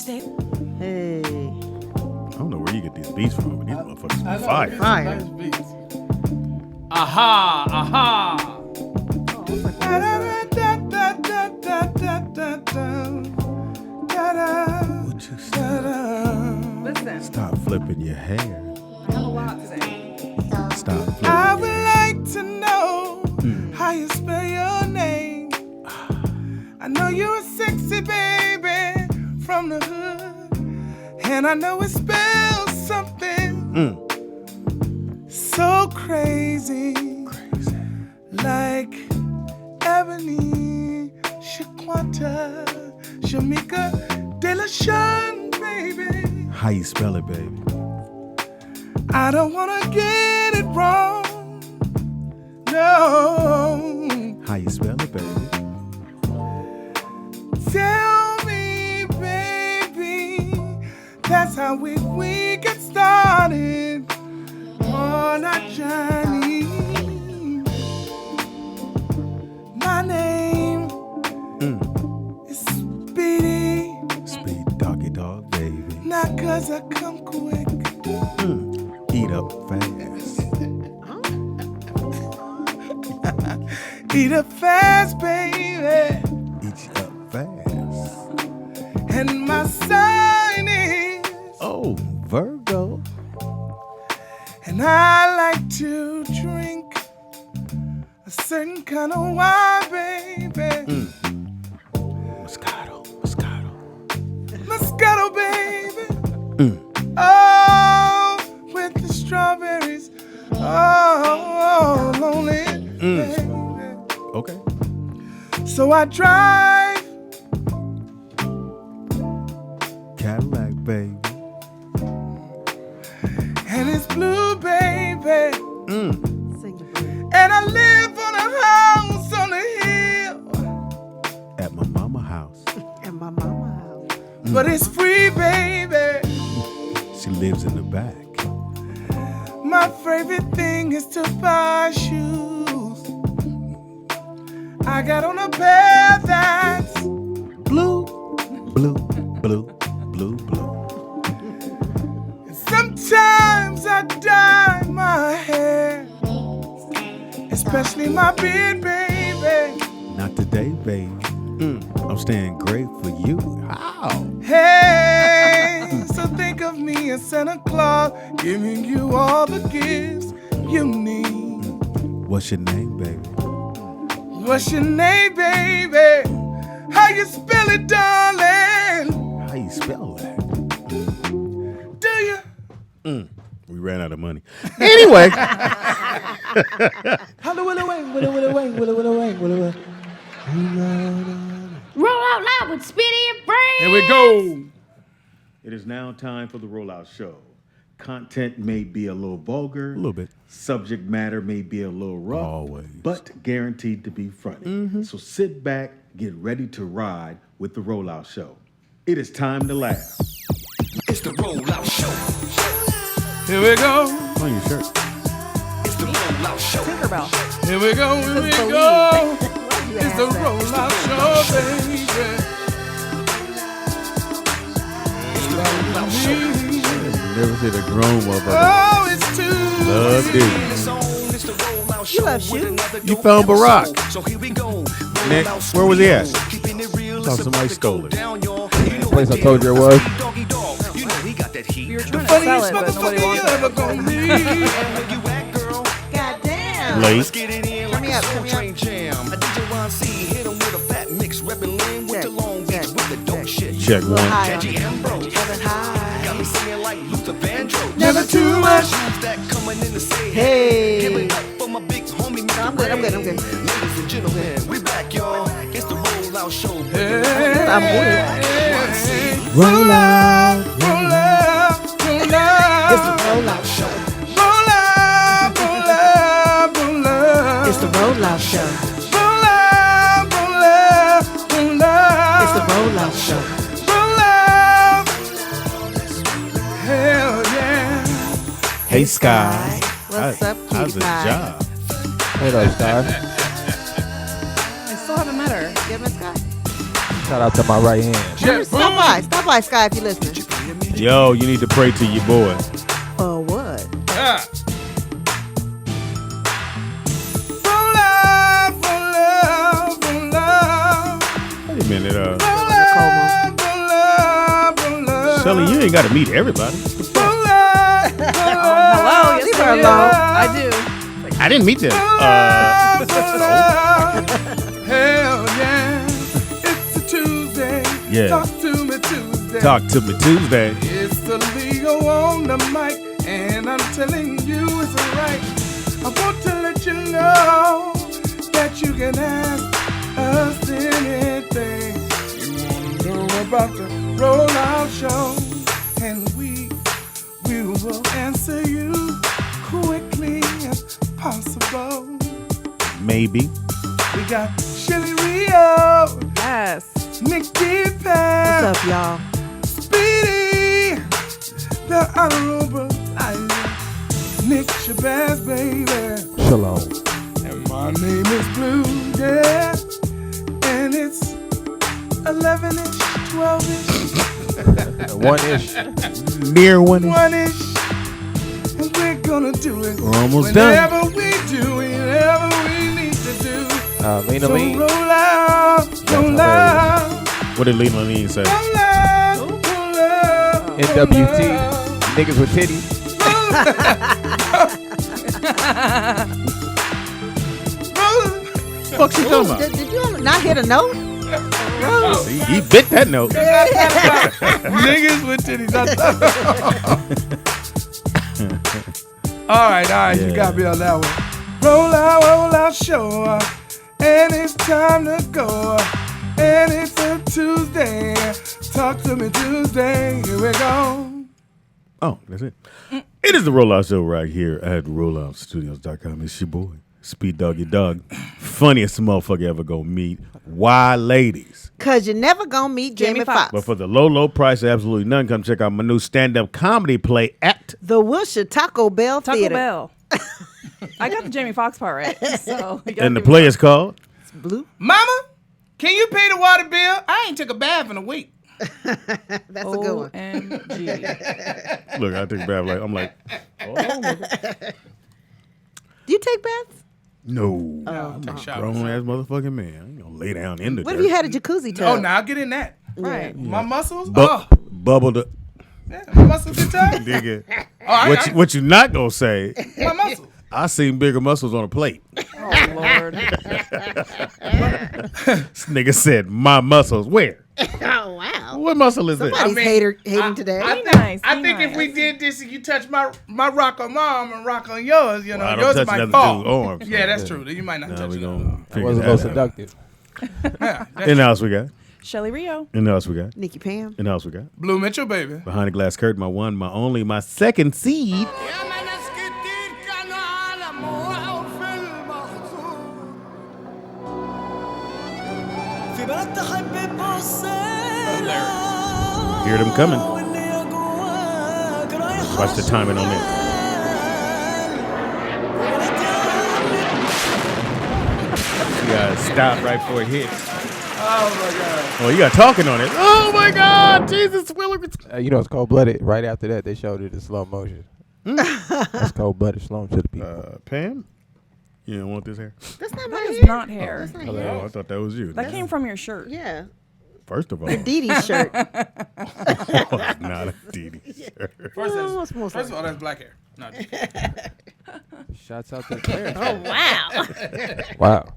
Hey. I don't know where you get these beats from, but these motherfuckers are fire. Fire. Nice beats. Aha, aha. What you say? Listen, Stop flipping your hair. I have a lot today. Stop flipping I your would hair. like to know how you spell your name. I know you're a sexy baby from the hood, and I know it spells something so crazy, like Ebony, Shaquanta, Shamika, Delashun, baby. How you spell it, baby? I don't wanna get it wrong, no. How you spell it, baby? Tell me, baby, that's how we get started on our journey. My name is Speedy, Speed doggy dog, baby. not 'cause I come quick. Eat up fast. Eat up fast, baby, Eat you up fast. and my sign is, Oh, Virgo. and I like to drink a certain kind of wine, baby. Moscato. Moscato, baby. Oh, with the strawberries. Oh, lonely, baby. Okay. So I drive Cadillac, baby. and it's blue, baby. Sing it, baby. And I live on a house on a hill, At my mama house. And my mama house. but it's free, baby. She lives in the back. My favorite thing is to buy shoes. I got on a pair that's Blue. and sometimes I dye my hair, especially my beard, baby. Not today, baby. I'm staying great for you. How? Hey, so think of me as Santa Claus, giving you all the gifts you need. What's your name, baby? What's your name, baby? How you spell it, darling? How you spell that? Do you? We ran out of money. Anyway. Roll out loud with Speedy and Friends. Here we go. It is now time for the Rollout Show. Content may be a little vulgar. A little bit. Subject matter may be a little rough. Always. But guaranteed to be funny. So sit back, get ready to ride with the Rollout Show. It is time to laugh. It's the Rollout Show. Here we go. On your shirt. It's the Rollout Show. Tinkerbell. Here we go. Here we Believe. go. Why'd you It's ask the that? Rollout Show, baby. Never seen a grown motherfucker. Oh, it's too Love dude. You love shoes. You found Barack. So here we go. Nick, where was he at? Keeping it real. Thought somebody stole it. Place I told you it was. Doggy dog. You know he got that heat. We were trying to funniest sell it, but nobody motherfucker you wants ever it. gonna meet. Where you at, girl? Goddamn. Late. Get it in Turn like me a up, soul turn me up. train jam. A DJ Ron C hit him with a fat mix, reppin' lame with the long beats, with the dope shit. Check Little one. high on Catchy it. and bro. Kevin High. Got me singing like Luther Vandross. Never too much. Who's that coming in to say Hey. Give it up for my big homie, Mr. I'm good, I'm good, I'm good. Ladies and gentlemen, we back, y'all. It's the Rollout Show. I'm good. Roll out. Roll out, roll out. It's the Rollout Show. Roll out, roll out, roll out. It's the Rollout Show. Roll out, roll out, roll out. It's the Rollout Show. Roll out. Hell yeah. Hey, Sky. What's up, How's cutie the pie? job? Hey there, Sky. I still haven't met her. Give me a Sky. Shout out to my right hand. Stop by, Sky, if you're listening. Yo, you need to pray to your boy. What? Yeah. Wait a minute, Shelly, you ain't got to meet everybody. Hello, yes, Leave I her do. alone. I do. I didn't meet them. Hell yeah. It's a Tuesday. Yeah. Talk to me Tuesday. Talk to me Tuesday. It's the Leo on the mic, and I'm telling you it's alright. I want to let you know that you can ask us anything you want to know about the Rollout Show, and we will answer you quickly as possible. Maybe. We got Shelly Rio, Yes. NIKKIPAM, What's up, y'all? Speedy, the Honorable Nick Shabazz, baby. Shalom. And my name is Blue, yeah. And it's 11-ish, 12-ish, 1-ish. Near one. 1-ish. And we're gonna do it. We're almost done. Whenever we do, whatever we need to do. Lena So Lee. roll out, roll out, What did Lena Lee say? roll out, roll out, NWT. Niggas with titties. Fuck she talking about? Did you not hit a note? See, he bit that note. Niggas with titties. All right, you Yeah. got me on that one. Roll out, show. And it's time to go. And it's a Tuesday. Talk to me Tuesday. Here we go. Oh, that's it. It is the Rollout Show right here at ROLLOUTSTUDIOS.com. It's your boy, Speed Doggy Dog. Funniest motherfucker ever gonna meet. Why, ladies? Because you're never going to meet Jamie Foxx. But for the low, low price of absolutely none, come check out my new stand-up comedy play at The Wilshire Taco Bell Taco Theater. Bell. I got the Jamie Foxx part right. So you gotta and the give me play is called Blue. Mama, can you pay the water bill? I ain't took a bath in a week. That's a good one. OMG. Look, I take a bath I'm like, oh, Do you take baths? no. Take showers. Grown ass motherfucking man. I ain't gonna lay down in the What dirt. if you had a jacuzzi tub? Oh, now I'll get in that. Right. My muscles? Bubble the Yeah, my muscles get tight. dig it. Oh, What you not gonna say? my muscles. I seen bigger muscles on a plate. Oh, Lord. This nigga said my muscles. Where? Oh, wow. What muscle is this? Somebody's hating today. I think if we did this and you touch my rock on mom and rock on yours, you know, Well, I don't yours touch might another fall. dude's arms, Yeah, so, that's yeah. true. You might not Now touch we it. gonna That figure wasn't that no out. seductive. Yeah, In the house we got. Shelly Rio. In the house we got. NIKKIPAM. In the house we got. Blue Mitchell, baby. Behind the glass curtain, my one, my only, my second seed. Hear them coming. Watch the timing on this. You gotta stop right before it hits. Oh my God. Oh, you got talking on it. Oh my God, Jesus, Willard. You know it's cold-blooded. Right after that, they showed it in slow motion. That's cold-blooded. Slow 'em to the people. Pam, you don't want this hair? That's not That my is hair. not hair. That's not Oh, hair. I thought that was you. That came from your shirt. Yeah. First of all, Dee Dee's shirt. it's not a DD shirt. First, what's more first of all, that's black hair. No, Shouts out to the parents. Oh, wow. Wow.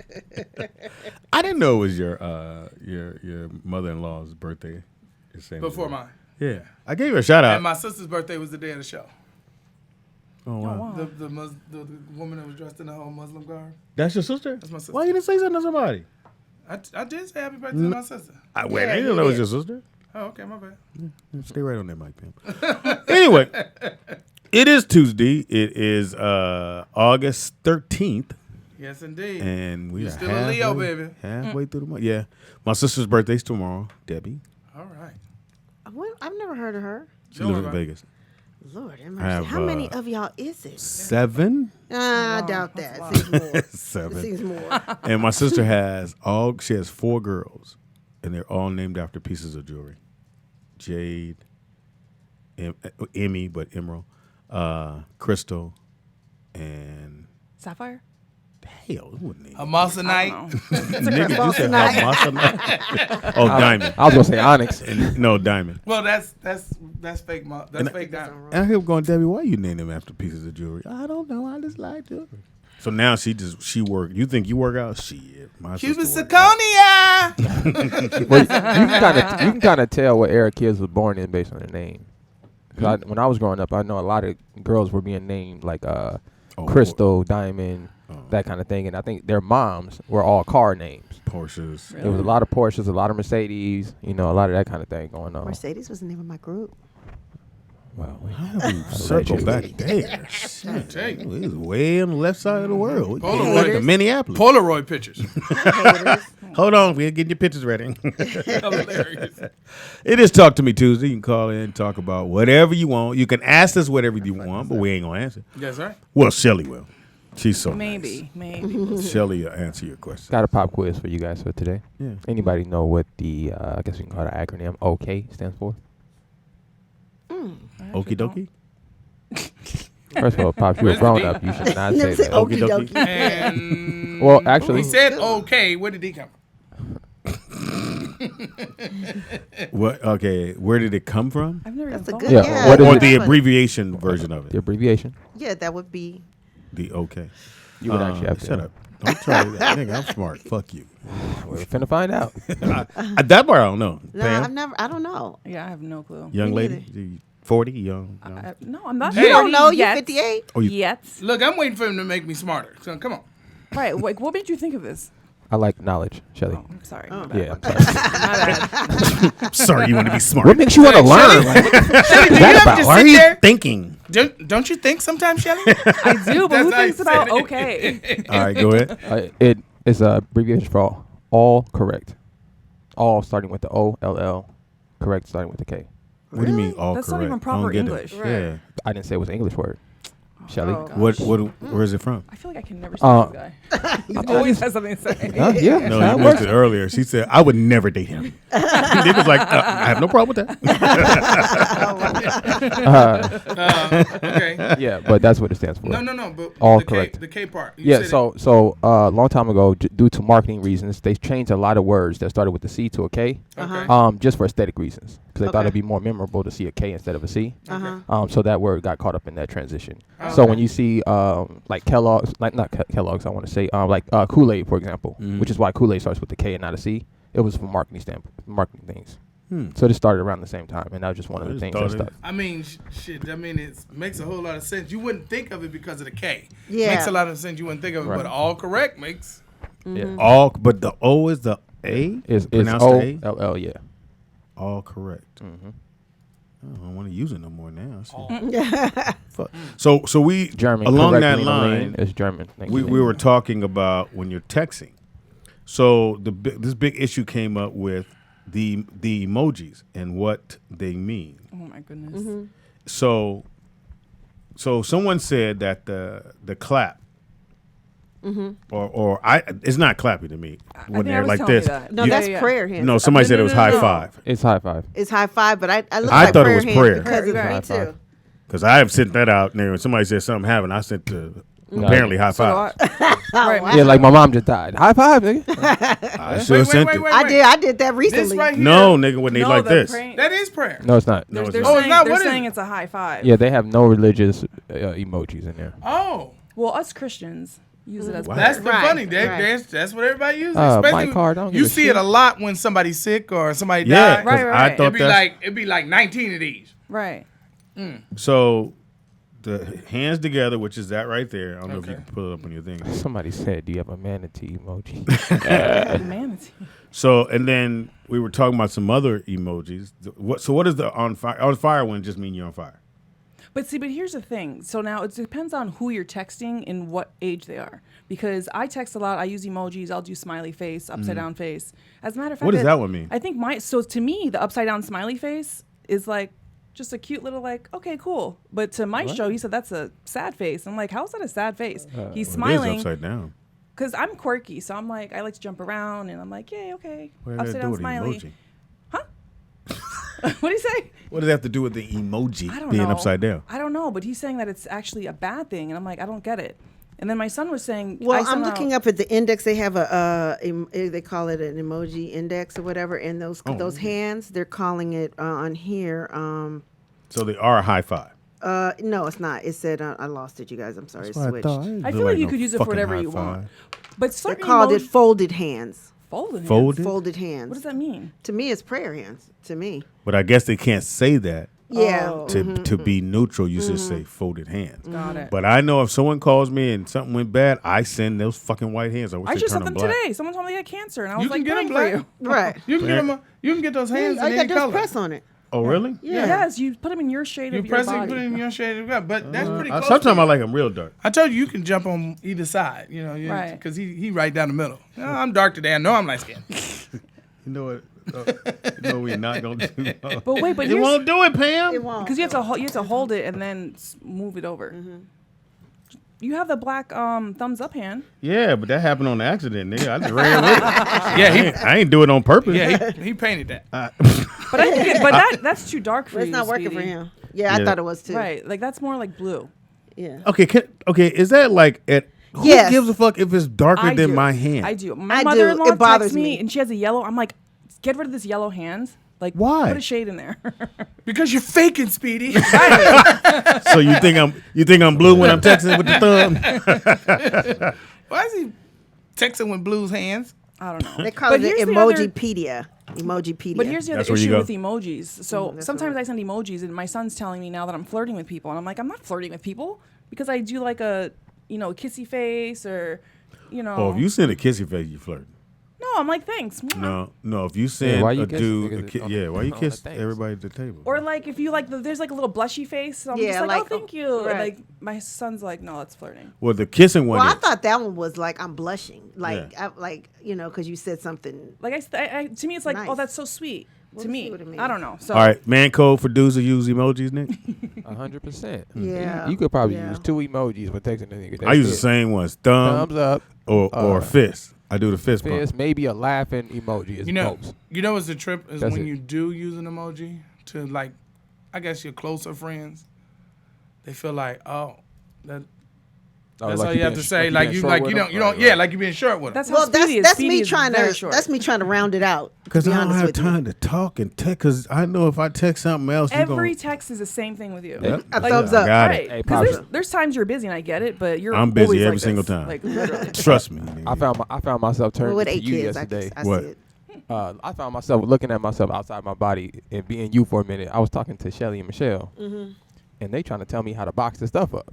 I didn't know it was your mother-in-law's birthday. the same before day. mine. Yeah, I gave her a shout out. And my sister's birthday was the day of the show. Oh wow. The woman that was dressed in the whole Muslim garb. That's your sister? That's my sister. Why you didn't say something to somebody? I did say happy birthday to my sister. Wait, I didn't know it was your sister. Oh, okay, my bad. Stay right on that mic, Pam. Anyway, it is Tuesday. It is August 13th. Yes, indeed. And we You are still a Leo, baby. halfway through the month. Yeah. My sister's birthday's tomorrow, Debbie. All right. Well, I've never heard of her. She lives in Vegas. Lord have I mercy. have, How many of y'all is it? 7. I doubt that. It seems more. 7. It seems more. And my sister has she has 4 girls. and they're all named after pieces of jewelry. Jade, Emmy, but emerald, crystal, and Sapphire? hell, who would name A it? moissanite. Nigga, you said moissanite. Oh, diamond. I was gonna say onyx. No, diamond. Well, that's fake. That's fake diamond. And I kept going, Debbie, why you name them after pieces of jewelry? I don't know. I just like jewelry. So now she work. You think you work out? Shit. My Cuban sister work out. zirconia. Well, you can kind of tell what era kids was born in based on their name. 'Cause when I was growing up, I know a lot of girls were being named like Crystal, Diamond, that kind of thing, and I think their moms were all car names. Porsches. There was a lot of Porsches, a lot of Mercedes, a lot of that kind of thing going on. Mercedes was the name of my group. Wow. How do we circle back there? Shit. Take. It was way on the left side of the world. Polaroid. Like the Minneapolis. Polaroid pictures. Hold on, we're getting your pictures ready. Hilarious. It is Talk to Me Tuesday. You can call in and talk about whatever you want. You can ask us whatever you want, but we ain't gonna answer. That's right. Well, Shelly will. She's so Maybe. nice. Shelly will answer your question. Got a pop quiz for you guys for today. Yeah. Anybody know what the I guess we can call it an acronym OK stands for? Okie dokie. First of all, Pops, you're a grown up. You should not say Never said that. okie Okie dokie. And Well, actually, he said okay. Where did he come What? Okay, where did it come from? I've never That's a even good. thought Yeah, Yeah, what is Or it? the that's what- abbreviation version of the it? abbreviation. Yeah, that would be. The okay. You would actually have to. Shut up. Don't try that. Nigga, I'm smart. Fuck you. We're finna find out. That part I don't know. No, Pam? I don't know. Yeah, I have no clue. Young Me lady? neither. You 40? Young? No. No, I'm not. You sure don't know? You're yet. 58? Oh, you- Yet. Look, I'm waiting for him to make me smarter. So come on. Right. Like, what made you think of this? I like knowledge, Shelly. Oh, I'm sorry. Oh. My bad. Yeah, I'm sorry. My bad. Sorry, you want to be smart. What makes you want to learn? Shelly, do you that ever about? just Why are sit you there? thinking? Don't you think sometimes, Shelly? I do, but who That's how thinks you about said it. okay? All right, go ahead. It is a abbreviation for all correct. All starting with the O-L-L, correct starting with the K. What do you mean all That's correct? not even I don't proper get it. English. Yeah. I didn't say it was an English word. Shelly. Oh, What? gosh. Where is it from? I feel like I can never stand this guy. He I'm always just- has something to say. Yeah, No, that you works. missed it earlier. She said, I would never date him. They was like, I have no problem with that. Okay. Yeah, but that's what it stands for. No. But All the correct. K, the K part. You Yeah, said so a long time ago, due to marketing reasons, they changed a lot of words that started with the C to a K, Okay. just for aesthetic reasons, because they thought Okay. it'd be more memorable to see a K instead of a C. Uh-huh. So that word got caught up in that transition. Oh, So okay. when you see like Kellogg's, like not Kellogg's, I want to say like Kool-Aid, for example, which is why Kool-Aid starts with a K and not a C. It was for marketing things. So this started around the same time, and that was just one of I the just things thought that it- stuck. I mean, shit. I mean, it makes a whole lot of sense. You wouldn't think of it because of the K. Yeah. Makes a lot of sense. You wouldn't think of it, Right. but all correct makes. Yeah, All, but the O is the A? it's Pronounced A? O-L-L, yeah. All correct. Mm-hmm. I don't want to use it no more now. Fuck. So we, German. along correct that meaning line, lean is German. Thank we you. were talking about when you're texting. So this big issue came up with the emojis and what they mean. Oh my goodness. So someone said that the clap, or it's not clapping to me when think I they're was like telling you this. that. No, You- that's yeah. prayer hands. No, somebody said it was high no. five It's high five. It's high five, but I look I like thought it prayer was hands prayer. because it's Prayer, me high five. too. because I have sent that out. And somebody said something happened. I sent the apparently high So five. right. wow. Yeah, like my mom just died. High five, nigga. I should have sent it. I did that recently. This right here. No, nigga, when they No, like the this. praying- That is prayer. No, it's not. No, it's They're not. Oh, it's saying, not? they're What is saying it? it's a high five. Yeah, they have no religious emojis in there. Oh, Well, us Christians use it as Wow. prayer. that's the Right, funny. right. That's what everybody uses. My Especially card, I don't you give a see shit. it a lot when somebody's sick or somebody Yeah, died. 'cause Right, right. I thought that's It'd be like 19 of these. Right. so. The hands together, which is that right there. I don't know if you Okay. can pull it up on your thing. Somebody said, "Do you have a manatee emoji?" Manatee. So, and then we were talking about some other emojis. What is the on fire? On fire one just mean you're on fire. But here's the thing. So now it depends on who you're texting and what age they are. Because I text a lot. I use emojis. I'll do smiley face, upside down face. As a matter of fact, What does that one mean? I think so to me, the upside down smiley face is like just a cute little like, okay, cool. But to my show, he said that's a sad face. I'm like, how's that a sad face? He's It is smiling. upside down. because I'm quirky, so I'm like I like to jump around, and I'm like, yay, okay, What does that upside do down with the smiley. emoji? What do you say? What does that have to do with the emoji I don't being know. upside down? I don't know, but he's saying that it's actually a bad thing, and I'm like, I don't get it. And then my son was saying, Well, I'm looking up at the index. They have they call it an emoji index or whatever, and those hands, they're calling it on here. So they are a high five. No, it's not. It said I lost it, you guys. I'm sorry, it That's what I switched. thought. I feel like you could use it for whatever you want. But They certain called it emoji- folded hands. folded. hands? Folded? Folded hands. What does that mean? To me, it's prayer hands. To me, But I guess they can't say that. yeah. Oh. To be neutral, you should say folded hands. Got it. But I know if someone calls me and something went bad, I send those fucking white hands. I wish I they just turn had them black. today. Someone told me they had cancer, and I was You like, can get them praying for black. you. Right. You can get them. You can get those hands I in got any just color. press on it. Oh, really? Yeah. Yes, you put them in your shade You of your press it, body. put it in your shade of God. But that's pretty close. Sometimes I like them real dark. I told you can jump on either side, Right. because he right down the middle. I'm dark today. I know I'm light skinned. You know what? You know we're not gonna do. But wait, but It here's won't do it, Pam. It won't. because you have to hold it and then move it over. You have the black thumbs up hand. Yeah, but that happened on accident, nigga. I just ran with it. Yeah, I ain't do it on purpose. yeah, he painted that. But I think that's too dark for But it's you. not working for Speedy. him. Yeah, I Yeah. thought it was too. Right, like that's more like blue. Yeah. Okay. Is that like at? Who Yes. gives a fuck if it's darker I than do. my hand? I do. My I do. mother-in-law It bothers texts me, me. and she has a yellow. I'm like, get rid of this yellow hands. Like, Why? Put a shade in there. Because you're faking, Speedy. So you think I'm blue when I'm texting with the thumb? Why is he texting with Blue's hands? I don't know. They call But it here's the the other- Emojipedia. Emojipedia. But here's the That's other where you issue go. with emojis. So that's sometimes right. I send emojis, and my son's telling me now that I'm flirting with people, and I'm like, I'm not flirting with people because I do like a kissy face or Oh, if you send a kissy face, you flirt. No, I'm like, thanks. Mwah. No. If you send why you a kiss dude, niggas why you on kiss the things? everybody at the table? Or like if you like, there's like a little blushy face. So I'm Yeah, just like, like, oh, thank you. right. And like my son's like, no, that's flirting. Well, the kissing one. Well, I is- thought that one was like I'm blushing, like Yeah. because you said something. Like I to me, it's like, Nice. oh, that's so sweet. We'll to see me, what it means. I don't know. So All right, man code for dudes who use emojis, Nick. 100%. Yeah. You could probably Yeah. use 2 emojis when texting a nigga. I use the That's it. same ones, Thumbs up, or fist. I do the fist bump. fist, maybe a laughing emoji is most. You know what's the trip is That's when it. you do use an emoji to like, I guess your closer friends, they feel like, oh, that's like all you have to say. Like you being like short you with don't them. yeah, like you being short with them. that's how Well, Speedy is. that's Speedy me is trying very to short. that's me trying to round it out. Because to be I don't honest have with you. time to talk and text. Because I know if I text something else, you're Every gonna. text is the same thing with you. Yep. A Like, thumbs I up. got Right. it. Hey, Because Pops. there's times you're busy and I get it, but you're I'm busy always every like single this. time. Like literally. Trust me. nigga. I found myself turning Well, with to 8 you kids, yesterday. I What? see it. I found myself looking at myself outside my body and being you for a minute. I was talking to Shelly and Michelle, and they trying to tell me how to box this stuff up.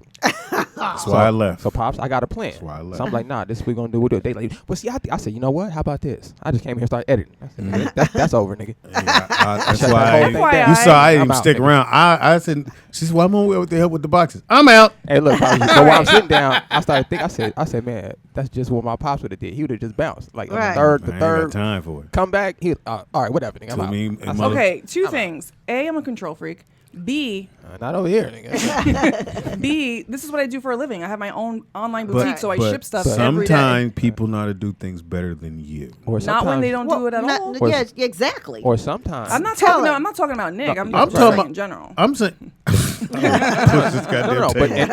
That's why I left. So, Pops, I got a plan. That's why I left. So I'm like, nah, this is what we going to do. We'll do it. They like, well, see, I said, you know what? How about this? I just came here and started editing. I said, man, that's over, nigga. That's Shut why that whole I, thing FYI. down. you saw I didn't I'm even out, stick nigga. around. I said, she said, well, I'm on with the help with the boxes. I'm out. Hey, look, Pops, but while I'm sitting down, I started thinking. I said, man, that's just what my pops would have did. He would have just bounced like on Right. the I ain't got third. time for it. Come back. He, all right, whatever, nigga. I'm To out. me, I and said, mother- Okay, two things. A, I'm a control freak. B, not over here, nigga. this is what I do for a living. I have my own online boutique, so I but ship stuff every day. sometimes people know how to do things better than you. Or Not when they sometimes- don't do it at not- all. Or- yeah, exactly. Or sometimes. I'm not Tell talking. it. I'm not talking about Nick. I'm I'm just talking saying about- in general. I'm saying. Push this goddamn No, but table.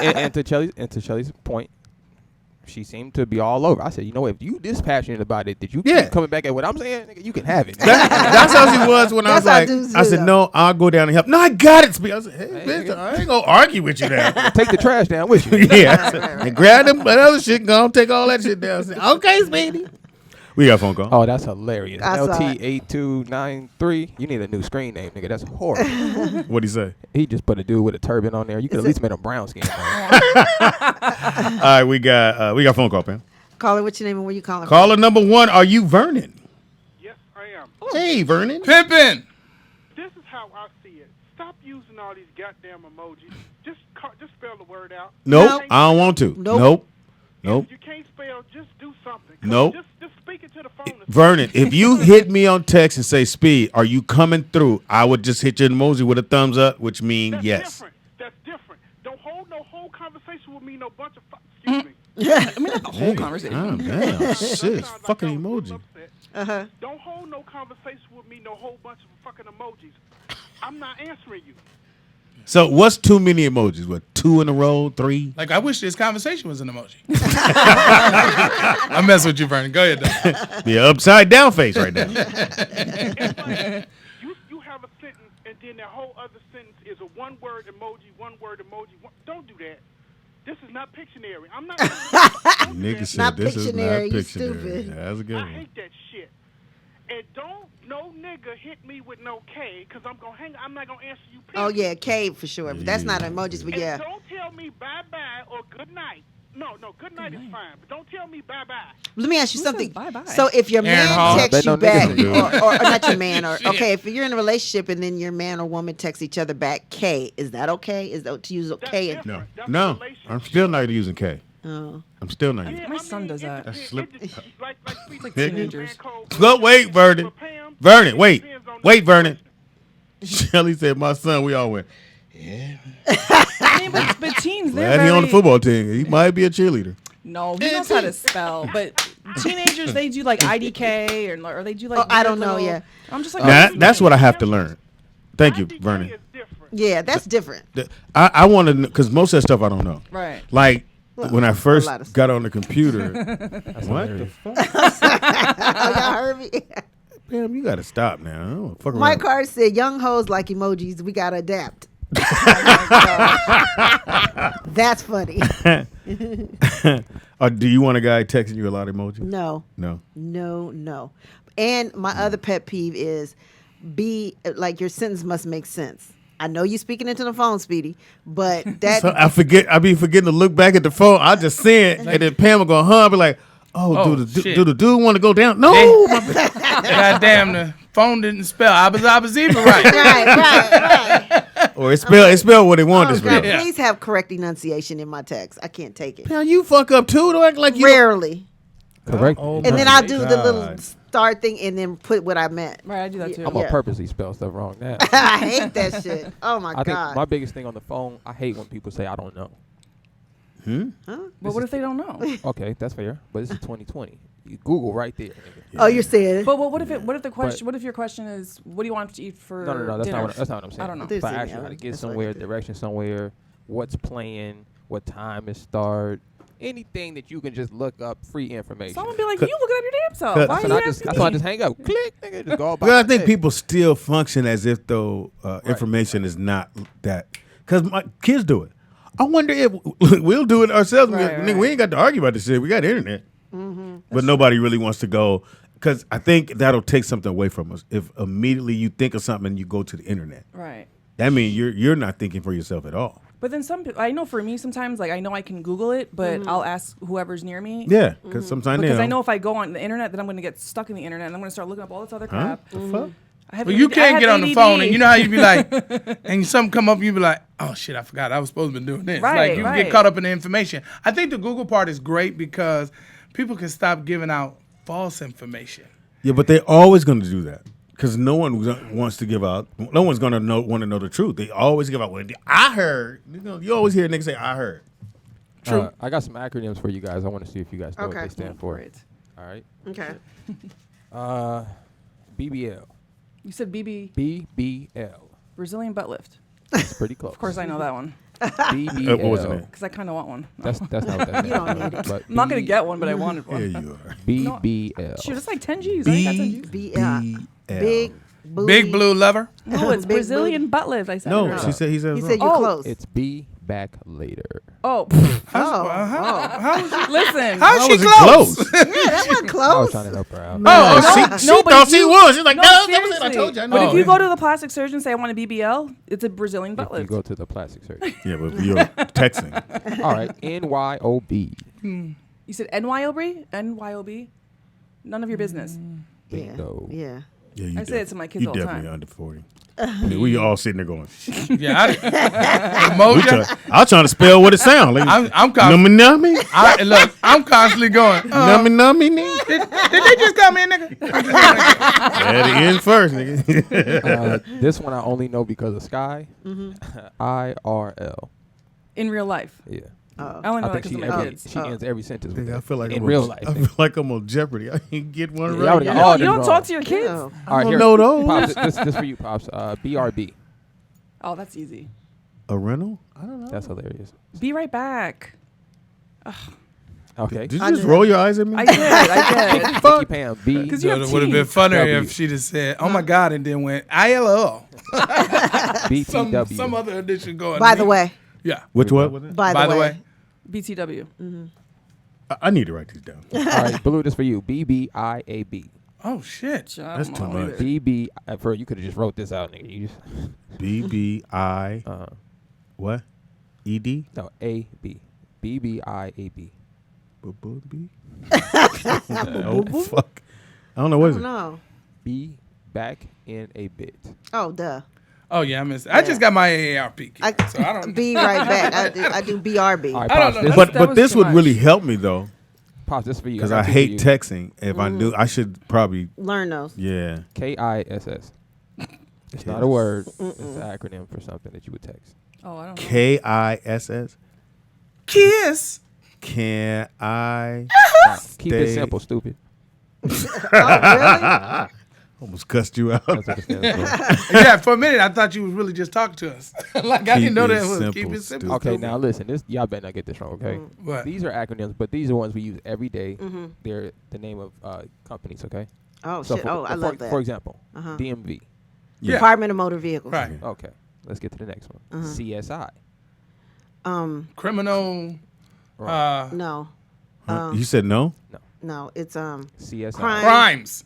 and to Shelly's point, she seemed to be all over. I said, you know, if you this passionate about it, that you Yeah. keep coming back at what I'm saying, nigga, you can have it. That's how she was when I was That's how like, dudes I do, said, though. no, I'll go down and help. No, I got it, Speedy. I said, hey, Hey, bitch, nigga. I ain't going to argue with you now. Take the trash down with you. Yeah. right. And grab them, that other shit, go and take all that shit down. I said, okay, Speedy. We got a phone call. Oh, that's hilarious. I saw it. LT8293. You need a new screen name, nigga. That's horrible. What'd he say? He just put a dude with a turban on there. You could Is at least it- made him brown skin. All right, we got a phone call, man. Caller, what's your name and where you calling from? Caller number 1, are you Vernon? Yes, I am. Hey, Vernon. Pimpin'. This is how I see it. Stop using all these goddamn emojis. Just spell the word out. Nope, You I don't want to. Nope. Nope. If you can't spell, just do something. Come Nope. on, Just speak it to the phone. Vernon, if you hit me on text and say, Speed, are you coming through? I would just hit your emoji with a thumbs up, which means That's yes. different. That's different. Don't hold no whole conversation with me, no bunch of excuse me. I mean, not the whole conversation. Calm down. Shit, fucking emoji. Don't hold no conversation with me, no whole bunch of fucking emojis. I'm not answering you. So what's too many emojis? What, 2 in a row, 3? Like, I wish this conversation was an emoji. I mess with you, Vernon. Go ahead, though. The upside down face right now. It's like you have a sentence, and then that whole other sentence is a one-word emoji. Don't do that. This is not Pictionary. I'm not. Nigga said Not this is not Pictionary, you Pictionary. stupid. Yeah, that's a good I one. hate that shit. And don't no nigga hit me with no K, because I'm not gonna answer you. Oh period. yeah, K for sure. But that's not emojis. But And yeah. don't tell me bye-bye or good night. No, good night is fine. But don't tell me bye-bye. Let me ask you Who something. says bye-bye? So if your Aaron man Hall. texts Bet you no back, niggas do it. or not your man, or okay, if you're in a relationship and then your man or woman texts each other back K, is that okay? Is that to use That's K? different. No, That's no. a relationship. I'm still not using K. Oh. I'm still not using Yeah, it. My son does that. That's slip- Like like teenagers. Go, wait, Vernon. Vernon, wait. Wait, Vernon. Shelly said, my son, we all went. I mean, but teens, they're Glad very... he on the football team. He might be a cheerleader. No, he knows how to spell. But teenagers, they do like IDK or they do like. Oh, I weird don't know, little- yeah. I'm just like. Now, that's what I have to learn. Thank you, Vernon. Yeah, that's different. I want to, because most of that stuff I don't know. Right. Like, when I lot of first stuff. got on the computer. What the fuck? Oh, y'all heard me. Damn, you got to stop now. I don't fuck Mike around. Carter said, "Young hoes like emojis. We gotta adapt." That's funny. Or do you want a guy texting you a lot of emojis? No, No. no. And my other pet peeve is, your sentence must make sense. I know you speaking into the phone, Speedy, but that So I be forgetting to look back at the phone. I just see it, and then Pam will go, huh? I'll be like, do the dude want to go down? No. Goddamn, the phone didn't spell Abba right. right. Or it spell what they want to Oh, spell. God, please have correct enunciation in my text. I can't take it. Pam, you fuck up too. Don't act like you. Rarely. Correct. Oh, And then my I'll do the little God. star thing and then put what I meant. Right, I do that too. I'm Yeah. gonna purposely spell stuff wrong now. I hate that shit. Oh my I think God. my biggest thing on the phone, I hate when people say I don't know. But what if they don't know? Okay, that's fair. But this is 2020. You Google right there. Nigga. Oh, you're saying. But what if the question? What if your question is, what do you want to eat for No. That's dinner? not what I'm saying. I don't know. They're If I saying, ask you yeah, how to get that's what I somewhere, did. direction somewhere, what's playing, what time it start, anything that you can just look up, free information. Someone be like, you looking up your damn self. Cut. Why are That's you why I asking just me? hang up. Click, nigga, just go about Well, I my think day. people still function as if though information is not that. Because my kids do it. I wonder if we'll do it ourselves. Right, Nigga, we ain't got to argue about this shit. We got the internet. But nobody really wants to go. Because I think that'll take something away from us. If immediately you think of something and you go to the internet. Right. That means you're not thinking for yourself at all. But then some people, I know for me sometimes, like I know I can Google it, but I'll ask whoever's near me. Yeah, because sometimes Because they I know if I go on the internet, then I'm going to get stuck in the internet and I'm going to start looking up all this other Huh? crap. The fuck? I have Well, you ADD. I can't have get on the ADD. phone, and you know how you be like, and something come up, you be like, oh shit, I forgot, I was supposed to be doing this. Right, like you right. get caught up in the information. I think the Google part is great because people can stop giving out false information. Yeah, but they're always going to do that. Because no one wants to give out. No one's going to want to know the truth. They always give out. Well, I heard. You always hear niggas say, I heard. True. I got some acronyms for you guys. I want to see if you guys know what Okay. they stand for. Right. All right. Okay. BBL. You said BB, BBL. Brazilian butt lift. That's pretty close. Of course I know that one. BBL. What was the name? Because I kind of want one. That's not what that You don't means. need it. But I'm not going to get one, but I wanted Yeah, one. you are. BBL. Shoot, it's like 10 G's. I ain't got 10 G's. Big booty. Big blue lover. No, it's Big Brazilian butt lift. I said. No, it wrong. he said He said you're Oh, close. It's be back later. Oh, How listen. How's she was it close? Yeah, that wasn't I was close. trying to help her out. she no, but thought if she you- was. She's like, No, no, that was it. I seriously. told you. I But know. if you go to the plastic surgeon and say I want a BBL, it's a Brazilian butt If you lift. go to the plastic surgery. Yeah, but you're texting. All right. NYOB. You said NYOB? NYOB? None of your business. Bingo. Yeah. Yeah, you I say it to my kids you all the definitely time. under 40. I mean, we all sitting there going, Yeah, emoji. I'm trying to spell what it sounds like. I'm constantly, Nummy, look, I'm constantly going. nummy, nigga. Did they just come in, nigga? At the end first, nigga. This one I only know because of Sky. IRL. In real life. Yeah. I only know I that think because of my kids. she ends every sentence with I that. feel like in I'm real on, life. I feel like I'm on Jeopardy. I ain't get one Yeah, I right. would've yet. got all You them don't wrong. talk to your kids? No. All right, don't here. know those. Pops, this for you, Pops. BRB. Oh, that's easy. A rental? I don't know. That's hilarious. Be right back. Okay. Did you just roll your eyes at me? I did. I did. NIKKIPAM. B. Because you have It would have been teeth. funnier W. if she'd have said, "Oh my God," and then went ILO. BTW. Some other edition going. By the way. Yeah. Which what was it? By the way. BTW. I need to write these down. All right, Blue, this for you. BBIAB. Oh shit. That's too much. BB. For you could have just wrote this out, nigga. You just, BBI. What? ED? no, AB. BBIAB. B? Oh, fuck. I don't know what is it. No. Be back in a bit. Oh, duh. Oh yeah, I missed it. I just got my AARP key, I, so I don't. be right back. I do BRB. All right, I don't Pops, know. this, But That was this too would much. really help me though, Pops, this for you. because got I two for hate you. texting. If I do, I should probably Learn those. yeah. KISS. It's not a word. It's an acronym for something that you would text. Oh, I don't know. KISS. Kiss. Can I Nah, keep it Stay- simple, stupid. Oh, almost cussed you out? That's what it stands for. Yeah, for a minute I thought you was really just talking to us. Like I Keep didn't know it that was simple, keep it simple. stupid. Okay, now listen. This y'all better not get this wrong. Okay, What? these are acronyms, but these are ones we use every day. They're the name of companies. Okay. Oh, So shit. Oh, I love that. For example, Uh-huh. DMV. Yeah. Department of Motor Vehicles. Right. Okay, let's get to the next one. CSI. Criminal. No. Huh? You said no? No, it's CSI. Crimes.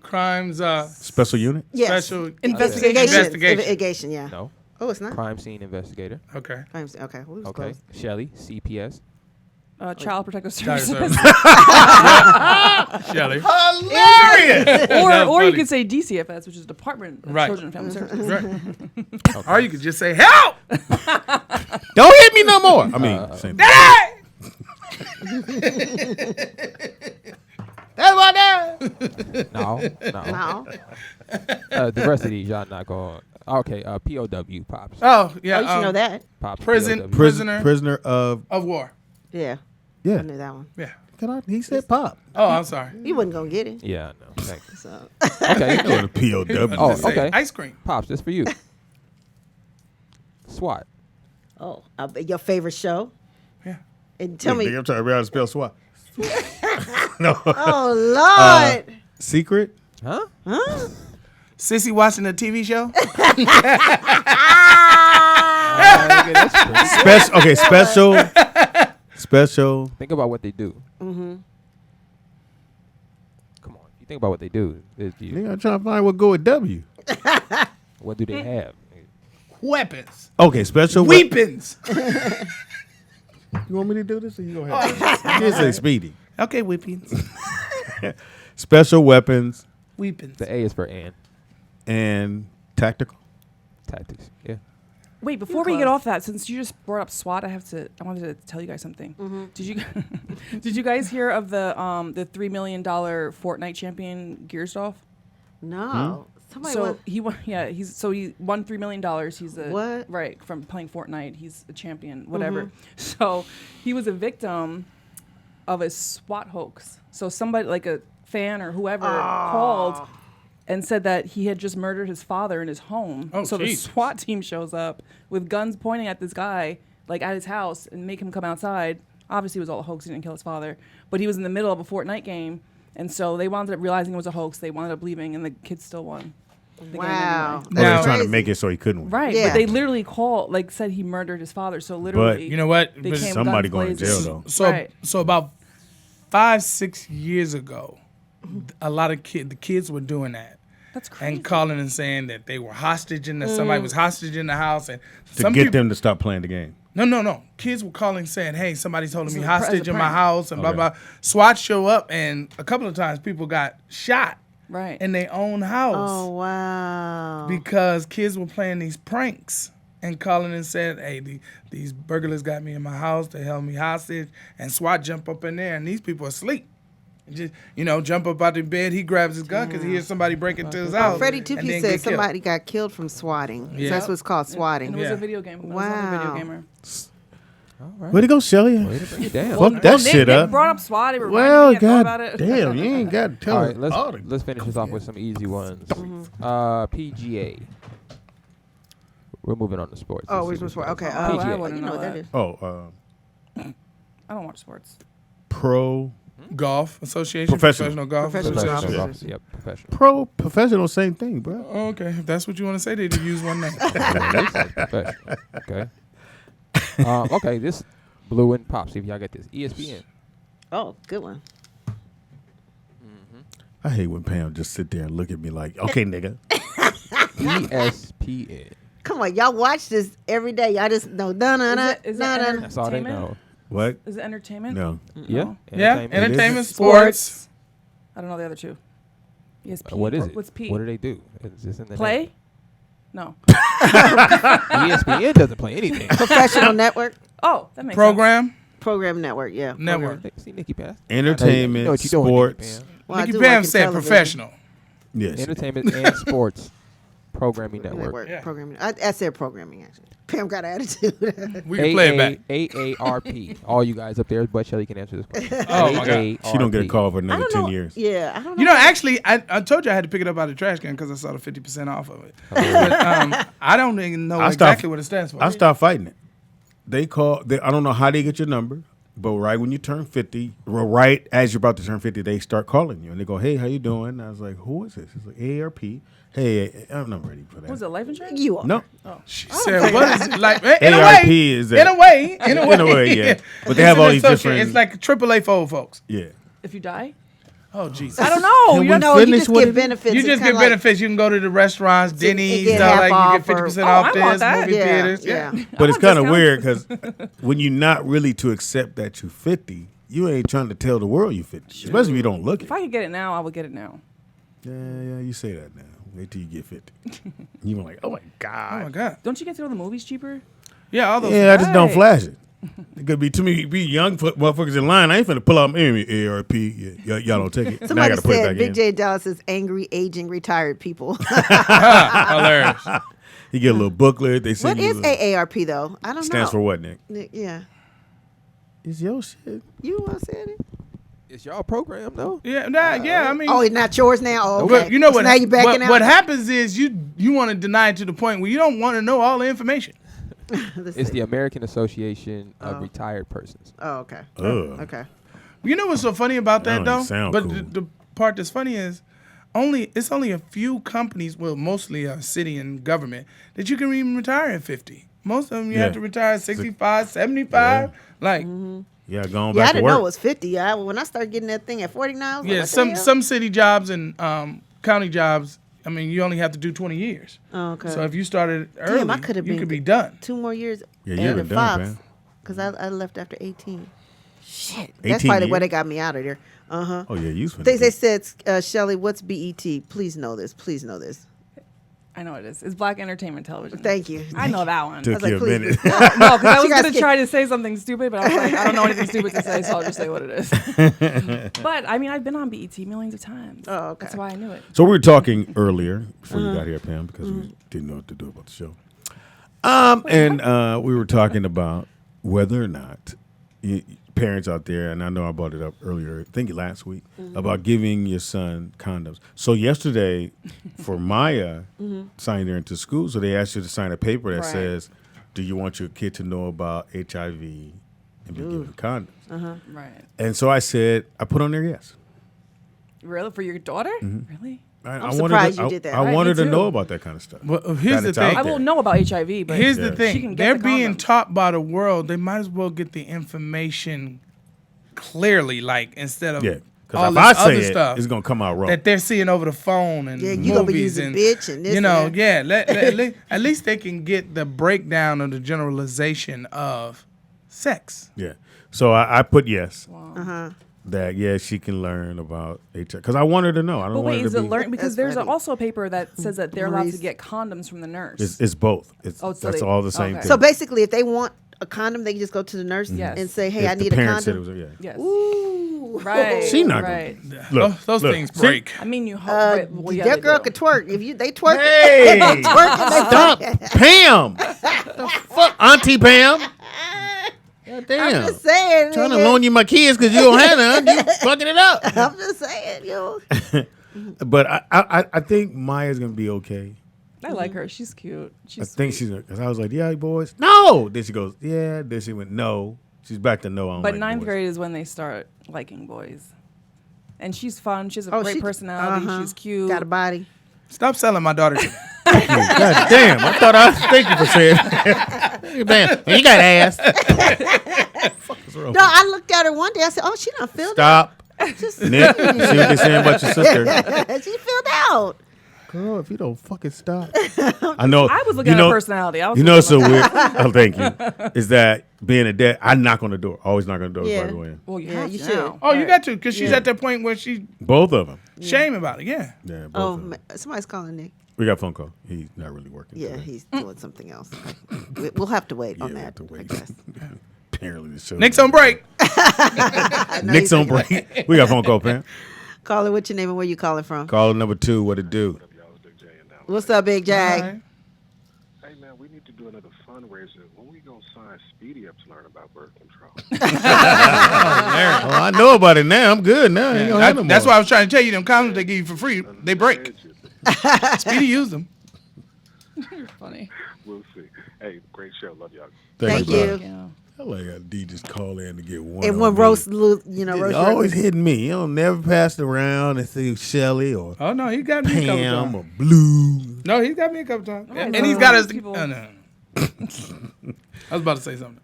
Crimes. Special unit? Yes. Special Investigation. investigation. Yeah. No. Oh, it's not. Crime scene investigator. Okay. Crimes. Okay. We was Okay. close. Shelly. CPS. Child Protective Child Services. Shelly. Hilarious! or That's or you funny. could say DCFS, which is Department of Right. Children and Family Services. Right. Or you could just say help. Don't hit me no more. I mean, same thing. That's what that. No. No. The rest of these y'all not going. Okay. POW. Pops. Oh yeah. Oh, you should know that. Pops. Prison. POW. Prisoner of war. Yeah. yeah. I knew that one. Yeah. He said pop. Oh, I'm sorry. He wasn't gonna get it. Yeah. No. Thank you. So. Okay. Go to POW. Oh, Just say okay. Ice cream. Pops. This for you. SWAT. Oh, your favorite show? Yeah. And tell me. I'm trying to remember how to spell SWAT. No. Oh Lord. Secret? Huh? Sissy watching a TV show. Special. Okay, special. Think about what they do. Mm-hmm. Come on. You think about what they do. Nigga, I'm trying to find what go with W. What do they have? Weapons. Okay, special. Weapons. You want me to do this or you go ahead? You say Speedy. Okay, weapons. Special weapons Weapons. The A is for Ann. and tactical. Tactics. Yeah. Wait, before we get off that, since you just brought up SWAT, I wanted to tell you guys something. Did you guys hear of the $3 million Fortnite champion Gearsdorf? No. Somebody So went. he won. Yeah, he won $3 million. He's a What? right from playing Fortnite. He's a champion, whatever. So he was a victim of a SWAT hoax. So somebody like a fan or whoever called and said that he had just murdered his father in his home. Oh, so Jesus. the SWAT team shows up with guns pointing at this guy, like at his house, and make him come outside. Obviously, it was all a hoax. He didn't kill his father, but he was in the middle of a Fortnite game, and so they wound up realizing it was a hoax. They wound up leaving, and the kids still won. the game Wow. anyway. Oh, they're Now- trying to make it so he couldn't win. Right, Yeah. but they literally said he murdered his father. So literally, You know what? they But came somebody guns going to blazing. jail, though. So Right. so about 5-6 years ago, a lot of the kids were doing that. That's crazy. And calling and saying that they were hostage in somebody was hostage in the house, and To get them to stop playing the game. No. Kids were calling saying, "Hey, somebody's holding me As a hostage in my prank. house," and Okay. blah blah. SWAT show up, and a couple of times people got shot right. in their own house Oh wow. because kids were playing these pranks and calling and said, "Hey, these burglars got me in my house. They held me hostage," and SWAT jump up in there, and these people are asleep. And just jump up out the bed. He grabs his gun because he hears somebody break into his house. Freddie and Tupi then said get killed. somebody got killed from swatting. Yeah. That's what's called And swatting. it was Yeah. a video game. It was Wow. another video gamer. All right. Way to go, Shelly. Way to bring it down. Fuck that shit Nick up. brought up Swatting. Well, God god about it. damn, you ain't got to tell All us. right, let's finish this off with some easy ones. PGA. We're moving on to sports. Oh, Let's we're see sport. what's Okay. going on. I PGA. wouldn't You know know what that that. is. Oh, I don't watch sports. pro Golf Association. Professional. Golf Professional Association. golf. Professional. Yep, professional. professional, same thing, bro. Oh, okay. If that's what you want to say, they just use one name. Professional. Okay. Okay, this blew in pop. See if y'all get this. ESPN. Oh, good one. I hate when Pam just sit there and look at me like, okay, nigga. ESPN. Come on, y'all watch this every day. Y'all just know. Is it That's all they entertainment? know. What? Is it entertainment? No. Yeah. Yeah, Entertainment. entertainment, sports. I don't know the other two. ESP. What is it? What's P? What do they do? Is this in the Play? name? No. ESPN doesn't play anything. Professional network, Oh, that makes sense. program network. Yeah. Network. See Nikki Pass. Entertainment, You know what you're doing, sports. Nikki Pam. Well, I Nikki do work Pam in said television. professional. Yes. Entertainment and sports programming network. Yeah. Programming. I said programming actually. Pam got an attitude. We can play it back. AARP. All you guys up there, but Shelly can answer this question. Oh, my God. She don't get a call for I another don't 10 know. years. Yeah, I don't know. You know, actually, I told you I had to pick it up out of the trash can because I saw the 50% off of it. But, I don't even know exactly what it stands for. I stopped fighting it. I don't know how they get your number, but right when you turn 50, right as you're about to turn 50, they start calling you. And they go, hey, how you doing? And I was like, who is this? It's like, AARP. Hey, I'm not ready for that. Was it life insurance? You are. No. She said, what is it? Like, in a AARP way. is In a way. In a way, yeah. But they have It's all an these associate. different. It's like AAA for old folks. Yeah. If you die? Oh, Jesus. I don't know. Can You we No, you finish just what get it is? benefits. You It's just kinda get like- benefits. You can go to the restaurants, Denny's, get stuff half like you get off or- 50% Oh, off I want this, that. movie Yeah, theaters. yeah. But it's kind of discount. weird because when you're not really to accept that you're 50, you ain't trying to tell the world you're 50, especially if you don't look it. If I could get it now, I would get it now. Yeah, you say that now. Wait till you get 50. You were like, oh my Oh, God. my God. Don't you get to go to the movies cheaper? Yeah, all those. Yeah, I just don't Right. flash it. It could be too many young motherfuckers in line. I ain't finna pull out my AARP. Yeah, y'all don't take it. Now I Somebody gotta put it said back Big in. J Dallas is angry, aging, retired people. Hilarious. You get a little booklet. They send What you is a little- AARP though? I don't know. Stands for what, Nick? Yeah. It's your shit. You said it? It's y'all program, though. Yeah, I mean. Oh, it's not yours now? Oh, okay. But you know So what? now you're backing out? What happens is you want to deny it to the point where you don't want to know all the information. It's the American Association of Retired Persons. Oh, okay. Ugh. Okay. You know what's so funny about That that, don't though? sound But cool. the part that's funny is it's only a few companies, well, mostly city and government, that you can even retire at 50. Most of them you have to retire at 65, 75. Like, Yeah, going Yeah, I back to didn't know work. it was 50. When I started getting that thing at 49, I was yeah, like, what the hell? some city jobs and county jobs, I mean, you only have to do 20 years. Oh, okay. So if you started early, Damn, I could have you been could be done. 2 more years. Yeah, you at been Fox, done, man. because I left after 18. Shit. 18 That's probably why years? they got me out of there. Uh-huh. Oh, yeah, you was finna They get- said, Shelly, what's BET? Please know this. Please know this. I know it is. It's Black Entertainment Television. Thank you. I know that one. Took like, you a please. minute. No, because I She was got going to scared. try to say something stupid, but I was like, I don't know anything stupid to say, so I'll just say what it is. But, I mean, I've been on BET millions of times. Oh, okay. That's why I knew it. So we were talking earlier before you got here, Pam, because we didn't know what to do about the show. And we were talking about whether or not parents out there, and I know I brought it up earlier, I think last week, about giving your son condoms. So yesterday, for Maya, signing her into school, so they asked you to sign a paper that Right. says, do you want your kid to know about HIV and be given condoms? Right. And so I said, I put on there yes. Really? For your daughter? Really? I surprised you did that. I Right, wanted me to know too. about that kind of stuff. Well, here's That the it's thing. out I there. will know about HIV, but Here's Yeah. the thing. She can get They're the being condoms. taught by the world. They might as well get the information clearly, like, instead of Yeah, all because this if I other say stuff it, it's gonna come out wrong. that they're seeing over the phone and Yeah, you gonna be movies using and bitch and this you know, and that. yeah. At least they can get the breakdown of the generalization of sex. Yeah. So I put yes. Uh-huh. That she can learn about HIV because I want her to know. I don't But want wait, her is to it be. learned? Because That's there's funny. also a paper that says that they're allowed to Maurice. get condoms from the nurse. It's both. Oh, so that's they- all the same okay. thing. So basically, if they want a condom, they can just go to the nurse Yes. and say, hey, If I the need a parent said condom. it was yes. Ooh. Right. She not right. Look, those look. things See? break. I mean, you hope. right, well, yeah, that they girl do. could twerk. If they twerk, Hey, twerking, they stop, Pam. The fuck, Auntie Pam. Damn. I'm just saying. Trying to nigga. loan you my kids because you don't have none. You fucking it up. I'm just saying, yo. But I think Maya's gonna be okay. I like her. She's cute. I think she's because I was like, yeah, boys. No. Then she goes, yeah. Then she went, no. She's back to no. I don't But like ninth boys. grade is when they start liking boys. And she's fun. She has a great personality. She's cute. Got a body. Stop selling my daughter. God damn. I thought thank you for saying that. Damn. You got ass. No, I looked at her one day. I said, "Oh, she done filled out." Stop. Nick, see what they saying about your sister. She filled out. Girl, if you don't fucking stop. I know. I was looking at her personality. I was you know what's so weird? Oh, thank you. Is that being a dad, I knock on the door. Always knock on the door before I go in. Well, you should. Oh, you got to, because she's at that point where she Both of them. shame about it. Yeah. Yeah, both Oh, of them. somebody's calling Nick. We got a phone call. He's not really working. Yeah, today. he's doing something else. We'll have to wait on we that. have to wait. I guess. Apparently the show. Nick's on break. Nick's on break. We got a phone call, Pam. Caller, what's your name and where you calling from? Caller number 2. What it do? What's up, Big Jag? All right. Hey, man, we need to do another fundraiser. When we going to sign Speedy up to learn about birth control? I know about it now. I'm good now. Ain't gonna have no That's more. why I was trying to tell you, them condoms they give you for free, they break. Speedy used them. You're funny. We'll see. Hey, great show. Love y'all. Thank bro. you. Yeah. I like how D just call in to get one. And on one me. roast, roast. Always hitting me. You don't never pass it around and see Shelly or Oh, no, he got me a couple Pam times. or Blue. No, he's got me a couple times. Alright, And he's so got us. people- Oh, no. I was about to say something.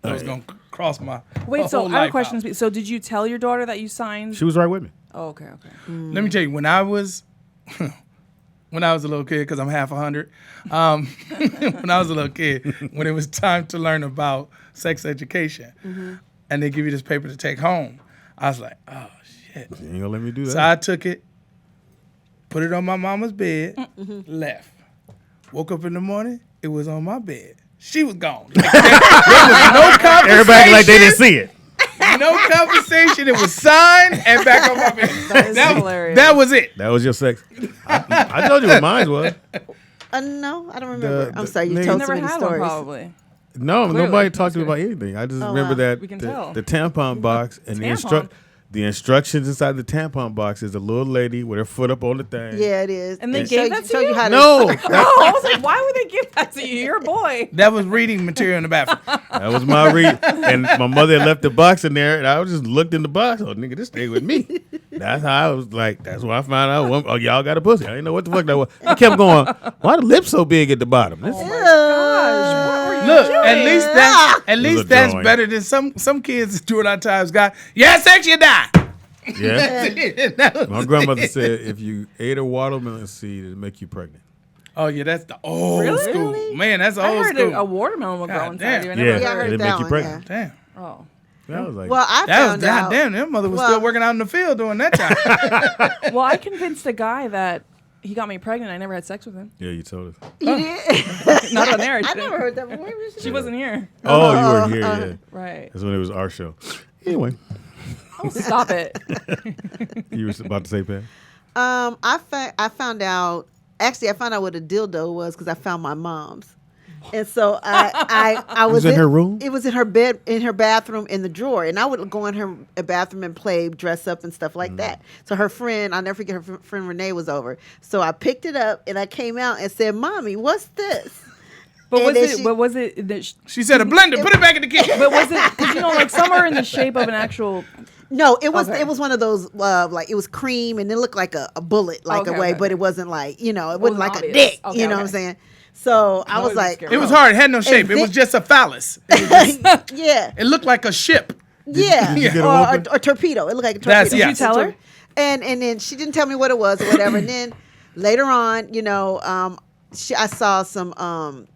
I was going to cross my Wait, so whole I have a life question. out. So did you tell your daughter that you signed? She was right with me. Oh, okay. Let me tell you, when I was a little kid, because I'm half 100, when I was a little kid, when it was time to learn about sex education, and they give you this paper to take home, I was like, oh, shit. She ain't gonna let me do that. So I took it, put it on my mama's bed, left. Woke up in the morning, it was on my bed. She was gone. Like, there was no conversation. Everybody like they didn't see it. No conversation. It was signed and back on my bed. That is hilarious. That was it. That was your sex. I told you what mine was. No, I don't remember. I'm the sorry, you nigga- told You so never many had one, stories. probably. No, Clearly. nobody talked to me That's about anything. I just Oh, remember wow. that We can tell. the tampon box and Tampon? the instructions inside the tampon box is a little lady with her foot up on the thing. Yeah, it is. And they It gave show that to show you? how to No, Oh, I was like, why would they give that to you? You're a boy. That was reading material in the bathroom. that was my read. And my mother had left the box in there, and I was just looked in the box. Oh, nigga, this stay with me. That's how I was like. That's why I found out. Oh, y'all got a pussy. I didn't know what the fuck that was. I kept going. Why the lips so big at the bottom? This, Look, at least that's drawing. better than some kids during our times got. Yeah, sex, you die. yeah. My grandmother said if you ate a watermelon seed, it'll make you pregnant. Oh yeah, that's the old Really? school. Man, that's I old heard school. a watermelon would grow God inside damn. you. I Yeah, never Yeah, I heard it'll that make you one, pregnant. Damn. Oh. I was like, Well, I That was found out. damn. Their mother was Well- still working out in the field during that time. Well, I convinced a guy that he got me pregnant. I never had sex with him. yeah, you told us. You did? Not on air. I never heard that before. She wasn't here. Oh, you were here. Yeah, Right. that's when it was our show. Anyway, Oh, stop it. you were about to say, Pam? I found out. Actually, I found out what a dildo was because I found my mom's, and so I was in her room? It was in her bed, in her bathroom, in the drawer, and I would go in her bathroom and play, dress up and stuff like that. So her friend, I'll never forget, her friend Renee was over. So I picked it up and I came out and said, "Mommy, what's this?" But And was then it? she- But was it? She said a blender. Put it back in the kitchen. But was it? Because like some are in the shape of an actual. No, it was Okay. it was one of those like it was cream and it looked like a bullet like Okay, a way, okay. but it wasn't like it wasn't wasn't like a obvious. dick. Okay, You know what I'm okay. saying? So I That was was like, scary. It was hard. It had no shape. It was just a phallus. yeah, It looked like a ship. yeah, you get 'em or open? a torpedo. It looked like a That's- torpedo. yeah. Did you tell her? And then she didn't tell me what it was or whatever. And then later on, I saw some.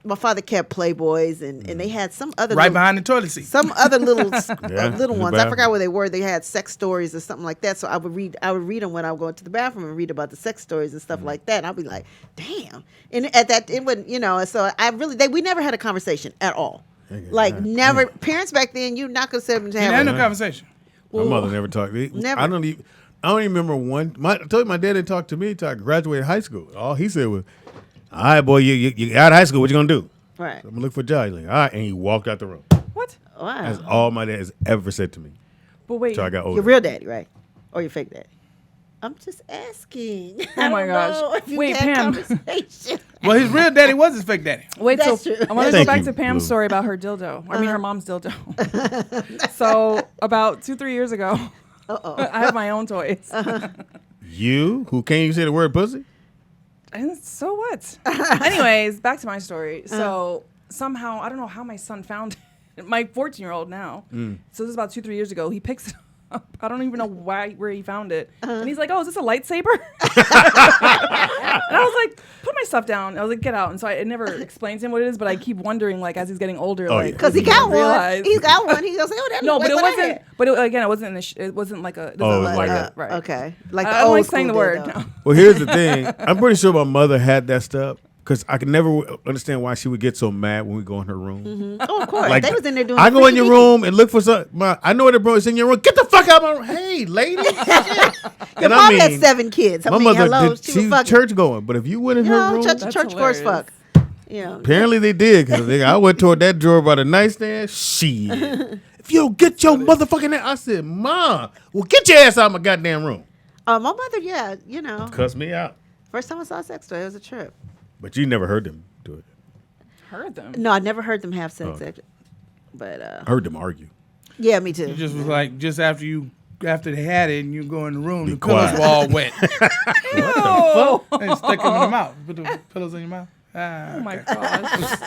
My father kept Playboys, and they had some other Right little- behind the toilet seat. some other little Yeah, little in the ones. I bathroom. forgot what they were. They had sex stories or something like that. So I would read them when I would go into the bathroom and read about the sex stories and stuff like that. And I'd be like, damn. And at that, it wouldn't, So I really, we never had a conversation at all. Like never. Parents back then, you're not gonna sit them to You had have. no conversation. My mother never talked. Never. I don't even remember one. I told you my dad didn't talk to me until I graduated high school. All he said was, "All right, boy, you out of high school. What you gonna do?" Right. I'm gonna look for a job. He's like, "All right," and he walked out the room. What? Wow. That's all my dad has ever said to me. But wait, So I got older. Your real daddy, right? Or your fake daddy? I'm just asking. Oh my gosh. Wait, Pam. Well, his real daddy was his fake daddy. Wait, That's so true. I want to go Thank back you, to Pam's Blue. story about her dildo. I mean, her mom's dildo. So about 2-3 years ago, I have my own toys. You who can't even say the word pussy? And so what? Anyways, back to my story. So somehow, I don't know how my son found it. My 14-year-old now. So this is about 2-3 years ago. He picks it up. I don't even know where he found it. And he's like, oh, is this a lightsaber? And I was like, put my stuff down. I was like, get out. And so I never explained to him what it is, but I keep wondering, like, as he's getting older, Oh, like, yeah. Because he got one. realize- He's got one. He's gonna say, "Oh, that No, looks but it like what I wasn't. had." But again, it wasn't. It wasn't like a. It Oh, doesn't it look was like like it. Right. Okay, like the I don't old like saying the school word. dildo. No. Well, here's the thing. I'm pretty sure my mother had that stuff because I could never understand why she would get so mad when we go in her room. Oh, of course. Like, They was in there doing. I the go in your freaky room and look for something. I know the bro is in your room. Get the fuck out of my room. Hey, lady. Your And mom had 7 kids. I my mean, mother hello, did. she She's was fucking. church going, but if you went in You her know, room, church goers fuck. Yeah. apparently they did. Cause I went toward that drawer by the nightstand. Shit. If you don't get your motherfucking ass, I said, "Ma, well, get your ass out of my goddamn room." My mother, yeah, you know. Cuss me out. First time I saw a sex toy, it was a trip. But you never heard them do it. Heard them. No, I never heard them have sex. Oh. But I heard them argue. yeah, me too. It just was like just after they had it and you go in the room, Be the pillows quiet. were all wet. Oh, And stuck them in the mouth. Put the pillows in your mouth. oh my gosh.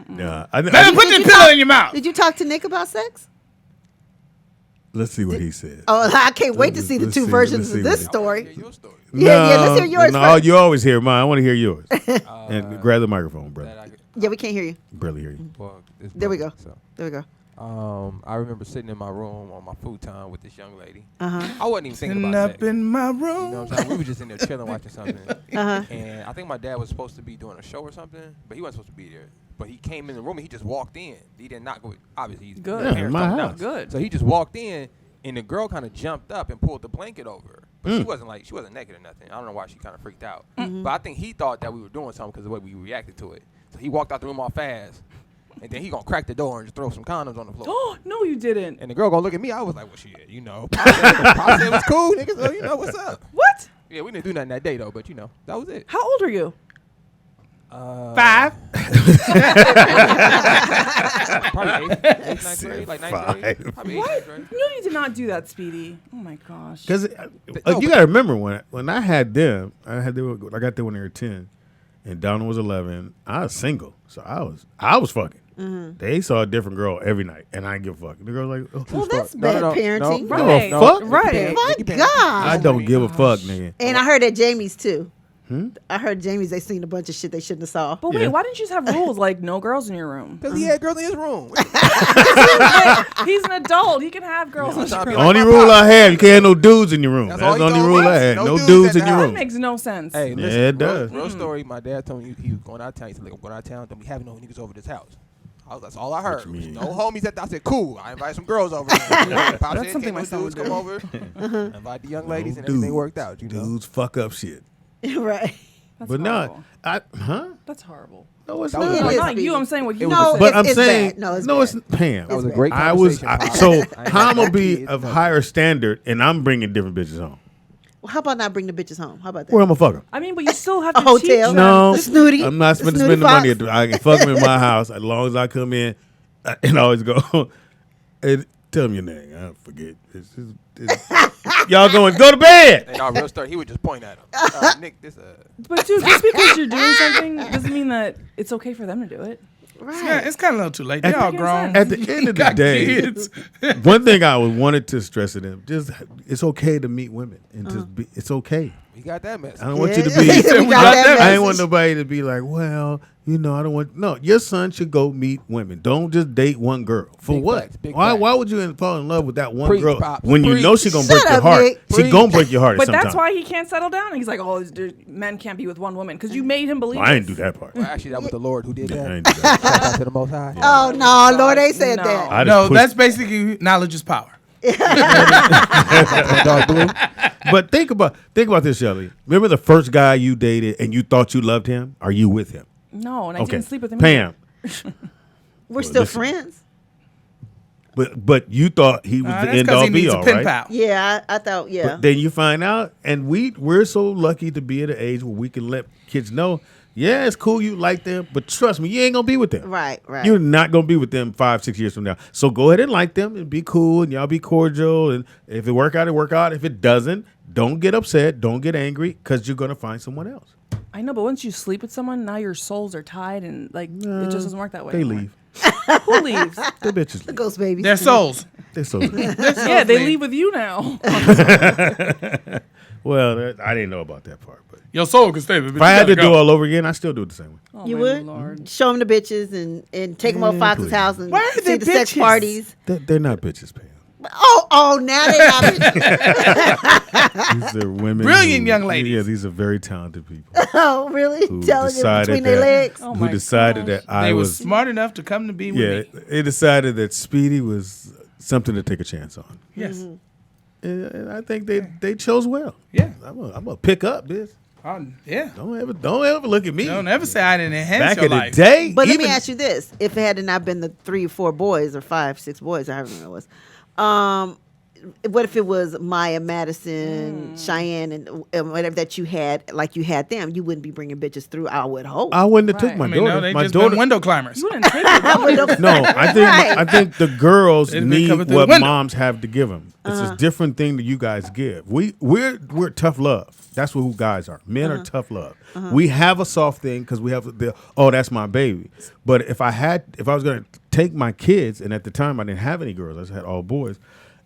Nah, Baby, put the pillow in your mouth. Did you talk to Nick about sex? let's see what he said. Oh, I can't wait to see the Let's two see- versions let's of see this what- story. Your story. Yeah, let's hear yours No, first. you always hear mine. I want to hear yours. And grab the microphone, brother. That I could- Yeah, we can't hear you. Barely hear you. well, it's There we broken, go. So. There we go. I remember sitting in my room on my futon with this young lady. Uh-huh. I wasn't even thinking Sitting about up sex. in my You know room. what I'm saying? We were just in there chilling, watching something. Uh-huh. And I think my dad was supposed to be doing a show or something, but he wasn't supposed to be there. But he came in the room and he just walked in. He did not go. Obviously, he's Good. his Yeah, parents my don't know. house. Good. So he just walked in, and the girl kind of jumped up and pulled the blanket over her. But Mm. she wasn't naked or nothing. I don't know why she kind of freaked out. But I think he thought that we were doing something because of the way we reacted to it. So he walked out the room all fast, and then he gonna crack the door and just throw some condoms on the floor. Oh no, you didn't. And the girl gonna look at me. I was like, well, shit, you know. Probably said it was cool, nigga. So, you know, what's up? What? Yeah, we didn't do nothing that day, though, but, you know, that was it. How old are you? 5. Probably eighth, ninth grade, like ninth grade. Five. Probably What? eighth grade. No, you did not do that, Speedy. Oh my gosh. Because No, you got to remember when I had them, I got them when they were 10, and Donna was 11. I was single, so I was fucking. They saw a different girl every night, and I didn't give a fuck. The girl was like, oh, Well, that's No, bad no, no, parenting. no, Right. no, fuck. Right. My Nikki Pam. God. I don't give a fuck, nigga. And I heard at Jamie's too. I heard Jamie's. They seen a bunch of shit they shouldn't have saw. But wait, Yeah. why didn't you just have rules like no girls in your room? Because he had girls in his room. He's an adult. He can have girls in his I'll be room. like, Only my rule pops. I have, you can't have no dudes in your room. That's That's all the he only told rule I us. had. No No dudes dudes at in the your house. That room. makes no sense. Hey, listen, Yeah, it does. Real story, my dad told me he was going out of town. He said, like, I'm going out of town. Don't be having no niggas over this house. That's all I heard. you mean? No homies at the I said, cool. I invite some girls over. Pops That's said, something my "Can't son no would dudes do." come over. Invite the young ladies, No and everything dudes. worked out. You know? Dudes fuck up shit. Right. That's But horrible. no, That's horrible. no, it's That was not. a It No, is not you. bad. I'm saying what you It was No, a- But I'm it's saying, bad. No, it's no, bad. it's Pam. That was a bad. great I was conversation. Pops. so I ain't how I'm gonna got be kids, of nothing. higher standard, and I'm bringing different bitches home. Well, how about not bring the bitches home? How about that? Where I'm gonna fuck them? I mean, but you still have to A hotel. teach them. No, The snooty. I'm not The spending snooty the money. fox. I can fuck them in my house as long as I come in and always go. Hey, tell me your name. I forget. Y'all going go to bed? And our real story, he would just point at him. Nick, this But dude, just because you're doing something doesn't mean that it's okay for them to do it. Yeah, it's kind of a little too late. They At all the- grown. At the end of the Got day, kids. one thing I wanted to stress to them: just it's okay to meet women and just be. It's okay. we got that mess. I don't want you to Yeah. be. We got that I ain't want message. nobody to be like, well, I don't want. No, your son should go meet women. Don't just date one girl. For Big what? facts, big Why? facts. Why would you fall in love with that one Preach, girl Pops, when you know preach. she gonna Shut break your up, heart? Nick. She Preach. gonna break your heart. But sometime. that's why he can't settle down. He's like, oh, men can't be with one woman because you made him believe. Well, I didn't do this. that part. Well, actually, that was the Lord who did Yeah, I that. ain't do that. Shout out to the Most High. Oh no, Lord, they said No. that. I just No, pushed- that's basically knowledge is power. Dog Blue. But think about this, Shelly. Remember the first guy you dated and you thought you loved him? Are you with him? No, and I Okay, didn't sleep with him. Pam. We're still listen. friends. But you thought he was the That's end 'cause all he be needs all, a pen right? pal. Yeah, I thought, yeah. But then you find out, and we're so lucky to be at an age where we can let kids know, yeah, it's cool you like them, but trust me, you ain't gonna be with them. Right. You're not gonna be with them 5-6 years from now. So go ahead and like them and be cool, and y'all be cordial. And if it work out, it work out. If it doesn't, don't get upset, don't get angry, because you're gonna find someone else. I know, but once you sleep with someone, now your souls are tied, and like it just doesn't work that way. They anymore. leave. Who leaves? The bitches leave. Ghost babies. Their souls. They so Yeah, they leave with you now. well, I didn't know about that part, but Your soul can stay. if I had to do all over again, I still do it the same way. Oh, You my would Lord. show them the bitches and take them over Fox's please. house and Why are see they the sex bitches? parties. They're not bitches, Pam. Oh, now they not bitches. These are women. Brilliant young ladies. Yeah, these are very talented people Oh, really? who Telling it decided between their legs. Oh who my decided gosh. that I They was. was smart enough to come to be with Yeah, me. they decided that Speedy was something to take a chance on. Yes. And I think they chose well. Yeah. I'm gonna pick up this. Yeah. Don't ever look at me. Don't ever say I didn't enhance Back your in the life. day, But let me even- ask you this: if it had not been the 3 or 4 boys, or 5, 6 boys, or however many it was, what if it was Maya, Madison, Cheyenne, and whatever that you had, like you had them? You wouldn't be bringing bitches through. I would hope. I wouldn't have took Right. my I mean, daughter. no, they my just daughter. been window climbers. You wouldn't take it. No, I think the girls They'd been need coming through the what window. moms have to give them. It's a different thing that you guys give. We're tough love. That's what who guys are. Men are tough love. We have a soft thing because we have that's my baby. But if I was going to take my kids, and at the time I didn't have any girls, I just had all boys.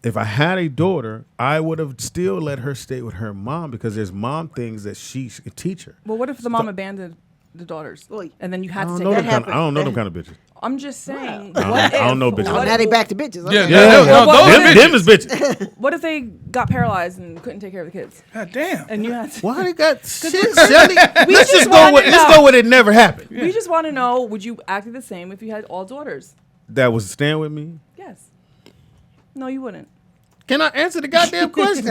If I had a daughter, I would have still let her stay with her mom because there's mom things that she could teach her. Well, what if the mom abandoned the daughters, and then you I had to don't take know that? them kind of, I don't know them kind of bitches. I'm just saying. I don't know bitches. Oh, now they back to bitches. Okay. Yeah, Yeah, no, those are them bitches. is bitches. What if they got paralyzed and couldn't take care of the kids, God damn. and you had to? Why they got shit, Shelly? Let's just go wanna with let's know. go with it never happened. We just want to know: would you act the same if you had all daughters? That was staying with me. Yes. No, you wouldn't. Can I answer the goddamn question?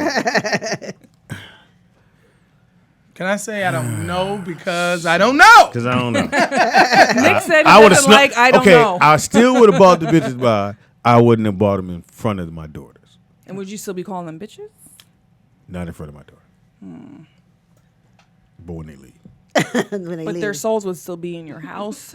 Can I say I don't know because I don't know? Because I don't know. Nick said he I would doesn't have I don't okay, know. I still would have bought the bitches by. I wouldn't have bought them in front of my daughters. And would you still be calling them bitches? Not in front of my daughter. But when they leave. When they But leave. their souls would still be in your house.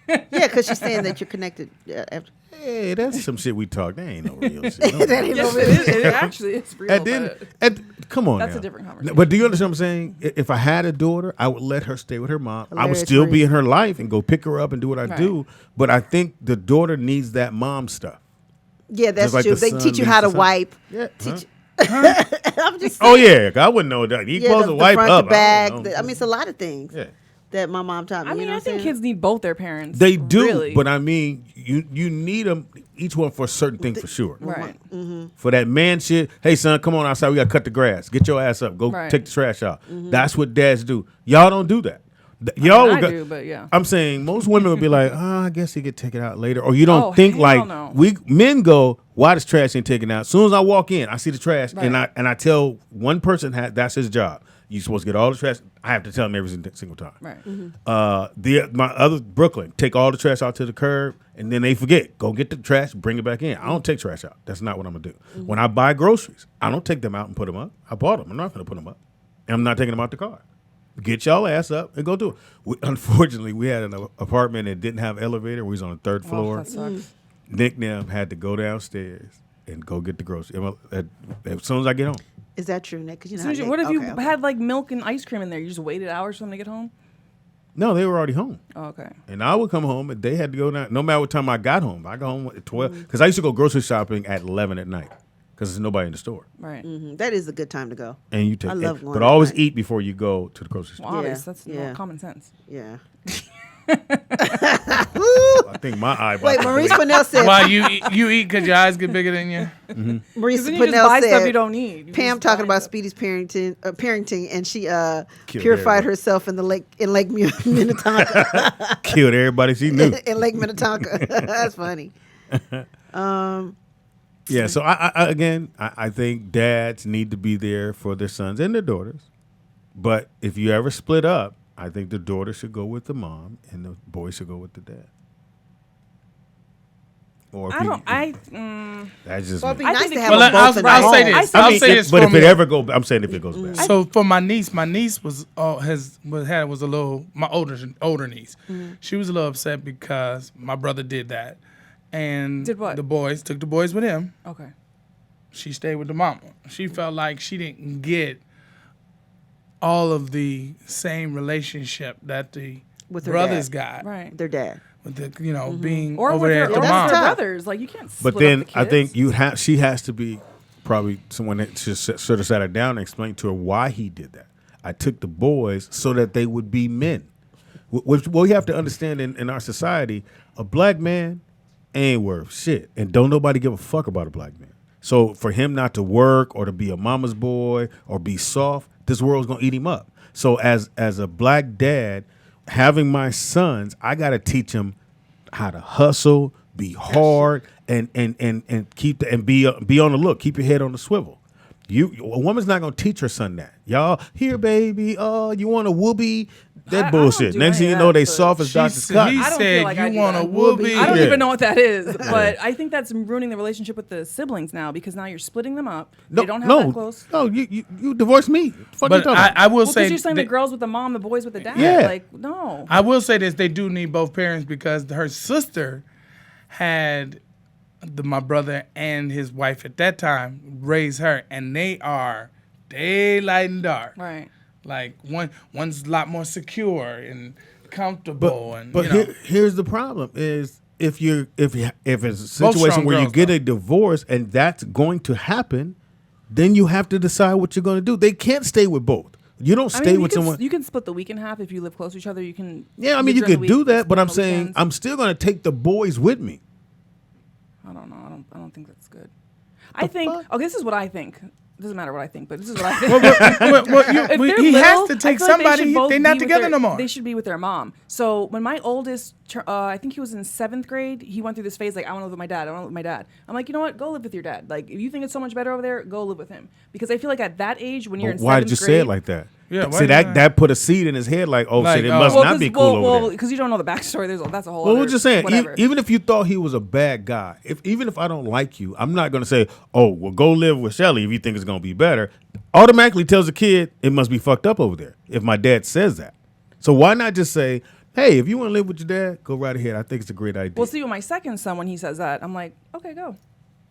Yeah, because she's saying that you're connected. After. Hey, that's some shit we talk. That ain't no real shit. No. That ain't Yes, no it real- is. It actually is real. At the end, come on That's now. a different conversation. But do you understand what I'm saying? If I had a daughter, I would let her stay with her mom. I would Hilarious still be reason. in her life and go pick her up and do what I Right. do. But I think the daughter needs that mom stuff. Yeah, that's Just like true. the They son teach you needs how the to son. wipe. Yeah. Teach. Huh? I'm just Oh saying. yeah, I wouldn't know that. He Yeah, supposed to wipe front, up. the back. I don't know. I mean, it's a lot of things Yeah. that my mom taught me. I you mean, know I what I'm think saying? kids need both their parents. They do, really. but I mean, you need them each one for a certain thing for sure. Right. For that man shit, hey son, come on outside. We gotta cut the grass. Get your ass up. Go Right. take the trash out. That's what dads do. Y'all don't do that. Y'all I would do, but yeah. I'm saying most women would be like, I guess he could take it out later, or you don't Oh, think hell like no. men go. Why does trash ain't taken out? As soon as I walk in, I see the trash, Right. and I tell one person that's his job. You supposed to get all the trash. I have to tell him every single time. Right. My other Brooklyn take all the trash out to the curb, and then they forget. Go get the trash, bring it back in. I don't take trash out. That's not what I'm gonna do. When I buy groceries, I don't take them out and put them up. I bought them. I'm not gonna put them up. And I'm not taking them out the car. Get y'all ass up and go do it. Unfortunately, we had an apartment that didn't have elevator. We was on the 3rd floor. that sucks. Nick now had to go downstairs and go get the groceries as soon as I get home. Is that true, Nick? 'Cause you know So how what if you okay. had like milk and ice cream in there? You just waited hours for them to get home? No, they were already home. Oh, okay. And I would come home, and they had to go down. No matter what time I got home, I got home at 12 because I used to go grocery shopping at 11 at night because there's nobody in the store. Right. Mhm. That is a good time to go. And you take, I love going but at always night. eat before you go to the grocery store. Well, obvious. Yeah, That's yeah. common sense. Yeah. I think my eye. Wait, Maurice Purnell said. Why you eat because your eyes get bigger than you? Maurice Then you just Purnell buy stuff said. you don't need. You Pam just talking buy about stuff. Speedy's parenting, and she Killed purified everybody. herself in Lake Minnetonka. Killed everybody she knew. in Lake Minnetonka. That's funny. Yeah, so I think dads need to be there for their sons and their daughters. But if you ever split up, I think the daughter should go with the mom and the boy should go with the dad. Or I don't. That's just Well, it'd be me. nice think to it have could- them Well, both in I'll the say home. this. I I'll mean, say this. but for if it me. ever go, I'm saying if it goes bad. So for my niece was was a little my older niece. She was a little upset because my brother did that, and Did what? the boys took the boys with him. Okay. She stayed with the mama. She felt like she didn't get all of the same relationship that the With her brothers dad. got. Right. Their dad. With the being Or over with there her, at or the with mom. her tough. brothers. Like you can't. Split But then up the I think kids. she has to be probably someone that should have sat her down and explained to her why he did that. I took the boys so that they would be men. Which we have to understand in our society, a black man ain't worth shit, and don't nobody give a fuck about a black man. So for him not to work or to be a mama's boy or be soft, this world's gonna eat him up. So as a black dad, having my sons, I gotta teach them how to hustle, be hard, and keep and be on the look. Keep your head on the swivel. A woman's not gonna teach her son that. Y'all, here, baby. Oh, you want a whoopee? That I bullshit. don't do Next thing any you of know, that, they but soft as Dr. Scott. He I don't said feel like I you do want that. a whoopee. I don't Yeah. even know what that is, but I think that's ruining the relationship with the siblings now because now you're splitting them up. They don't have that close. No, you divorced me. Fuck you But talking about? I will Well, say because you're saying the that- girls with the mom, the boys with the dad. Yeah. Like, no. I will say this: they do need both parents because her sister had my brother and his wife at that time raise her, and they are daylight and dark. Right. Like one's a lot more secure and comfortable, and But you know. here's the problem: is if it's a Both situation strong where you girls, get though. a divorce and that's going to happen, then you have to decide what you're going to do. They can't stay with both. You don't I stay mean, with someone. You can split the week in half if you live close to each other. You can. Yeah, I mean, you live during could the do week, that, but split I'm on the saying weekends. I'm still going to take the boys with me. I don't know. I don't think that's good. I think. Okay, this is what I think. It doesn't matter what I think, but this is what I think. If he they're has little, to I take feel like somebody. should both They're not be with together their- no more. They should be with their mom. So when my oldest, I think he was in 7th grade, he went through this phase like, I want to live with my dad. I want to live with my dad. I'm like, you know what? Go live with your dad. Like, if you think it's so much better over there, go live with him. Because I feel like at that age, when you're in 7th grade. Why did you say it like that? Yeah, See, that put a seed in his head like, oh, Like, shit, it must oh. not be cool over there. Because you don't know the backstory. That's a whole. Well, other, we're just saying, whatever. even if you thought he was a bad guy, even if I don't like you, I'm not going to say, oh, well, go live with Shelly if you think it's going to be better. Automatically tells the kid it must be fucked up over there if my dad says that. So why not just say, hey, if you want to live with your dad, go right ahead. I think it's a great idea. Well, see, with my second son, when he says that, I'm like, okay, go.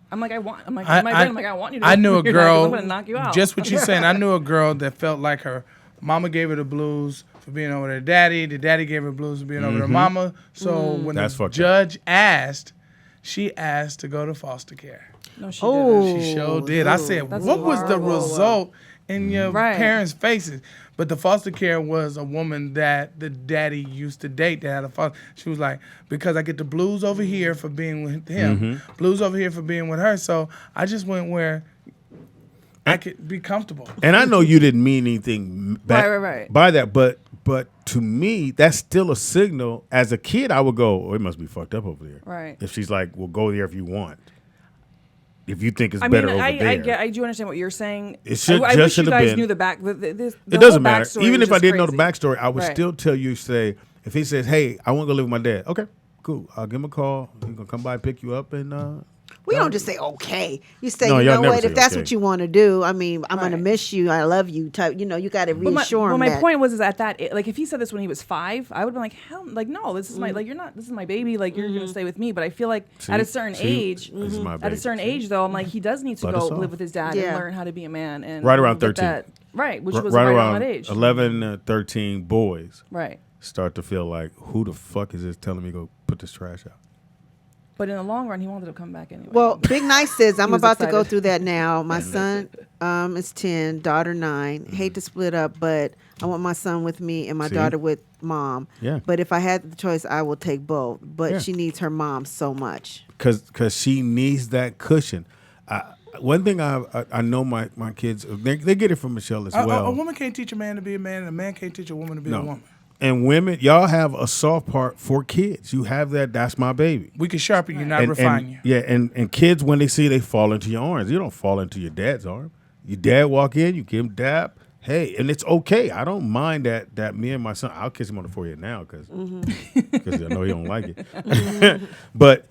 I'm like, I want you to. I knew a live with your dad 'cause girl. I'm gonna knock you out. Just what you're saying. I knew a girl that felt like her mama gave her the blues for being over their daddy. The daddy gave her blues for being over her mama. So when That's the fucked up. judge asked, she asked to go to foster care. No, she Oh. She sure did. I said, That's what was the horrible. result in your Right. parents' faces? But the foster care was a woman that the daddy used to date that had a foster. She was like, because I get the blues over here for being with him, blues over here for being with her. So I just went where I could be comfortable. And I know you didn't mean anything Right. by that, but to me, that's still a signal. As a kid, I would go, oh, it must be fucked up over there. Right. If she's like, well, go there if you want. If you think it's I better mean, over there. I do understand what you're saying. It should- I just wish you should have guys been- knew the back. The It whole doesn't matter. backstory Even was if I just didn't know the crazy. backstory, I would Right. still tell you, say, if he says, hey, I want to go live with my dad. Okay, cool. I'll give him a call. He's going to come by and pick you up. And We don't just say okay. You say, No, you y'all know never what? say If that's okay. what you want to do, I mean, I'm gonna Right. miss you. I love you. Type. You know, you got to reassure him my that. point was is at that like if he said this when he was 5, I would have been like, hell, like no, this is my like you're not. This is my baby. Like you're gonna stay with me. But I feel like at a certain age, This is my at a baby. certain age though, I'm like he does need to Let go us off. live with his dad Yeah. and learn how to be a man. And Right around with 13. that- right, which was right right around around that age. 11, 13 boys Right. start to feel like, who the fuck is this telling me to go put this trash out? But in the long run, he wanted to come back anyway. Well, Big Nice says I'm was about to go excited. through that now. My son is 10, daughter 9. Hate to split up, but I want my son with me and my See? daughter with mom. Yeah. But if I had the choice, I will take both. But Yeah. she needs her mom so much. Because she needs that cushion. One thing I know my kids, they get it from Michelle as well. A woman can't teach a man to be a man, and a man can't teach a woman to be a woman. And women, y'all have a soft part for kids. You have that. That's my baby. We can sharpen you, not And- refine and- you. Yeah, and kids, when they see, they fall into your arms. You don't fall into your dad's arm. Your dad walk in, you give him dap. Hey, and it's okay. I don't mind that me and my son, I'll kiss him on the forehead now because I know he don't like it. But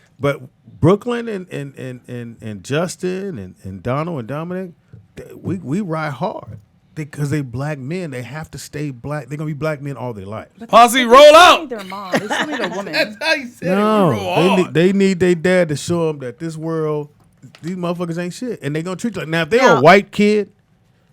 Brooklyn and Justin and Donald and Dominic, we ride hard. Because they black men, they have to stay black. They're gonna be black men all their life. Posse, roll out. Their mom. They still need a woman. That's how you said it. No, they need their dad to show them that this world, these motherfuckers ain't shit, and they gonna treat you like. Now, if they're a white kid,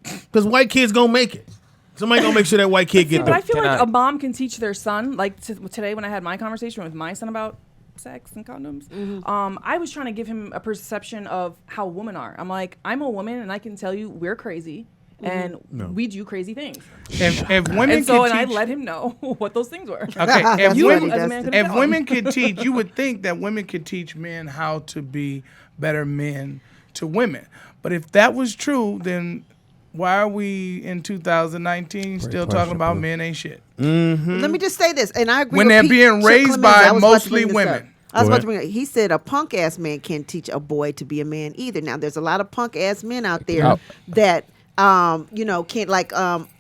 because white kids gonna make it. Somebody gonna make sure that white kid get But there. I feel like a mom can teach their son. Like today, when I had my conversation with my son about sex and condoms, I was trying to give him a perception of how women are. I'm like, I'm a woman, and I can tell you we're crazy. And we do crazy things. If women and so, could and I teach, let him know what those things were. okay, if If women could teach, you would think that women could teach men how to be better men to women. But if that was true, then why are we in 2019 still talking about men ain't shit? Let me just say this, and I agree. When with they're Pete, being Chuck raised Clemens, by I was about to mostly bring this women. up. I was about to bring it. He said a punk ass man can't teach a boy to be a man either. Now there's a lot of punk ass men out there that can't, like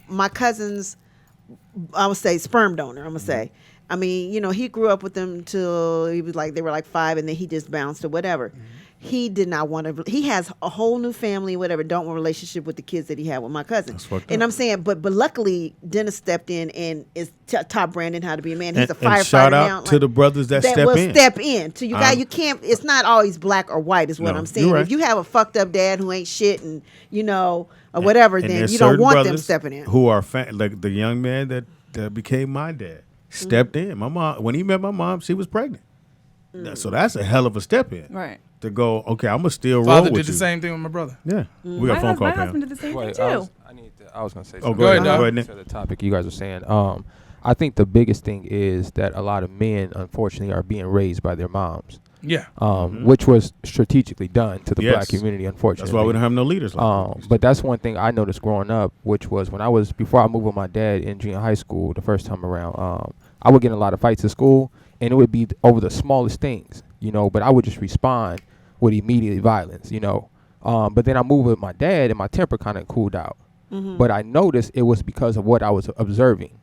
my cousin's, I would say sperm donor. I'm gonna say. I mean, he grew up with them till he was like, they were like 5, and then he just bounced or whatever. He did not want to. He has a whole new family, whatever. Don't want a relationship with the kids that he had with my cousin. And I'm saying, but luckily, Dennis stepped in and is taught Brandon how to be a man. He's a firefighter and shout out now. to the brothers that step will in. Step in. To you guys, you can't. It's not always black or white, is what I'm saying. Right. If you have a fucked up dad who ain't shit and or whatever, then you don't want them stepping in. Who are like the young man that became my dad stepped in. My mom, when he met my mom, she was pregnant. So that's a hell of a step in. Right. To go, okay, I'm gonna still roll Father with did the you. same thing with my brother. Yeah, we got a phone call. My husband did the same thing too. I was gonna say. Oh, go ahead. Go ahead, Nick. To the topic you guys were saying. I think the biggest thing is that a lot of men, unfortunately, are being raised by their moms. Yeah. Which was strategically done to the black community, unfortunately. That's why we don't have no leaders like But that's one thing I noticed growing up, which was before I moved with my dad in junior high school the first time around, I would get in a lot of fights at school, and it would be over the smallest things, but I would just respond with immediate violence, But then I moved with my dad, and my temper kind of cooled out. But I noticed it was because of what I was observing,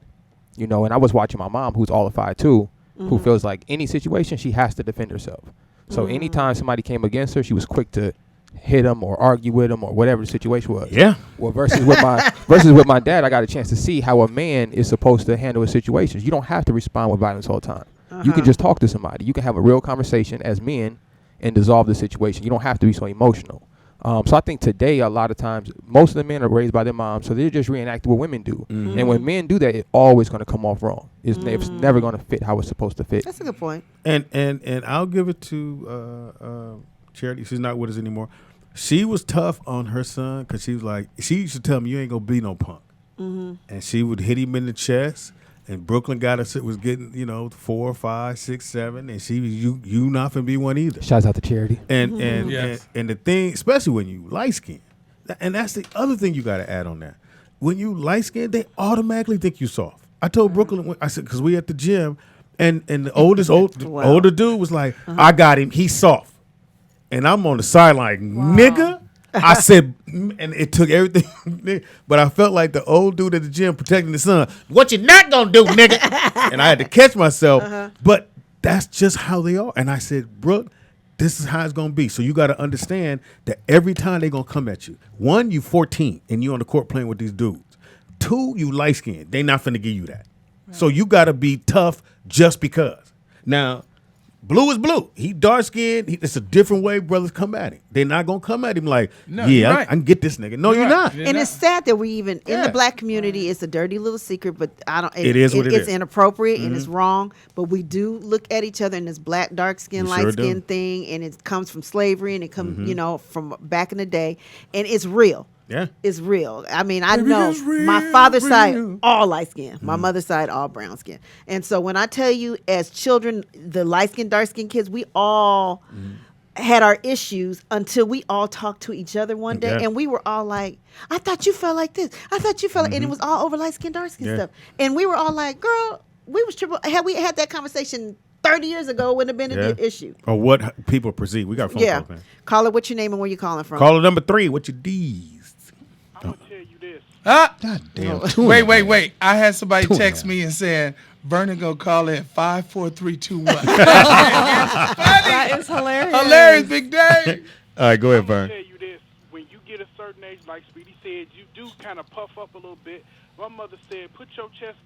and I was watching my mom, who's all of 5'2", who feels like any situation she has to defend herself. So anytime somebody came against her, she was quick to hit him or argue with him or whatever the situation was. Yeah. Well, versus with my dad, I got a chance to see how a man is supposed to handle a situation. You don't have to respond with violence all the time. You can just talk to somebody. You can have a real conversation as men and dissolve the situation. You don't have to be so emotional. So I think today, a lot of times, most of the men are raised by their moms, so they're just reenacting what women do. And when men do that, it's always going to come off wrong. It's never going to fit how it's supposed to fit. That's a good point. And I'll give it to Charity. She's not with us anymore. She was tough on her son because she was like, she used to tell me, you ain't going to be no punk. And she would hit him in the chest. And Brooklyn was getting, 4, 5, 6, 7, and she was you not finna be one either. Shouts out to Charity. And the thing, especially when you light skinned, and that's the other thing you got to add on that. When you light skinned, they automatically think you soft. I told Brooklyn, I said, because we at the gym, and the older dude was like, I got him, he's soft, and I'm on the sideline, nigga. I said, and it took everything, but I felt like the old dude at the gym protecting the son. What you not gonna do, nigga? And I had to catch myself, but that's just how they are. And I said, Brooke, this is how it's gonna be. So you got to understand that every time they gonna come at you. 1, you 14 and you on the court playing with these dudes. 2, you light skinned. They not finna give you that. Right. So you got to be tough just because. Now, blue is blue. He dark skinned. It's a different way brothers come at him. They're not gonna come at him like, I can get this nigga. No, you're not. And it's sad that we even in the black community. It's a dirty little secret, but I don't. It is what it is. It's inappropriate and it's wrong. But we do look at each other in this black, dark skin, light skin thing, and it comes from slavery and it comes, from back in the day, and it's real. Yeah, it's real. I mean, I know my father's side all light skin, my mother's side all brown skin, and so when I tell you, as children, the light skin, dark skin kids, we all had our issues until we all talked to each other one day, and we were all like, "I thought you felt like this. I thought you felt," like, and it was all over light skin, dark skin stuff, and we were all like, "Girl, we was triple." Had we had that conversation 30 years ago, it wouldn't have been an issue. Or what people perceive. We got a phone call, man. Call it what's your name and where you calling from. Caller number 3. What's your D's? I'm gonna tell you this. God damn. Wait. I had somebody text me and said, Vernon gonna call in 5, 4, 3, 2, 1. That is hilarious. Hilarious, Big Dave. All right, go ahead, I'm gonna Vern. tell you this: when you get a certain age, like Speedy said, you do kind of puff up a little bit. My mother said, "Put your chest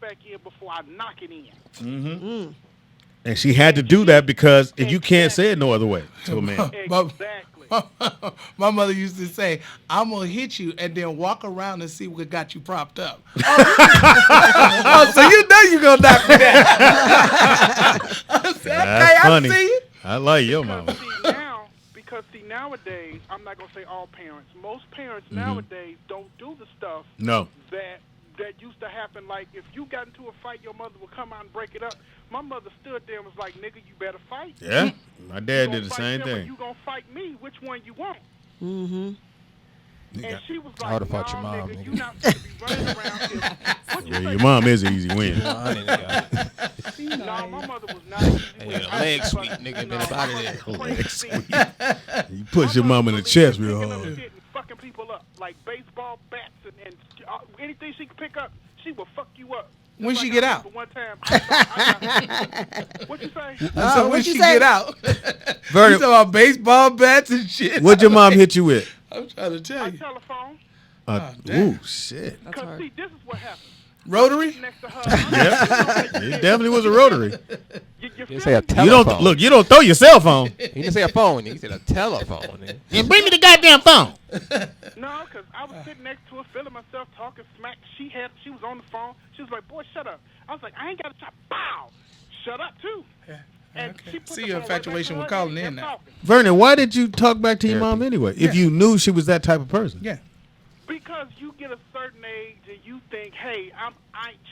back in before I knock it in." And she had to do that because if you can't say it no other way to a man. Exactly. My mother used to say, "I'm gonna hit you and then walk around and see what got you propped up." Oh, so you know you gonna knock me down. I said, That's funny. I see it. I like your mama. Because nowadays, I'm not gonna say all parents. Most parents nowadays don't do the stuff No. that used to happen. Like if you got into a fight, your mother would come out and break it up. My mother stood there and was like, "Nigga, you better fight." Yeah, my dad did the fight same them or thing. You gonna fight me? Which one you want? Mm-hmm. And she was I like, would've fought your "Nah, mom, nigga, nigga." you not supposed to be running around here." What you Yeah, say? your mom is an easy win. Nah, my mother was not an easy win. leg sweep, nigga, been up out of there. Leg sweep. You push your mom in the chest real Picking up hard. shit and fucking people up, like baseball bats and anything she could pick up, she will fuck you up. When Just she like get I out? remember one time, I what you say? So when what'd she you say? get out, Vernon- you talking about baseball bats and shit. What'd your mom hit you with? I'm trying to tell A you. telephone. Ooh, shit. That's Cause hard. see, this is what happened. Rotary? Next to her, It definitely was a rotary. You say a You telephone. don't look. You don't throw your cell phone. He didn't say a phone. He said a telephone. And bring me the goddamn phone. No, because I was sitting next to her, feeling myself, talking smack. She was on the phone. She was like, "Boy, shut up." I was like, "I ain't got to talk." Bow. Shut up too. And Okay. she put See the your phone right next infatuation to with her calling and in kept now. talking. Vernon, why did you talk back to your mom anyway? If you knew she was that type of person. Yeah. Because you get a certain age and you think, "Hey,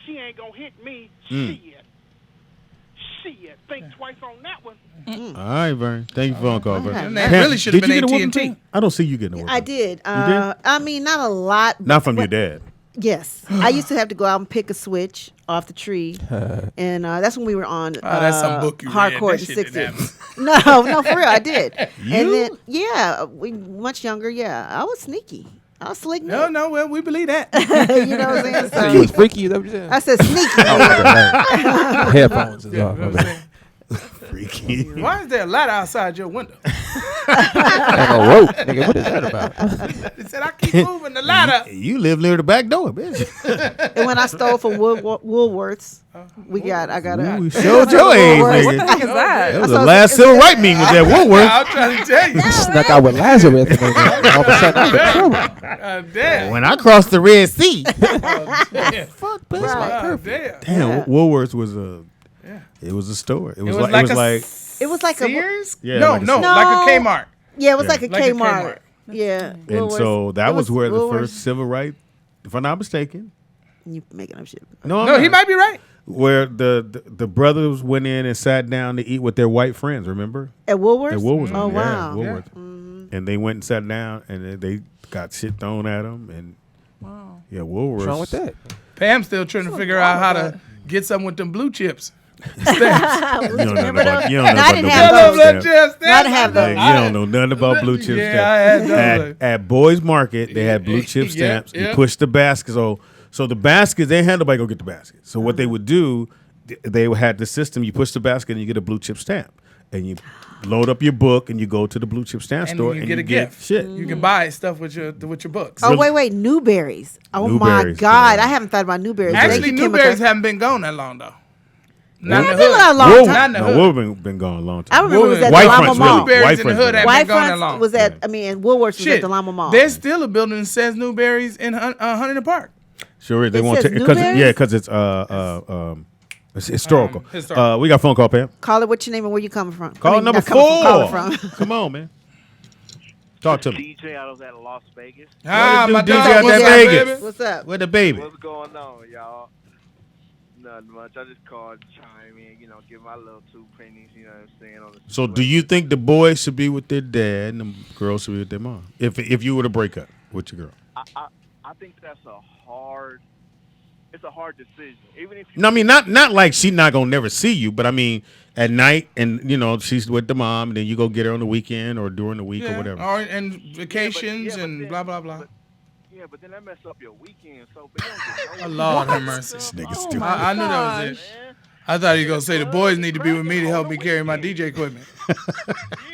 she ain't gonna hit me." Shit. Think twice on that one. All right, Vern. Thank you for the phone call, Vern. And that really should have Did you been get a whooping AT&T. too? I don't see you getting a whooping. I did. did? I mean, not a lot. Not from your but- dad. Yes, I used to have to go out and pick a switch off the tree, and that's when we were on that's some book you read. hardcore That the shit didn't 60s. No, for real, I did. And then we much younger. Yeah, I was sneaky. I was slick. No, well, we believe that. You know what I'm saying? So you was freaky, is that what you said? I said sneaky. Headphones is off. You know what I'm saying? Freaky. Why is there a light outside your window? Like a rope, nigga. What is that about? They said, I keep moving the light up. You live near the back door, bitch. And when I stole from Woolworths, I got a. Ooh, showed your age, Woolworths. What the nigga. heck is that? That was the last civil rights meeting was at Woolworth. I'm trying to tell you. Snuck out with Lazarus, and then all of a sudden I'm in trouble. God damn. When I crossed the Red Sea. Fuck, Right. damn. Damn, Woolworths was it was a store. It was like It was like a. Sears? Yeah, no, like a- no, No. like a Kmart. Yeah, it was Yeah. like a Like a Kmart. Kmart. Yeah. and so that It was where the Woolworths. first civil right, if I'm not mistaken. You making up shit. No, I'm No, he not. might be right. Where the brothers went in and sat down to eat with their white friends, remember? At Woolworths? At Woolworths. Oh, yeah, wow. Woolworths. And they went and sat down and they got shit thrown at them. And Wow. yeah, Woolworths. What's wrong with that? Pam's still trying to figure out how to get something with them blue chips. Stamps. You don't know Remember about, those? you don't know No, I about didn't no have blue those. chip Blue stamps. chips, stamps. I didn't have Hey, those. you don't know nothing about blue chip Yeah, stamps. I had those. At Boys Market, they had blue chip Yeah, stamps. You yeah. push the basket. So the baskets, they had nobody go get the basket. So what they would do, they had the system. You push the basket and you get a blue chip stamp, and you load up your book and you go to the blue chip stamp And store you and get you a get gift. shit. You can buy stuff with your books. Oh, wait. Newberries. Oh, Newberries, my God. yeah. I haven't thought about Newberries. Actually, They Newberries haven't been gone that long, though. Not in They've the been hood. gone a long Woolworths, time. Not in the no, hood. Woolworths been gone a long I time. remember it was at White the Lama fronts, Mall. really. Newberries White in the fronts hood really. haven't White been gone that Fronts long. was at, and Woolworths was Shit. at the Lama Mall. There's still a building that says Newberries in Huntington Park. Sure is. They It want says to because Newberries? it's historical. Historical. We got a phone call, Pam. Call it what your name and where you coming from. Call number not coming 4. From, calling from. Come on, man. Talk to me. DJ out of that Las Vegas. Ah, do, my DJ dog. out What's that up, Vegas? baby? What's up? Where the baby? What's going on, y'all? Nothing much. I just called to chime in, give my little 2 pennies, you know what I'm saying? On the So do you think the boys should be with their dad and the girls should be with their mom? If you were to break up with your girl. I think that's a hard decision. Even if you No, I mean not like she not gonna never see you, but I mean at night and she's with the mom and then you go get her on the weekend or during the week or whatever. Or and vacations but and then- blah blah blah. Yeah, but then that mess up your weekend. So, but you don't get no Lord have mercy. This nigga Oh stupid. my I knew that was it. man. I thought he was gonna say the boys need to be with me to help me carry my DJ equipment.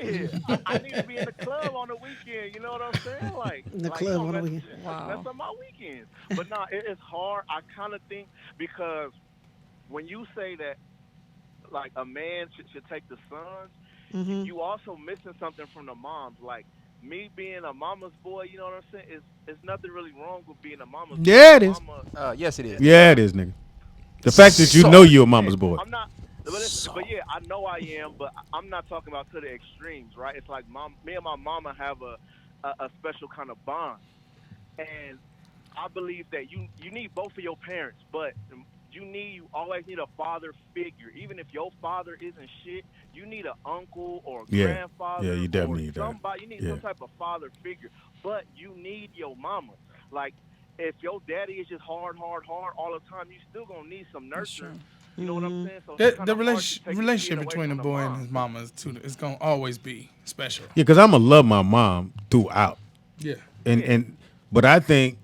Yeah, I need to be in the club on the weekend. You know what I'm saying? Like In the like, club you know, on the mess- weekend. Wow. Mess up my weekends. But no, it's hard. I kind of think because when you say that, like a man should take the sons, Mm-hmm. you also missing something from the moms. Like me being a mama's boy, you know what I'm saying? It's nothing really wrong with being a mama's boy. Yeah, it is. Yes, it is. Yeah, it is, nigga. The fact that you know you're a mama's boy. I'm not, but yeah, I know I am, but I'm not talking about to the extremes, right? It's like me and my mama have a special kind of bond, and I believe that you need both of your parents, but you always need a father figure. Even if your father isn't shit, you need an uncle or a grandfather. Yeah, you definitely or need that. somebody. You need some type of father figure, but you need your mama. Like, if your daddy is just hard all the time, you still gonna need some nurture. You know what I'm saying? So it's The kinda hard to take the relationship kid away between the from boy and mom. his mama is gonna always be special. Yeah, because I'm going to love my mom throughout. Yeah. But I think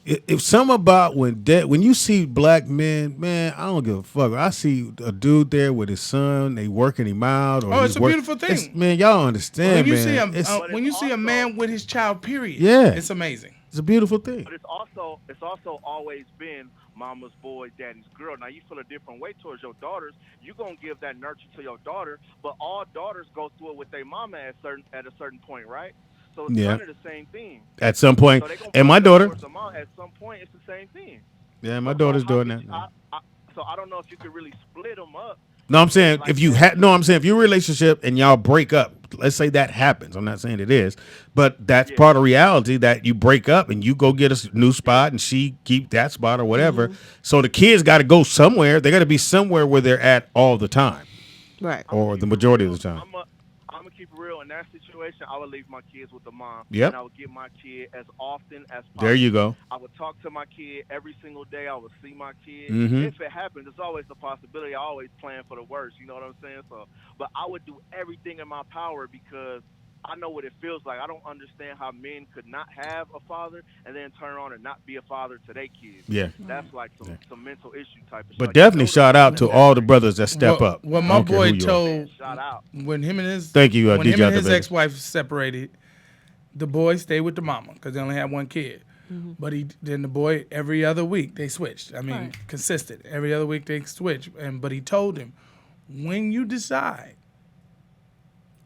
if some about when you see black men, man, I don't give a fuck. I see a dude there with his son, they working him out. Or It's a beautiful thing. Man, y'all understand, When you man. when you see a man with his child, period. Yeah. It's amazing. It's a beautiful thing. But it's also always been mama's boy, daddy's girl. Now you feel a different way towards your daughters. You gonna give that nurture to your daughter, but all daughters go through it with their mama at a certain point, right? So it's kind of the same thing. At some point, So they gonna and my put it daughter, towards the mom. At some point, it's the same thing. yeah, my daughter's doing that. So I don't know if you could really split them up. No, I'm saying if you I'm saying if your relationship and y'all break up, let's say that happens. I'm not saying it is, but that's part of reality that you break up and you go get a new spot and she keep that spot or whatever. So the kids got to go somewhere. They got to be somewhere where they're at all the time, Right? Or the majority of the time. I'm gonna keep it real. In that situation, I would leave my kids with the mom. Yep. And I would get my kid as often as possible. There you go. I would talk to my kid every single day. I would see my kid. Mhm. If it happens, there's always a possibility. I always plan for the worst. You know what I'm saying? So, but I would do everything in my power because I know what it feels like. I don't understand how men could not have a father and then turn on and not be a father to their kids. Yeah. That's like some mental issue type of shit. But Like, definitely you know shout out to all the brothers that step up. What I my don't care boy who you are. told Shout out. when him and his Thank you, when DJ him and his Baby. ex-wife separated, the boy stayed with the mama because they only had one kid. But then the boy every other week they switched. I mean, consistent. Every other week they switch. But he told him, when you decide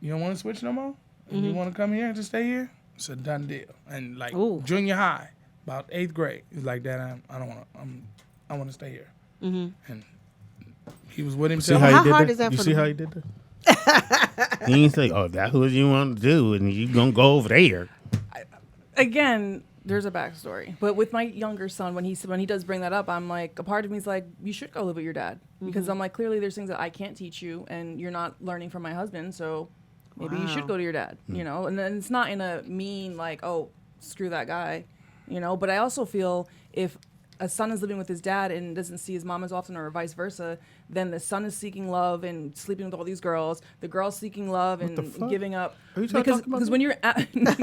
you don't want to switch no more, and you want to come here and just stay here, it's a done deal. And like junior high, about 8th grade, he's like, Dad, I don't want to. I want to stay here. And he was with himself. See how How he did hard that? is that You for see the- how he did that? He didn't say, "Oh, that's what you want to do," and you gonna go over there. Again, there's a backstory. But with my younger son, when he does bring that up, I'm like, a part of me is like, you should go live with your dad. Because I'm like, clearly there's things that I can't teach you and you're not learning from my husband, so maybe you should go to your dad, you know? And then it's not in a mean, like, oh, screw that guy, you know? But I also feel if a son is living with his dad and doesn't see his mom as often or vice versa, then the son is seeking love and sleeping with all these girls. The girl's seeking love and giving up. Are you trying to talk about Because me? when you're at, no, 'cause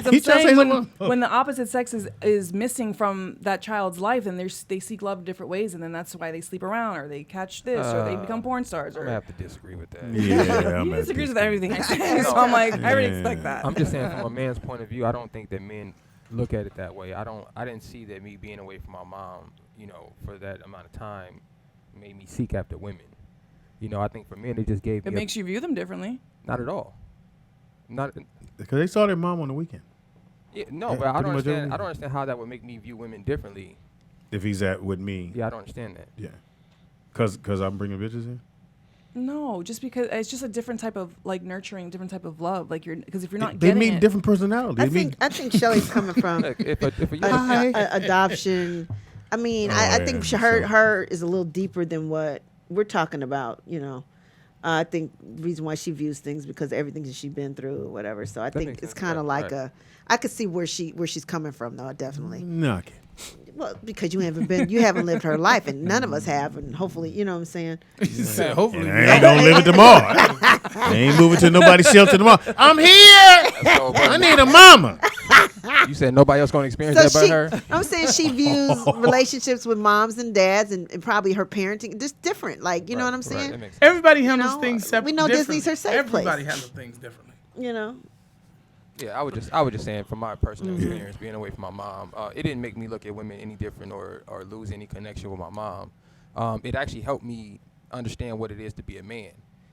I'm You trying to say saying something? when the opposite sex is missing from that child's life and they seek love in different ways, and then that's why they sleep around or they catch this or they become porn stars. I'm Or gonna have to disagree with that. Yeah, he disagrees with everything I say, so I'm like, I already expect that. I'm just saying from a man's point of view, I don't think that men look at it that way. I didn't see that me being away from my mom, you know, for that amount of time made me seek after women. You know, I think for men it just gave It me makes you view them differently. not at all. Not Because they saw their mom on the weekend. yeah, no, Yeah, but I pretty don't much understand. every I don't understand how that would make me view women differently. If he's at with me, Yeah, I don't understand that. yeah. Because I'm bringing bitches in. No, just because it's just a different type of like nurturing, different type of love. Like because if you're not They getting mean it, different personalities. I think Shelly's coming from Look, if a adoption. I mean, I think her is a little deeper than what we're talking about. You know, I think the reason why she views things because of everything that she's been through or whatever. So I think makes it's sense, kind of right, like right. I could see where she's coming from though. Definitely. No, okay. Well, because you haven't lived her life, and none of us have, and hopefully, you know what I'm saying. He said, hopefully. And I ain't gonna live it tomorrow. I ain't moving to nobody's shelter tomorrow. I'm here. I need a mama. You said nobody else gonna experience that but her. I'm saying she views relationships with moms and dads and probably her parenting just different. Like, you know what I'm saying? Everybody handles things separately. We know Disney's her safe Everybody place. handles things differently. You know. Yeah, I was just saying from my personal experience being away from my mom, it didn't make me look at women any different or lose any connection with my mom. It actually helped me understand what it is to be a man.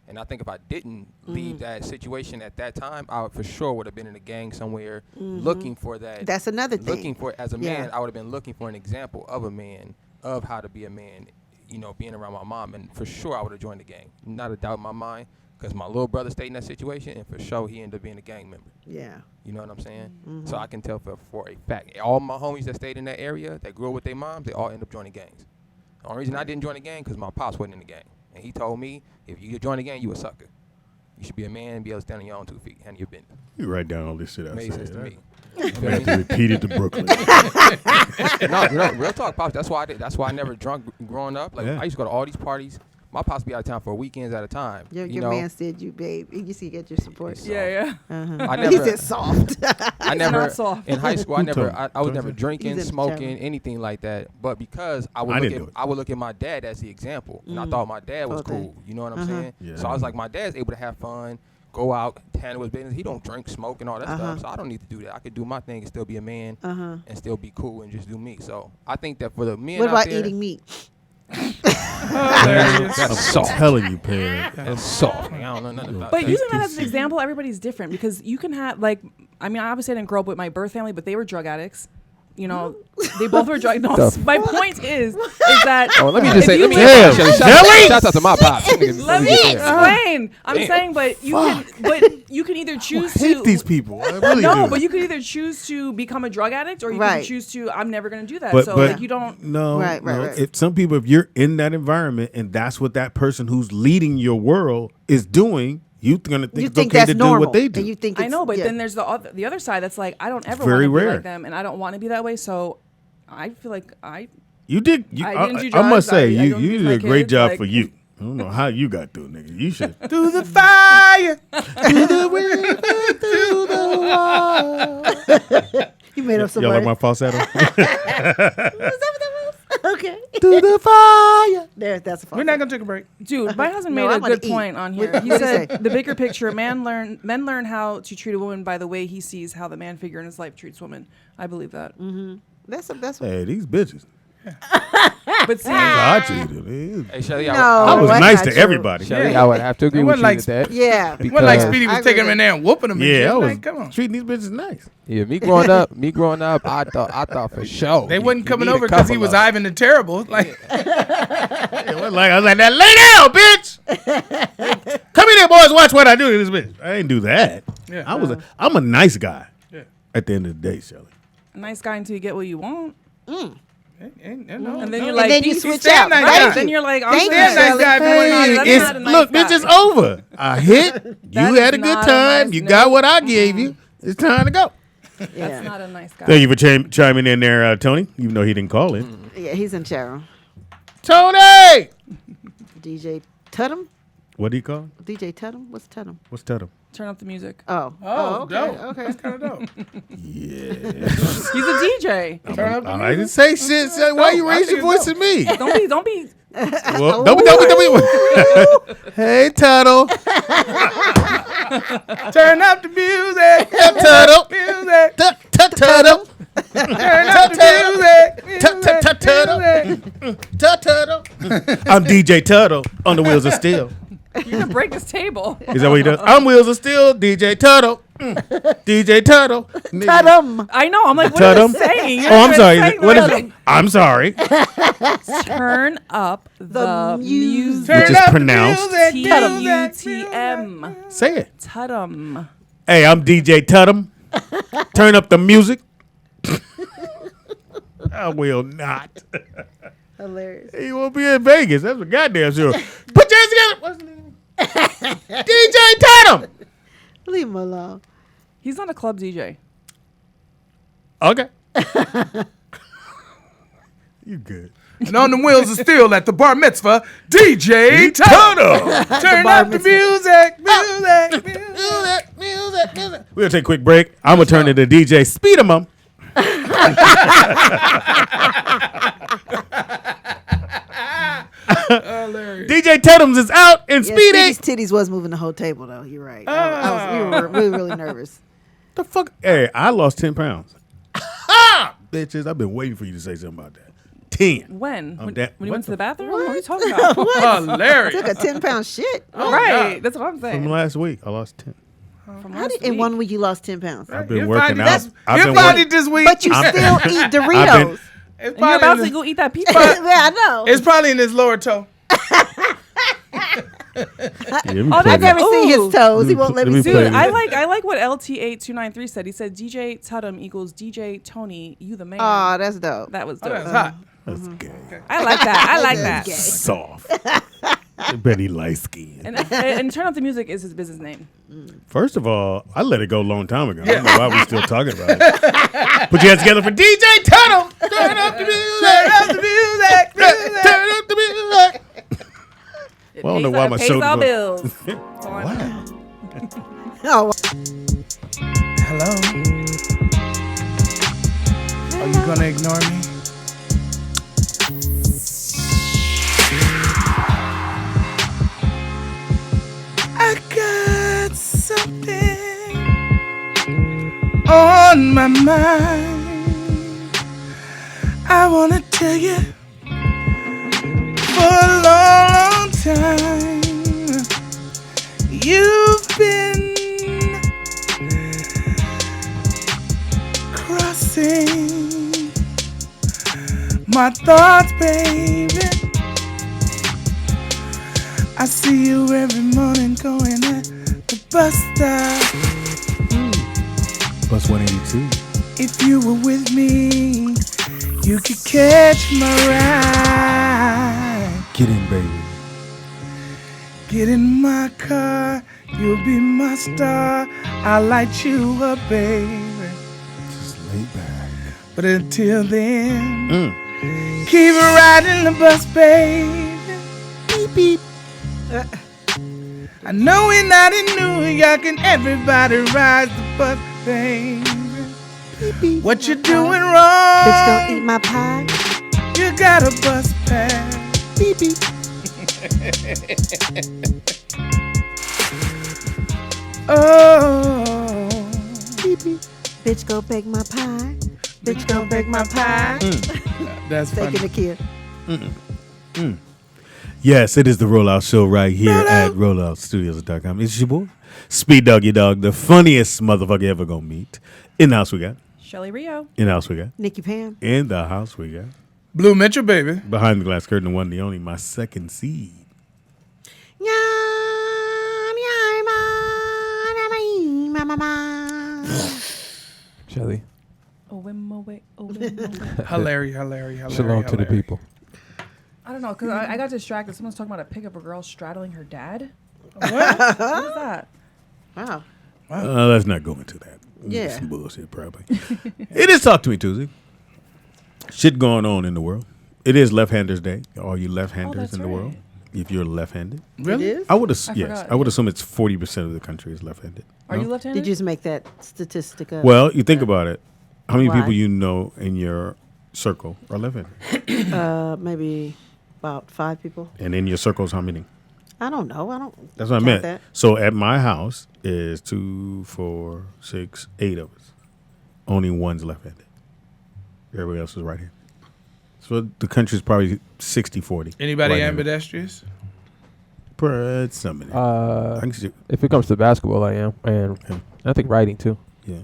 And I think if I didn't leave that situation at that time, I for sure would have been in a gang somewhere looking for that. That's another thing. Looking for, as a man, I would have been looking for an example of a man, of how to be a man, you know, being around my mom. And for sure I would have joined the gang. Not a doubt in my mind. Because my little brother stayed in that situation, and for sure he ended up being a gang member. Yeah. You know what I'm saying? So I can tell for a fact. All my homies that stayed in that area, that grew up with their moms, they all end up joining gangs. The only reason I didn't join the gang because my pops wasn't in the gang. And he told me, if you join the gang, you a sucker. You should be a man and be able to stand on your own 2 feet, handle your business. You write down all this shit I Made sense said. to me. I have to repeat it to Brooklyn. No, real talk, pops. That's why I never drunk growing up. Like I used to go to all these parties. My pops be out of town for weekends at a time. Your man said you, babe. You see, get your support. Yeah. I never, he said soft. I never not soft. in high school. I was never drinking, smoking, anything like that. But because I would look at my dad as the example, and I thought my dad was cool. You know what I'm saying? Yeah. So I was like, my dad's able to have fun, go out, handle his business. He don't drink, smoke, and all that stuff. So I don't need to do that. I could do my thing and still be a man and still be cool and just do me. So I think that for the men what out about there, eating meat? That's soft. I'm telling you, Perry. That's soft. I don't know nothing about But that. using that as an example, everybody's different because you can have obviously I didn't grow up with my birth family, but they were drug addicts. You know, they both were drug. No, my point is that. Oh, let me just say, shout out to my pops. Let me explain. I'm saying, but you can either choose I hate these people. I really do. but you can either choose to become a drug addict or you can choose to. I'm never going to do that. But you don't. No, Right. If some people, if you're in that environment and that's what that person who's leading your world is doing, you're gonna think it's okay that's to normal, do what they do. And you think I know, but then there's the other side that's like I don't ever want very to be rare. like them, and I don't want to be that way. So I feel like You did. I didn't do I must drugs. say, I you don't did use a my great kids, job like- for you. I don't know how you got through, nigga. You should. Through the fire. Through the wind, through the wall. You made up some Y'all like words. my falsetto? Okay. Through the fire. That's a We're not gonna take a break. Dude, my husband No, made I a wanna good eat. point on here. What He did he said say? the bigger picture, men learn how to treat a woman by the way he sees how the man figure in his life treats women. I believe that. That's Hey, these bitches. But see, I treated it. Hey, Shelly, No. I was that's nice not to true. everybody. Shelly, I would have to agree It with wasn't you like with that. Yeah. It wasn't like Because- Speedy I was agree taking him with in there and whooping him. And Yeah, shit. I was Like, come on. treating these bitches nice. Yeah, me growing up, I thought for sure They wasn't you coming need a over because he couple was of 'em. Ivan the Terrible. Like, It was like I was like, now lay down, bitch. Come in here, boys. Watch what I do to this bitch. I didn't do that. Yeah. I'm a nice guy. Yeah. At the end of the day, Shelly. a nice guy until you get what you want, and and then you're And like, then you "Peace." switch stand out. nice Thank guy. you. Then you're like, I'm Thank sorry. you, Shelly. guy if you wanna know Hey, that. that's not a nice Look, guy. bitch, it's over. I hit. That You is had a good not a time. nice- You no. got what I gave you. It's time to go. That's not a nice guy. Thank you for chiming in there, Tony, even though he didn't call in. Yeah, he's in Charo. Tony! DJ Tuttum? What do you call him? DJ Tuttum? What's Tuttum? What's Tuttum? Turn up the music. Oh. Okay. dope. Okay. That's kind of dope. Yeah. He's a DJ. Turn up the I didn't say shit. Why you raise your voice at me? Don't be. Well, don't be. Hey, Tuttle. Turn up the music. Tuttle. Music. Tuttle. Turn up the music. Tuttle. I'm DJ Tuttle on the Wheels of Steel. You're gonna break this table. Is that what he does? I'm Wheels of Steel, DJ Tuttle. DJ Tuttle. Tuttum. I know. I'm like, what Tuttum? are you saying? You're Oh, I'm not sorry. saying What is right. it? I'm sorry. Turn up the music. Which is pronounced. Tutm. Say it. Tuttum. Hey, I'm DJ Tuttum. Turn up the music. I will not. Hilarious. He won't be in Vegas. That's a goddamn sure. Put your hands together. What's the name? DJ Tuttum. Leave him alone. He's not a club DJ. Okay. You good. And on the wheels of steel at the bar mitzvah, DJ Toto. Turn up the music. We're going to take a quick break. I'm going to turn it to DJ Speedy. DJ Tatum's is out and Speedy. Speedy's titties was moving the whole table, though. You're right. We were really nervous. The fuck? Hey, I lost 10 pounds. Bitches, I've been waiting for you to say something about that. 10. When? Oh, When that- you what went to the- the bathroom? What are you talking about? Hilarious. Took a 10-pound shit. Right. That's what I'm saying. From last week, I lost 10. In 1 week you lost 10 pounds? I've been Your working body- out. I've Your been body working. this week. But you still eat Doritos. And you're about to go eat that pizza. Yeah, I know. It's probably in his lower toe. I've never seen his toes. He won't let me see Dude, it. I like what LT8293 said. He said DJ Tatum equals DJ Tony, you the man. Oh, that's dope. That was dope. That's hot. That's gay. I like that. I like that. Soft. Betty light skin. And Turn Up the Music is his business name. First of all, I let it go a long time ago. I don't know why we're still talking about it. Put your hands together for DJ Tatum. Turn up the music. Turn up the music. Turn up the music. Well, I don't know why my shoulder. Our bills. Oh. Hello? Are you gonna ignore me? I got something on my mind. I wanna tell you for a long time. You've been crossing my thoughts, baby. I see you every morning going at the bus stop. Bus 182. If you were with me, you could catch my ride. Get in, baby. Get in my car, you'll be my star. I'll light you up, baby. Just lay back. But until then, keep riding the bus, baby. Beep, beep. I know we're not in New York and everybody rides the bus, baby. Beep, beep. What you doing wrong? Bitch, don't eat my pie. You got a bus pass. Beep, beep. Oh, beep, beep. Bitch, go bake my pie. Bitch, go bake my pie. That's Taking the kid. Yes, it is the Rollout Show right here at ROLLOUTSTUDIOs.com. It's your boy, Speed Doggy Dog, the funniest motherfucker ever gonna meet. In the house we got. Shelly Rio. In the house we got. Nikki Pam. In the house we got. Blue Mitchell, baby. Behind the glass curtain, the one, the only, my second seed. Shelly. Hilarious. Shalom to the people. I don't know, because I got distracted. Someone's talking about a pick up a girl straddling her dad. What is that? Wow. Let's not go into that. Yeah. Some bullshit, probably. It is Talk to Me Tuesday. Shit going on in the world. It is Left-Handers Day. All you left-handers in the world. If you're left-handed. Really? It is? I would forgot, I would assume it's 40% of the country is left-handed. Are you left-handed? Did you just make that statistic up? Well, you think about it. How many Why? people you know in your circle are left-handed? Maybe about 5 people. And in your circles, how many? I don't know. I don't. That's what I count meant. that. So at my house is 2, 4, 6, 8 of us. Only one's left-handed. Everybody else is right-handed. So the country's probably 60-40. Anybody right-handed. ambidextrous? Somebody. If it comes to basketball, I am, and I think writing too. Yeah.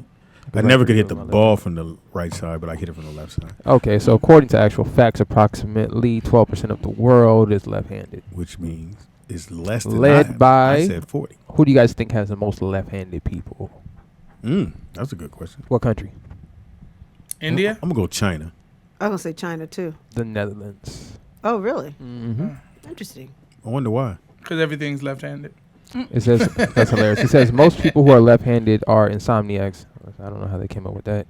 I never could hit the ball from the right side, but I hit it from the left side. Okay, so according to actual facts, approximately 12% of the world is left-handed. Which means it's less than Led by, I said 40. Who do you guys think has the most left-handed people? That's a good question. What country? India? I'm going to go China. I'm going to say China, too. The Netherlands. Oh, really? Mm-hmm. Interesting. I wonder why. Because everything's left-handed. It says, that's hilarious. It says most people who are left-handed are insomniacs. I don't know how they came up with that.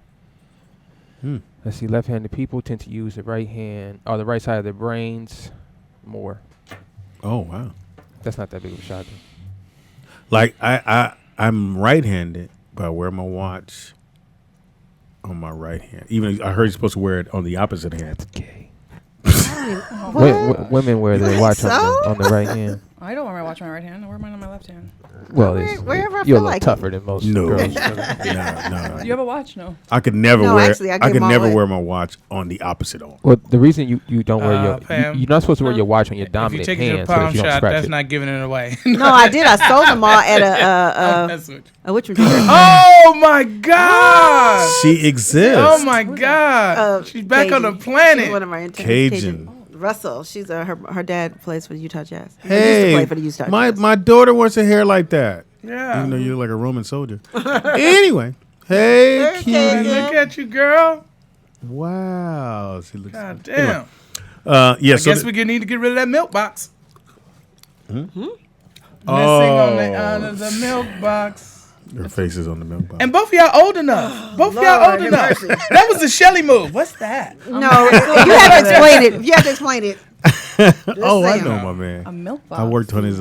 Let's see. Left-handed people tend to use the right hand or the right side of their brains more. Oh wow. That's not that big of a shock. Like I'm right-handed, but I wear my watch on my right hand. Even I heard you're supposed to wear it on the opposite hand. Okay. Women wear their watch on the right hand. I don't wear my watch on my right hand. I wear mine on my left hand. Well, wherever I you're a feel little like tougher than most No. girls. No. Do you have a watch? No. I could never No, wear. actually, I I give could them never all wear my watch on the opposite arm. Well, the reason you don't wear your Pam, you're not supposed to wear your watch on your If you dominant take it to the hand so that pawn you don't shop, scratch that's it. not giving it away. No, I did. I sold them all at That's what- which refrigerator? Oh my God! She exists. Oh my God! She's back on the Cajun. planet. She's one of my interns. Cajun. Russell. She's her dad plays for the Utah Jazz. He used to Hey, play for the Utah Jazz. my daughter wants a hair like that. Yeah. Even though you're like a Roman soldier. Anyway, hey, cutie. Look at you, girl. Wow, she looks. God damn. Yeah, I guess we need to get rid of that milk box. Mm-hmm. Missing on the milk box. Her face is on the milk box. And both of y'all old enough. Both of y'all old enough. That was the Shelly move. What's that? No, you have to explain it. You have to explain it. Oh, I saying. know my man. A milk box. I worked on his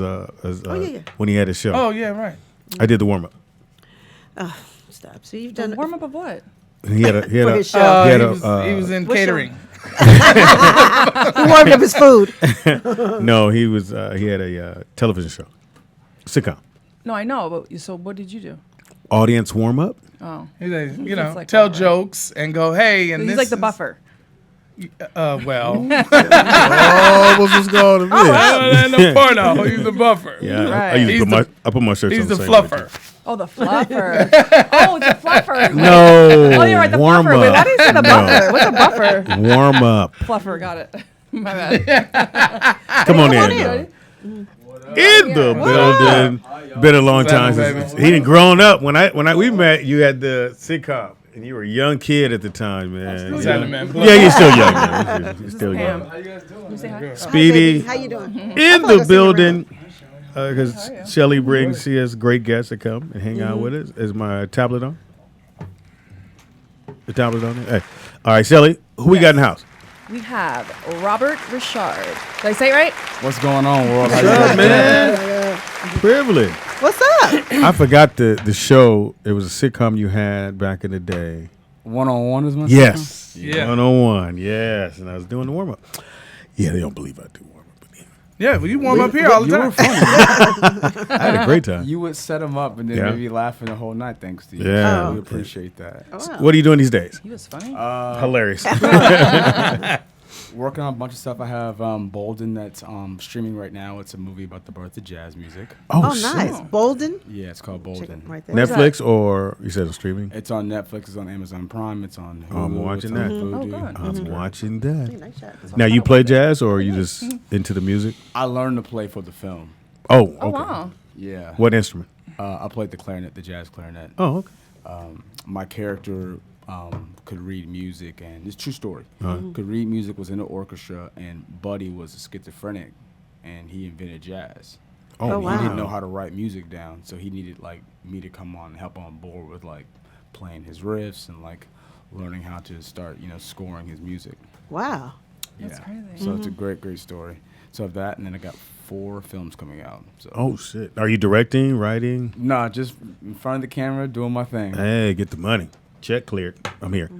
when he had his show. Oh yeah, right. I did the warm up. Stop. So you've The done warm up of what? He had a For his show. He was in catering. He warmed up his food. No, he was. He had a television show, sitcom. No, I know. But so what did you do? Audience warm up. Oh, He's like, It's like tell that, right? jokes and go, hey, and he's this like the is- buffer. Well, Oh, what's going to be? the porno. He's the buffer. Yeah, Right. I used He's to put I put my shirts He's on the the same way, fluffer. Oh, the fluffer. Oh, it's a fluffer. No. Oh, you're right. The warm fluffer. Wait, up. how do you say the No. buffer? What's a buffer? Warm up. Fluffer. Got it. My bad. Come on in. in. though. In the building. Been a long time since he done grown up. When we met, you had the sitcom, and you were a young kid at the time, man. What's happening, man? Yeah, you're still young. Man. You're still Pam. young. You say hi. Speedy How you doing? in the building. Because Shelly brings, she has great guests that come and hang out with us. Is my tablet on? The tablet on there? Hey. All right, Shelly, who we got in the house? We have Robert Ri'chard. Did I say it right? What's going on, world? What's up, man? Privilege. What's up? I forgot the show. It was a sitcom you had back in the day. One-on-one is my Yes. Yeah. 101. Yes. And I was doing the warm up. Yeah, they don't believe I do warm up. Yeah, but you warm up here all the You time. were funny. I had a great time. You would set them up and then Yeah. maybe laughing the whole night thanks to you. Yeah. We appreciate that. What are you doing these days? He was funny. Hilarious. Working on a bunch of stuff. I have Bolden that's streaming right now. It's a movie about the birth of jazz music. Oh, nice. Bolden. Yeah, it's called Check it Bolden. right there. Netflix or you said it's streaming? It's on Netflix. It's on Amazon Prime. It's on Hulu. Oh, I'm watching it's on that. Vudu. Oh, good. I'm watching Hey, that. nice shot. Now, you play jazz or are you just into the music? I learned to play for the film. Oh, okay. Oh, wow. Yeah. What instrument? I played the clarinet, the jazz clarinet. Oh, okay. My character could read music, and it's a true story. Could read music, was in the orchestra, and Buddy was a schizophrenic, and he invented jazz. Oh, Oh, He wow. didn't know how to write music down, so he needed like me to come on and help on board with like playing his riffs and like learning how to start, scoring his music. Wow. That's crazy. So it's a great, great story. So I have that, and then I got 4 films coming out. So Oh, shit. Are you directing, writing? nah, just in front of the camera doing my thing. Hey, get the money. Check cleared. I'm here.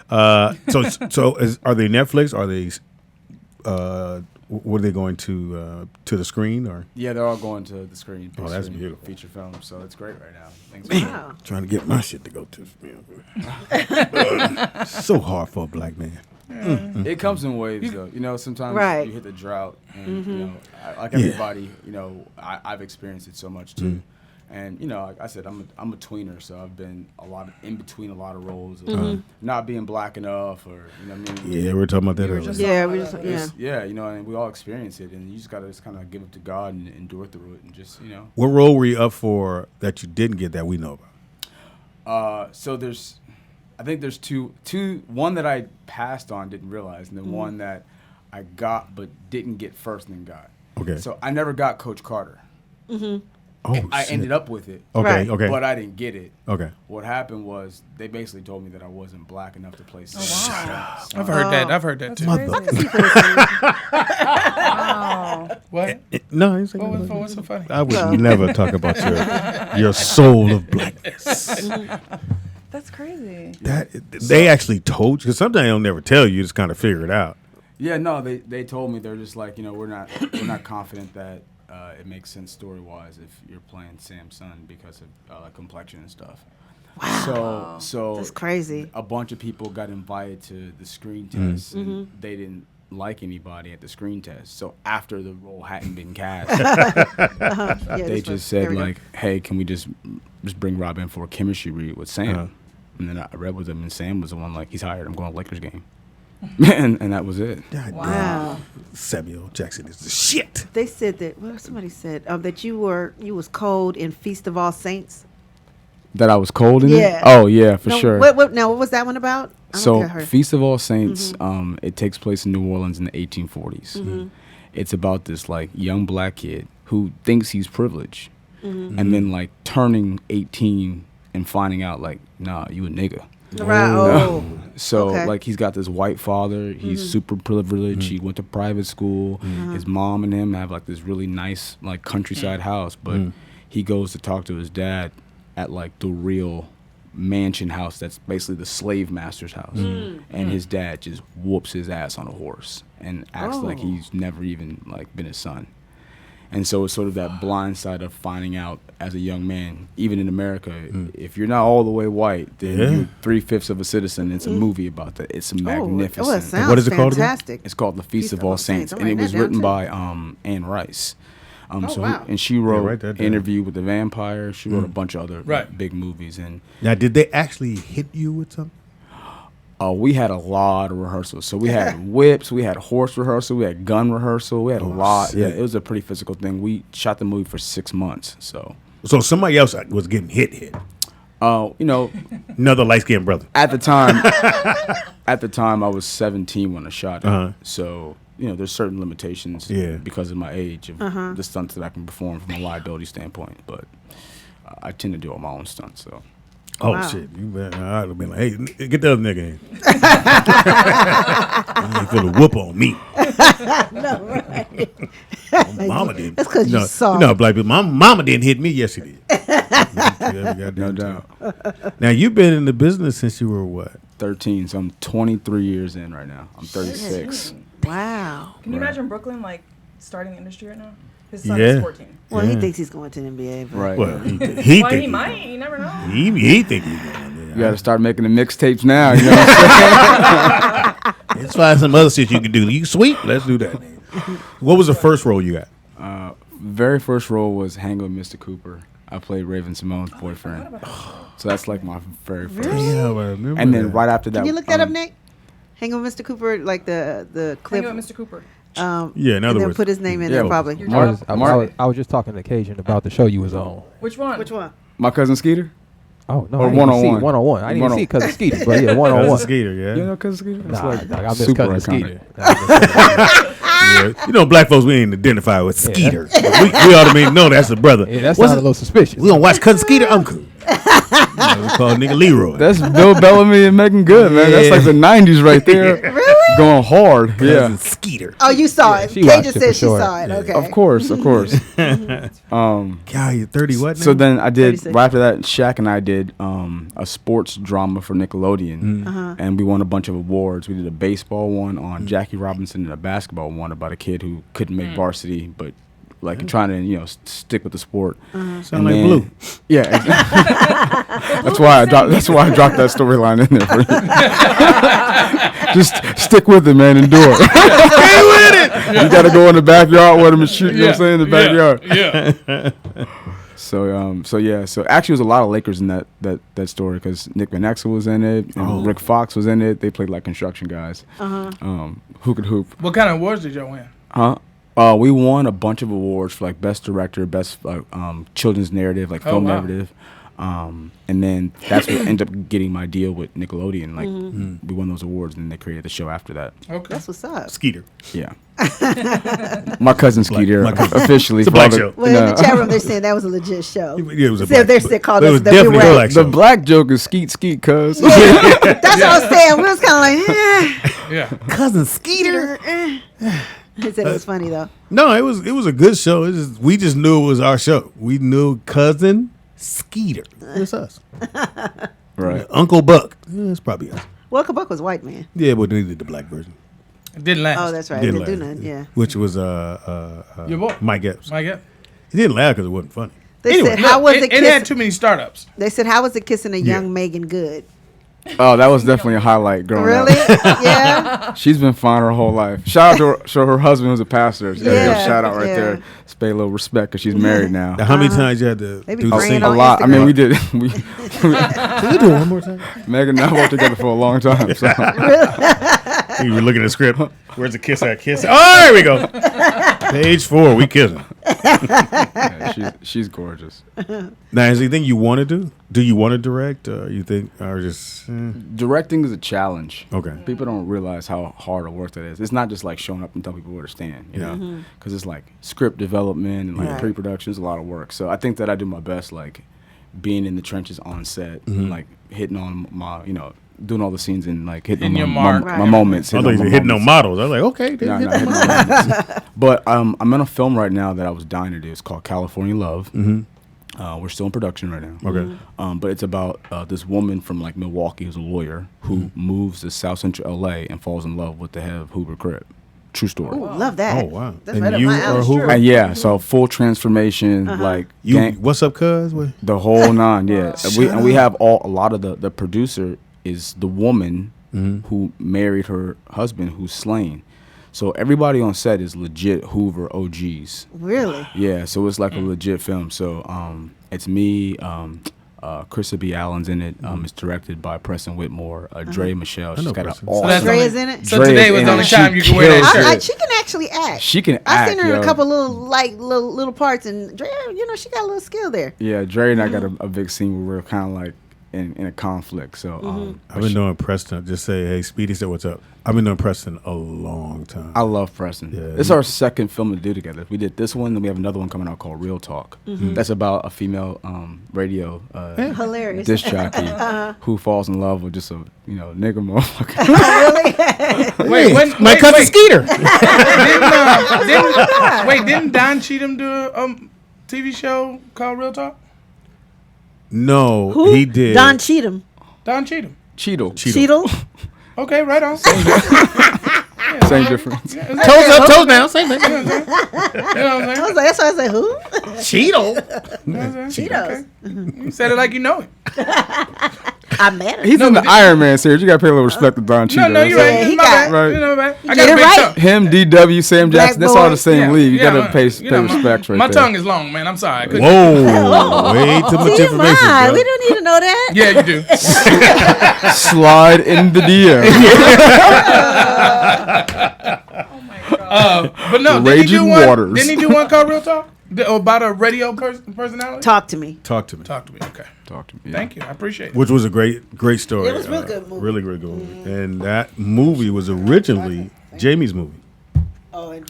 Are they Netflix? Are they? What are they going to the screen or? Yeah, they're all going to the screen. big Oh, that's screen, beautiful. Feature film, so it's great right now. Thanks. Wow. Trying to get my shit to go to the screen. So hard for a black man. It comes in waves, though. Sometimes Right. you hit the drought, and like everybody, I've experienced it so much too. And like I said, I'm a tweener, so I've been in between a lot of roles of not being black enough, or what I mean. Yeah, we were talking about that We were earlier. just- Yeah, we just It's- and we all experience it, and you just gotta kind of give it to God and endure through it, and just What role were you up for that you didn't get that we know about? So I think there's two. One that I passed on, didn't realize, and then one that I got but didn't get first and then got. Okay. So I never got Coach Carter. I ended up with it. Okay, okay. But I didn't get it. Okay. What happened was they basically told me that I wasn't black enough to play Sam. Shut up. I've heard that. I've heard that too. Wow. What? No, I ain't saying What's so funny? I would never talk about your soul of blackness. That's crazy. That they actually told you, because sometimes they'll never tell you. You just kind of figure it out. Yeah, no, they told me. They're just like, we're not confident that it makes sense story wise if you're playing Sam's son because of complexion and stuff. Wow. So that's crazy. A bunch of people got invited to the screen test, and they didn't like anybody at the screen test. So after the role hadn't been cast, they just said like, "Hey, can we just bring Rob in for a chemistry read with Sam?" And then I read with him, and Sam was the one like, "He's hired. I'm going to Lakers game." and that was it. Wow. Samuel Jackson is the shit. They said that. Well, somebody said that you was cold in Feast of All Saints. That I was cold in it? Oh yeah, for sure. What was that one about? So Feast of All Saints, it takes place in New Orleans in the 1840s. It's about this like young black kid who thinks he's privileged, and then like turning 18 and finding out like, nah, you a nigga. Right. Oh. So like he's got this white father. He's super privileged. He went to private school. His mom and him have like this really nice like countryside house, but he goes to talk to his dad at like the real mansion house that's basically the slave master's house. And his dad just whoops his ass on a horse and acts like he's never even like been his son. And so it's sort of that blind side of finding out as a young man, even in America, if you're not all the way white, then you're 3/5 of a citizen. It's a movie about that. It's magnificent. Oh, it sounds what is it called again? It's called The Feast of All Saints, and it was written by Anne Rice. And she wrote Interview with the Vampire. She wrote a bunch of other big movies. And now, did they actually hit you with something? We had a lot of rehearsals. So we had whips, we had horse rehearsal, we had gun rehearsal, we had a lot. Shit. Yeah, it was a pretty physical thing. We shot the movie for 6 months. So somebody else was getting hit. Another light-skinned brother. At the time, I was 17 when I shot it. So there's certain limitations because of my age of the stunts that I can perform from a liability standpoint. But I tend to do all my own stunts. So. Oh, shit. I'd have been like, hey, get the other nigga in. You ain't finna whoop on me. No, right. Mama didn't. That's because you saw. Black people. My mama didn't hit me. Yes, she did. No doubt. Now, you've been in the business since you were what? 13. So I'm 23 years in right now. I'm 36. Wow. Can you imagine Brooklyn like starting the industry right now? His son is 14. Well, he thinks he's going to the NBA. But. Right. Well, he might. You never know. He think he's going there. You got to start making the mixtapes now. Let's find some other shit you can do. You sweep? Let's do that. What was the first role you got? Very first role was Hang with Mr. Cooper. I played Raven Simone's boyfriend. So that's like my very first. Yeah, I remember. And then right after that. Can you look that up, Nick? Hang with Mr. Cooper, like the clip. Hang with Mr. Cooper. In other and then words, put his name in there probably. I was just talking to Cajun about the show you was on. Which one? My cousin Skeeter? Oh, no. Or one-on-one? One-on-one. I didn't see Cousin Skeeter, but yeah, one-on-one. Cousin Skeeter, yeah. You know Cousin Skeeter? Nah, I miss Cousin Skeeter. Black folks, we ain't identify with Skeeter. We automatically know that's a brother. Yeah, that sounds a little suspicious. We gonna watch Cousin Skeeter? I'm cool. We call nigga Leroy. That's Bill Bellamy and Megan Good, man. That's like the 90s right there. Really? Going hard. Cousin Skeeter. Oh, you saw it. Kay just said she saw it. Okay. Of course. God, you're 30 what now? So then I did, 36. right after that, Shaq and I did a sports drama for Nickelodeon. And we won a bunch of awards. We did a baseball one on Jackie Robinson and a basketball one about a kid who couldn't make varsity, but like trying to stick with the sport. Sound like Blue. Yeah, that's why I dropped that storyline in there for you. Just stick with it, man, and do it. Stay with it. You got to go in the backyard with him and shoot. You know what I'm saying? In the backyard. Yeah. So actually, there was a lot of Lakers in that story because Nick Van Exel was in it, and Rick Fox was in it. They played like construction guys. Who could hoop? What kind of awards did y'all win? We won a bunch of awards for like best director, best children's narrative, like film narrative. And then that's what ended up getting my deal with Nickelodeon. Like we won those awards, and then they created the show after that. Okay, that's what's up. Skeeter. Yeah. My cousin Skeeter, officially. It's a black show. Well, in the chat room, they're saying that was a legit show. Yeah, it was a black they're show. still called It us was that we definitely were- a black show. The black joke is skeet, cuz. Yeah, that's what I was saying. We was kind of like, Yeah. Cousin Skeeter. He said it was funny though. No, it was a good show. We just knew it was our show. We knew Cousin Skeeter. It's us. Right. Uncle Buck. Yeah, it's probably us. Well, Uncle Buck was white man. Yeah, but they did the black version. It didn't last. Oh, that's right. Didn't Didn't do last. nothing. Yeah. Which was Your boy. Mike Epps. Mike Epps. He didn't laugh because it wasn't funny. They Anyway. said, "How was it?" It had too many startups. They said, "How was it kissing a young Yeah. Megan Good?" Oh, that was definitely a highlight growing Really? up. Yeah. She's been fine her whole life. Shout out to her husband who's a pastor. So Yeah, shout out right yeah. there. Let's pay a little respect because she's married now. Now, how many times you had to They be do the praying scene? on A lot. I mean, Instagram. we did. Can you do it one more time? Megan and I worked together for a long time. So. You were looking at the script. Where's the kiss at? Kiss. Oh, there we go. Page 4. We kissing. Yeah, she's gorgeous. Now, is there anything you want to do? Do you want to direct? You think, or just Directing is a challenge. Okay. People don't realize how hard a work that is. It's not just like showing up and telling people where to stand, you know, because it's like script development and like Right. pre-production is a lot of work. So I think that I do my best, like being in the trenches on set, like hitting on my, doing all the scenes and like hitting In on your my mark. my moments. I thought you were hitting on models. I was like, okay. they No, hit no, the hitting models. on moments. But I'm in a film right now that I was dying to do. It's called California Love. We're still in production right now. Okay. But it's about this woman from like Milwaukee who's a lawyer who moves to South Central LA and falls in love with the head of Hoover Crib. True story. Ooh, love that. Oh, wow. That's And right up you my are alley. Hoover? Sure. And yeah, so full transformation, like What's up, cuz? What? the whole nine. Yeah, and we up. have a lot of the producer is the woman who married her husband who's slain. So everybody on set is legit Hoover OGs. Really? Yeah, so it's like a legit film. So it's me, Chrissa B. Allen's in it. It's directed by Preston Whitmore, Dre Michelle. She's know got an Preston. awesome. that's Dre the is in it. So Dre today is was in the it. only She time you can wear that kills shirt. it. She can actually act. She can I act, seen her in yo. a couple little parts, and Dre, she got a little skill there. Yeah, Dre and I got a big scene where we're kind of like in a conflict. So I've been knowing Preston. Just say, hey, Speedy said, what's up? I've been knowing Preston a long time. I love Preston. Yeah. It's our second film to do together. We did this one, then we have another one coming out called Real Talk. That's about a female radio Hilarious. disc jockey who falls in love with just a nigga motherfucker. Really? Wait, My cousin Skeeter. Didn't Don Cheadle do a TV show called Real Talk? No, Who? he did. Don Cheadle. Don Cheadle. Cheadle. Cheadle. Okay, right on. Same difference. Yeah, Toes up, toes down. Same thing. you know what I'm I saying? was like, that's why I said who? Cheeto. You know what I'm saying? Cheetos. Okay. You said it like you know it. I'm mad at He's in the Iron Man series. You gotta pay a little respect to Don Cheadle. No, you're So- right. Yeah, he My got- bad. Right. You know, man. I Get got a it big right. tongue. Him, DW, Sam Black Jackson. That's all boy. the same league. You gotta pay my- respect right My there. tongue is long, man. I'm sorry. I couldn't- Whoa. Way too much information, TMI. bro. We don't need to know that. Yeah, you do. Slide in the DM. But no, Raging waters. Didn't he do one called Real Talk? About a radio personality? Talk to me. Talk to me. Talk to me. Okay. Talk to me. Thank you. I appreciate it. Which was a great story. It was a real good movie. Really great movie. And that movie was originally Jamie's movie.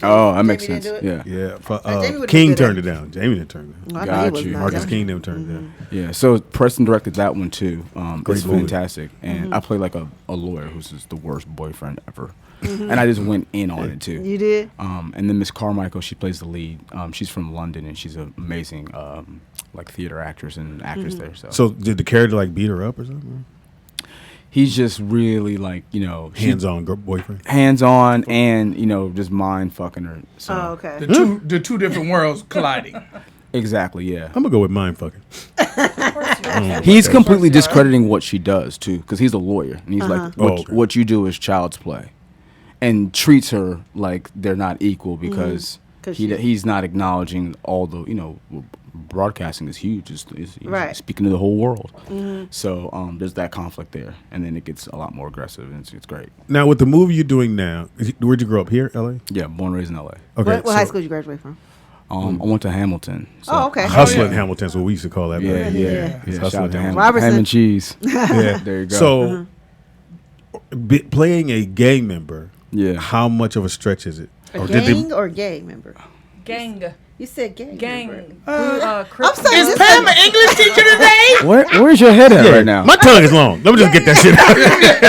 Oh, that makes sense. Yeah. Yeah. Jamie would've King been good turned at it down. Jamie didn't turn it down. I know he Got was you. not Marcus done. King didn't turn it down. Yeah, so Preston directed that one too. Great It's movie. fantastic, and I play like a lawyer who's just the worst boyfriend ever, and I just went in on it too. You did? And then Miss Carmichael, she plays the lead. She's from London, and she's an amazing like theater actress and actress there. So did the character like beat her up or something? He's just really like Hands-on boyfriend. hands-on, and just mind fucking her. So Oh, okay. The two different worlds colliding. exactly, yeah. I'm gonna go with mind fucking. He's completely discrediting what she does too, because he's a lawyer, and he's like, Oh, okay. what you do is child's play, and treats her like they're not equal because 'Cause he's not acknowledging all the broadcasting is huge. He's Right. speaking to the whole world. So there's that conflict there, and then it gets a lot more aggressive, and it's great. Now with the movie you're doing now, where'd you grow up? Here, LA? Yeah, born and raised in LA. Okay. What high school did you graduate from? I went to Hamilton. So Oh, okay. Hustling Hamilton's what we used to call that. Yeah, back yeah. then. yeah. Hustling Shout out to Hamilton. Robertson. Ham and cheese. Yeah, There you go. So, playing a gang member, yeah. how much of a stretch is it? A Or did they- gang or gay member? Gang. You said gang. Gang. member. I'm saying Is this Pam like- an English teacher today? Where's your head at right now? My tongue is long. Let me just get that shit out.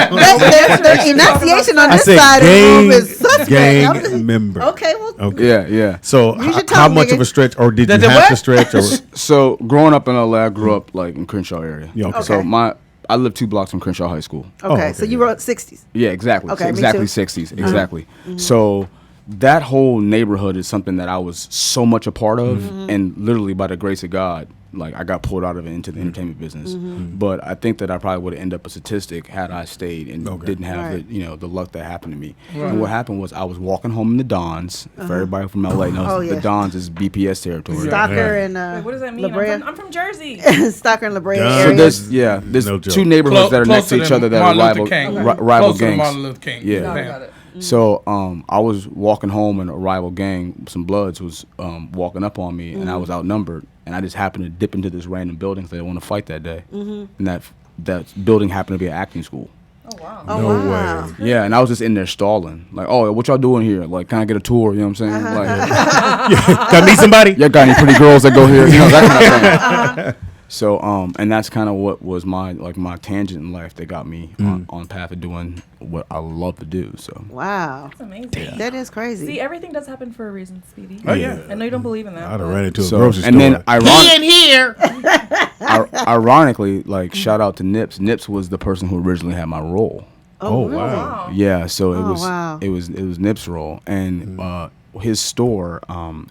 The enunciation on I this said side of the room is suspect. I'm just- gang member. Okay, well, Okay. Yeah. So Use your how tongue, much nigga. of a stretch, or did you The have what? to stretch? Or So growing up in LA, I grew up like in Crenshaw area. Yeah, okay. So I lived 2 blocks from Crenshaw High School. okay, so you wrote 60s. Yeah, exactly. Okay, me exactly too. 60s. Exactly. So that whole neighborhood is something that I was so much a part of, and literally by the grace of God, like I got pulled out of it into the entertainment business. But I think that I probably would have ended up a statistic had I stayed and didn't have Right. the luck that happened to me. And what happened was I was walking home in the Dons. For everybody from LA knows, Oh, yeah. the Dons is BPS territory. Stalker and Wait, what does that mean? La Brea. I'm from Jersey. Stalker and La Brea Done. area. So there's No joke. 2 neighborhoods that are next to Closer each than other that Martin are Luther rival King. rival Closer to gangs. Martin Luther King. Yeah. Got it. So I was walking home and a rival gang, some Bloods, was walking up on me, and I was outnumbered, and I just happened to dip into this random building because they didn't want to fight that day, and that building happened to be an acting school. Oh wow. Oh, No wow. way. Yeah, and I was just in there stalling, like, oh, what y'all doing here? Like, can I get a tour? You know what I'm saying? Like, Got meet somebody? y'all got any pretty girls that go here? You know, that kind of thing. So, and that's kind of what was my tangent in life that got me on path of doing what I love to do. So, Wow. That's amazing. That is crazy. See, everything does happen for a reason, Speedy. Oh, yeah. I know you don't believe in that. I'd have but- ran into a so grocery and store. then He in here. ironically, like shout out to Nips. Nips was the person who originally had my role. oh, really? wow. Wow. Yeah, so Oh, wow. it was Nip's role, and his store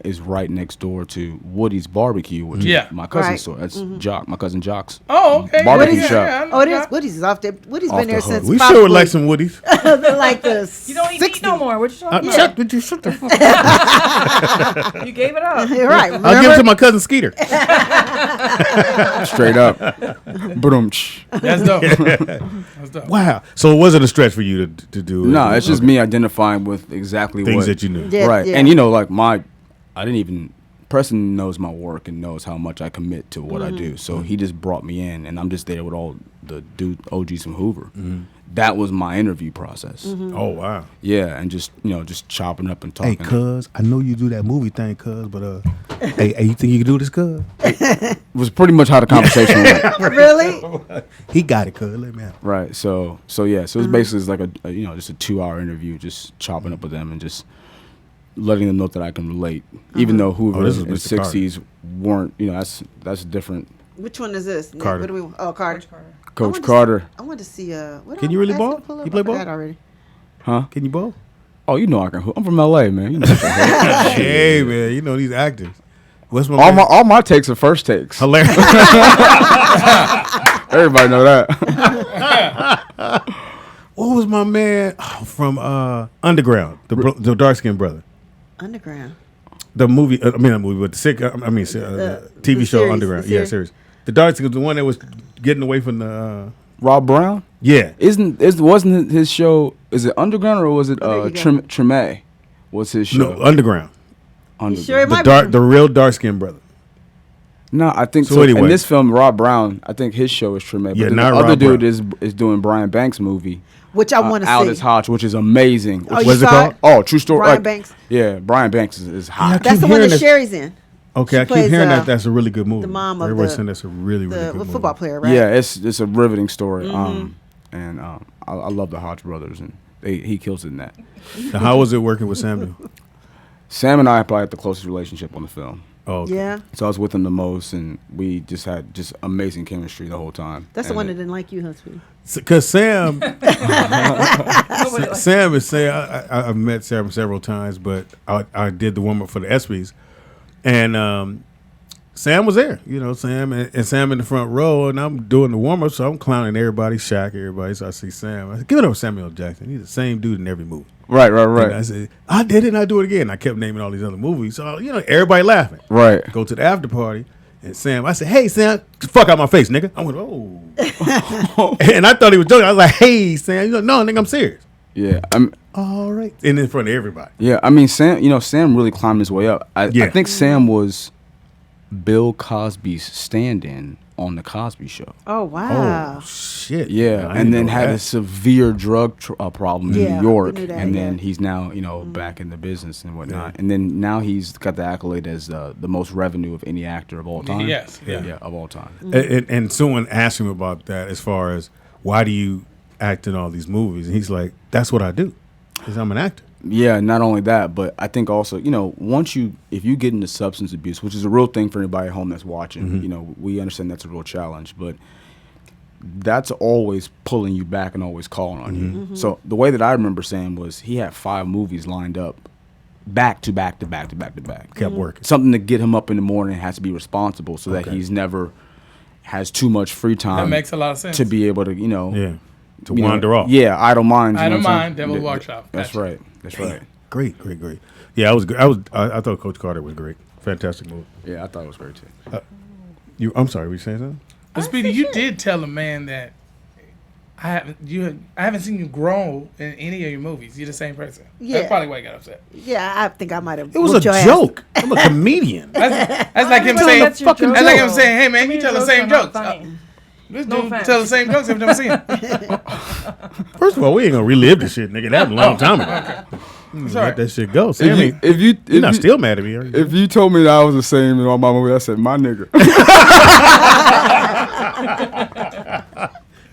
is right next door to Woody's Barbecue, which Yeah. is my cousin's Right. store. That's Jock, my cousin Jock's. Oh, okay. Barbecue Yeah, shop. yeah, I know Oh, it is. that. Woody's is off there. Woody's Off been the there hook. since We sure probably would like some Woodies. like the You don't even eat no more. What you talking Shut about? the fuck You gave it up. You're right. I'll give it remember? to my cousin Skeeter. Straight up. Boom. That's dope. That's dope. Wow. So it wasn't a stretch for you to do it? No, it's just Okay. me identifying with exactly Things what that you knew. Yeah, right. yeah. And you know, like I didn't even. Preston knows my work and knows how much I commit to what I do. So he just brought me in, and I'm just there with all the OGs from Hoover. That was my interview process. Oh, wow. Yeah, and just chopping up and talking. Hey, cuz, I know you do that movie thing, cuz, but hey, you think you can do this, cuz? It was pretty much how the conversation went. Really? He got it, cuz. Let me have it. Right. So yeah. So it's basically like just a 2-hour interview, just chopping up with them and just letting them know that I can relate, even though Hoover this is and Mr. Carter. 60s weren't. that's different. Which one is this? Nick? Carter. What do we? Oh, Carter. Coach Carter, I want to see. What Can I you really asked him ball? to pull up? You play I ball? forgot already. huh? Can you bowl? Oh, you know I can hoop. I'm from LA, man. You know I can hoop. Hey, man, you know these actors. What's my all my takes are first takes. hilarious? Everybody know that. What was my man from Underground, the dark skinned brother? Underground. The movie, not movie, but the TV show series, Underground. the Yeah, series. series. The dark skin, the one that was getting away from the. Rob Brown. Yeah. Wasn't his show? Is it Underground or was it there you go. Treme? What's his show? No, Underground. Underground. Sure, it might The real dark skinned brother. No, I think So so. anyway. In this film, Rob Brown, I think his show is Treme. But Yeah, then not the other Rob dude Brown. is doing Brian Banks' movie. Which I want to Aldous see. Hodge, which is amazing. Oh, Which- you What's it saw called? it? Oh, true story. Brian Banks. Yeah, Brian Banks is hot. Yeah, That's keep the one hearing that this- Sherry's in. Okay, She I keep plays, hearing that's a really good movie. the mom of Everybody's the- saying that's a really, really The good movie. football player, right? Yeah, it's a riveting story. I love the Hodge brothers, and he kills it in that. Now, how was it working with Samuel? Sam and I probably had the closest relationship on the film. Oh, okay. Yeah. So I was with him the most, and we just had amazing chemistry the whole time. That's the And one that didn't like you, huh, sweetie? Because Sam, Sam is saying, I've met Sam several times, but I did the warm up for the ESPYs, and Sam was there, Sam and Sam in the front row, and I'm doing the warm up, so I'm clowning everybody, Shaq, everybody. So I see Sam. I said, give it up, Samuel Jackson. He's the same dude in every movie. Right. And I said, I did it, and I do it again. I kept naming all these other movies, so everybody laughing. Right. Go to the after party. And Sam, I said, hey, Sam, fuck out my face, nigga. I went, oh. And I thought he was joking. I was like, hey, Sam. No, nigga, I'm serious. Yeah. all right, and in front of everybody. Yeah, I mean, Sam really climbed his way up. I think Sam was Bill Cosby's stand-in on the Cosby Show. Oh wow! Oh shit! Yeah, and then had a severe drug problem in New York, and then he's now back in the business and whatnot. And then now he's got the accolade as the most revenue of any actor of all time. Yes, of all time. And someone asked him about that as far as why do you act in all these movies, and he's like, that's what I do, because I'm an actor. Yeah, not only that, but I think also, if you get into substance abuse, which is a real thing for anybody at home that's watching, we understand that's a real challenge, but that's always pulling you back and always calling on you. So the way that I remember Sam was he had 5 movies lined up back to back to back to back to back. Kept working. Something to get him up in the morning and has to be responsible so that he's never has too much free time. That makes a lot of sense. To be able to, to wander off. Yeah, idle minds. Idle mind, Devil's Workshop. That's right. That's right. Great. Yeah, I thought Coach Carter was great. Fantastic movie. Yeah, I thought it was great too. I'm sorry, were you saying something? But Speedy, you did tell a man that I haven't seen you grow in any of your movies. You're the same person. Yeah. That's probably why he got upset. Yeah, I think I might have. It was a joke. I'm a comedian. That's like him saying, hey man, you tell the same jokes. This dude tell the same jokes every time I see him. First of all, we ain't gonna relive this shit, nigga. That happened a long time ago. Let that shit go. Sammy, you're not still mad at me, are you? If you told me that I was the same in all my movies, I said, my nigga.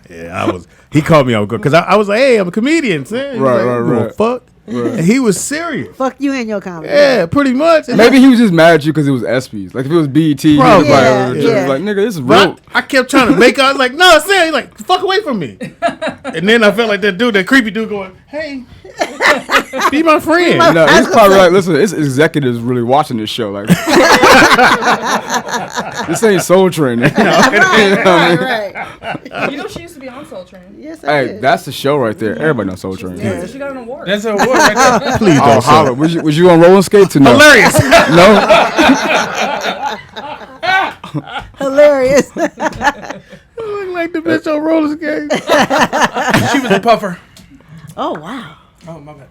Yeah, I was. He called me out because I was like, hey, I'm a comedian. Sam. Right. Fuck. Right. And he was serious. Fuck you and your comedy. Yeah, pretty much. Maybe he was just mad at you because it was ESPYs. Like if it was BET, he was like, nigga, this is real. I kept trying to make out. I was like, no, Sam. He's like, fuck away from me. And then I felt like that creepy dude going, hey, be my friend. No, he's probably like, listen, it's executives really watching this show. Like, this ain't Soul Train. Right. You know she used to be on Soul Train. Yes, I did. That's the show right there. Everybody knows Soul Train. Yeah, she got an award. That's an award right there. Please don't holler. Was you on roller skates or no? Hilarious. No. Hilarious. I look like the bitch on roller skates. She was a puffer. Oh wow. Oh my bad.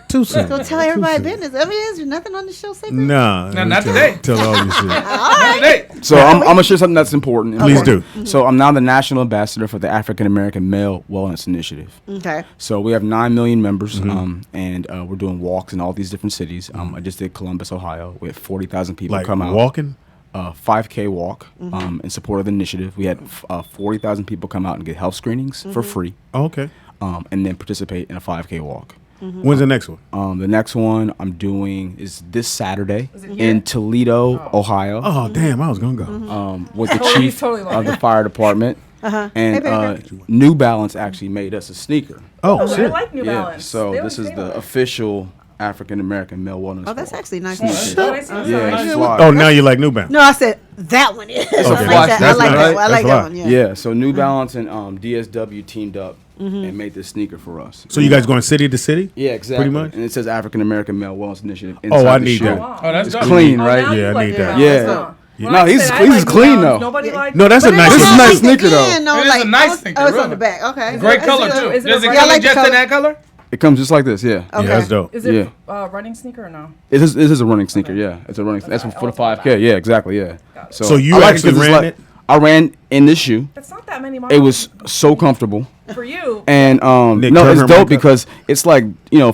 Too soon. Go tell everybody business. I mean, is there nothing on the show secret? Nah, not today. Tell all you shit. Not today. So I'm gonna share something that's important. Please do. So I'm now the national ambassador for the African American Male Wellness Initiative. Okay. So we have 9 million members, and we're doing walks in all these different cities. I just did Columbus, Ohio. We had 40,000 people come out. Walking? 5K walk in support of the initiative. We had 40,000 people come out and get health screenings for free. Oh, okay. And then participate in a 5K walk. When's the next one? The next one I'm doing is this Saturday in Toledo, Ohio. Oh, damn, I was going to go. With the chief of the fire department. And New Balance actually made us a sneaker. Oh, shit. I like New Balance. So this is the official African American male wellness. Oh, that's actually nice. Oh, now you like New Balance? No, I said that one is. It's a I flash. like that one. I like that one. Yeah. So New Balance and DSW teamed up and made this sneaker for us. So you guys going city to city? Yeah, exactly. Pretty much. And it says African American Male Wellness Initiative. Oh, I need that. Oh, that's it's clean, right? Yeah, I need that. Yeah. Well, no, he's clean though. Nobody likes. No, that's a nice. This is a nice sneaker though. It is a nice sneaker. Oh, it's on the back. Okay. Great color too. Does it come just in that color? It comes just like this, yeah. Okay. Yeah, that's dope. Is it a running sneaker or no? It is a running sneaker, yeah. It's a running. That's for the 5K, yeah, exactly, yeah. So you actually ran it? I ran in this shoe. It's not that many miles. It was so comfortable. For you. And no, it's dope because it's like,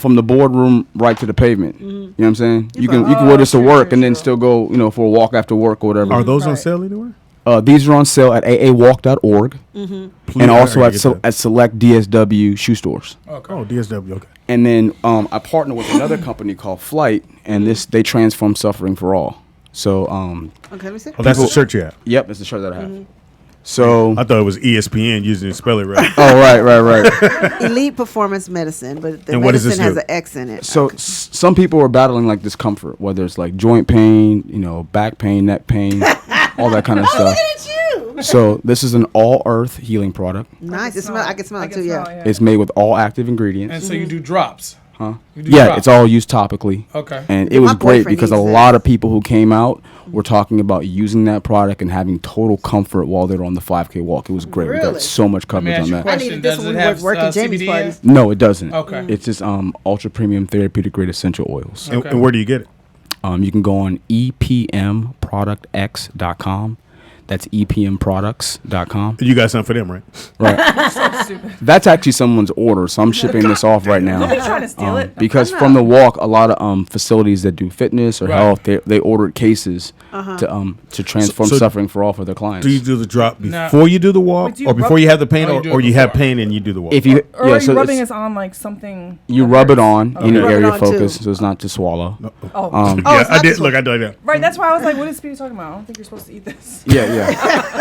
from the boardroom right to the pavement. You know what I'm saying? You can wear this to work and then still go, for a walk after work or whatever. Are those on sale anywhere? These are on sale at aawalk.org and also at select DSW shoe stores. Okay. Oh, DSW, okay. And then I partner with another company called Flight, and they transform suffering for all. So okay, let me see. Oh, that's the shirt you have? Yep, that's the shirt that I have. So I thought it was ESPN using spell it right. Oh, right. Elite Performance Medicine, but the and what does medicine this has do? an X in it. So some people are battling like discomfort, whether it's like joint pain, back pain, neck pain, all that kind of stuff. Look at you. So this is an all-earth healing product. Nice. I can smell it too. Yeah. It's made with all active ingredients. And so you do drops. Huh? Yeah, it's all used topically. Okay. And it was great because a lot of people who came out were talking about using that product and having total comfort while they were on the 5K walk. It was great. We got so much coverage on that. I needed this when we were working Jamie's parties. No, it doesn't. Okay. It's just ultra premium therapeutic grade essential oils. Okay. And where do you get it? You can go on epmproductx.com. That's epmproducts.com. You got something for them, right? Right. That's actually someone's order, so I'm shipping this off right now. Are you trying to steal it? Because from the walk, a lot of facilities that do fitness or health, they ordered cases to transform suffering for all for their clients. Do you do the drop before you do the walk, or before you have the pain, or you have pain and you do the walk? Or are you rubbing this on like something? You rub it on in your area of focus, so it's not to swallow. I did. Look, I did that. Right, that's why I was like, what is Speedy talking about? I don't think you're supposed to eat this. Yeah.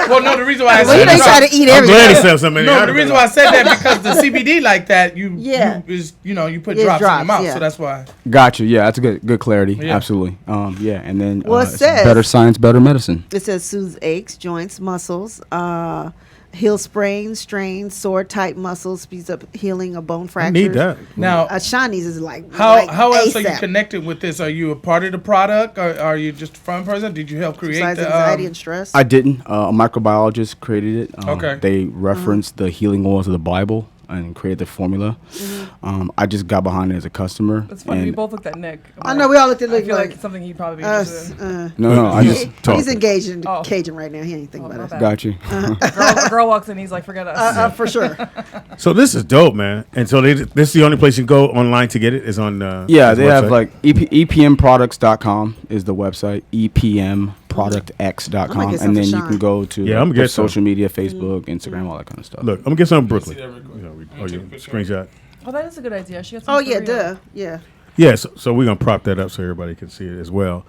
Well, no, the reason why I Well, said they try to eat everything. I'm glad he said something. No, the reason why I said that because the CBD like that, you put drops in your mouth, so that's why. Gotcha. Yeah, that's a good clarity. Yeah. Absolutely. And then Well, it says better science, better medicine. It says soothes aches, joints, muscles, heal sprains, strains, sore, tight muscles, speeds up healing of bone fractures. need that. Now, Shawnee's is like how else ASAP. are you connected with this? Are you a part of the product, or are you just a front person? Did you help create Besides the anxiety and stress? I didn't. A microbiologist created it. Okay. They referenced the healing oils of the Bible and created the formula. I just got behind it as a customer. It's funny. We both looked at Nick. I know we all looked at Nick. I feel like it's something he'd probably be interested in. No, I just talked. He's engaged in Cajun right now. He ain't thinking about us. Got you. A girl walks in, he's like, forget us. For sure. So this is dope, man. And so this is the only place you can go online to get it. Is on. They have like epmproducts.com is the website. epmproductx.com, and then you can go to social media, Facebook, Instagram, all that kind of stuff. Look, I'm gonna get some Brooklyn. Screenshot. Oh, that is a good idea. She got Oh some yeah, yeah. Yeah, so we're gonna prop that up so everybody can see it as well.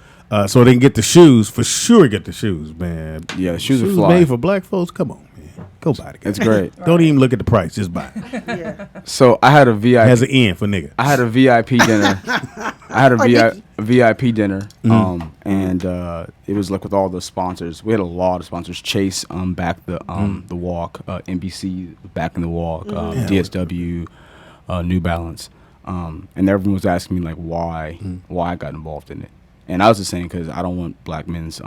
So they can get the shoes for sure. Get the shoes, man. Yeah, the shoes are fly. Made for black folks. Come on, man. Go buy it. It's great. Don't even look at the price. Just buy it. Yeah. So I had a VIP. It has an N for nigga. I had a VIP dinner. I had a VIP dinner. And it was like with all the sponsors. We had a lot of sponsors. Chase back the walk. NBC back in the walk. DSW, New Balance. And everyone was asking me like why I got involved in it. And I was just saying because I don't want black men's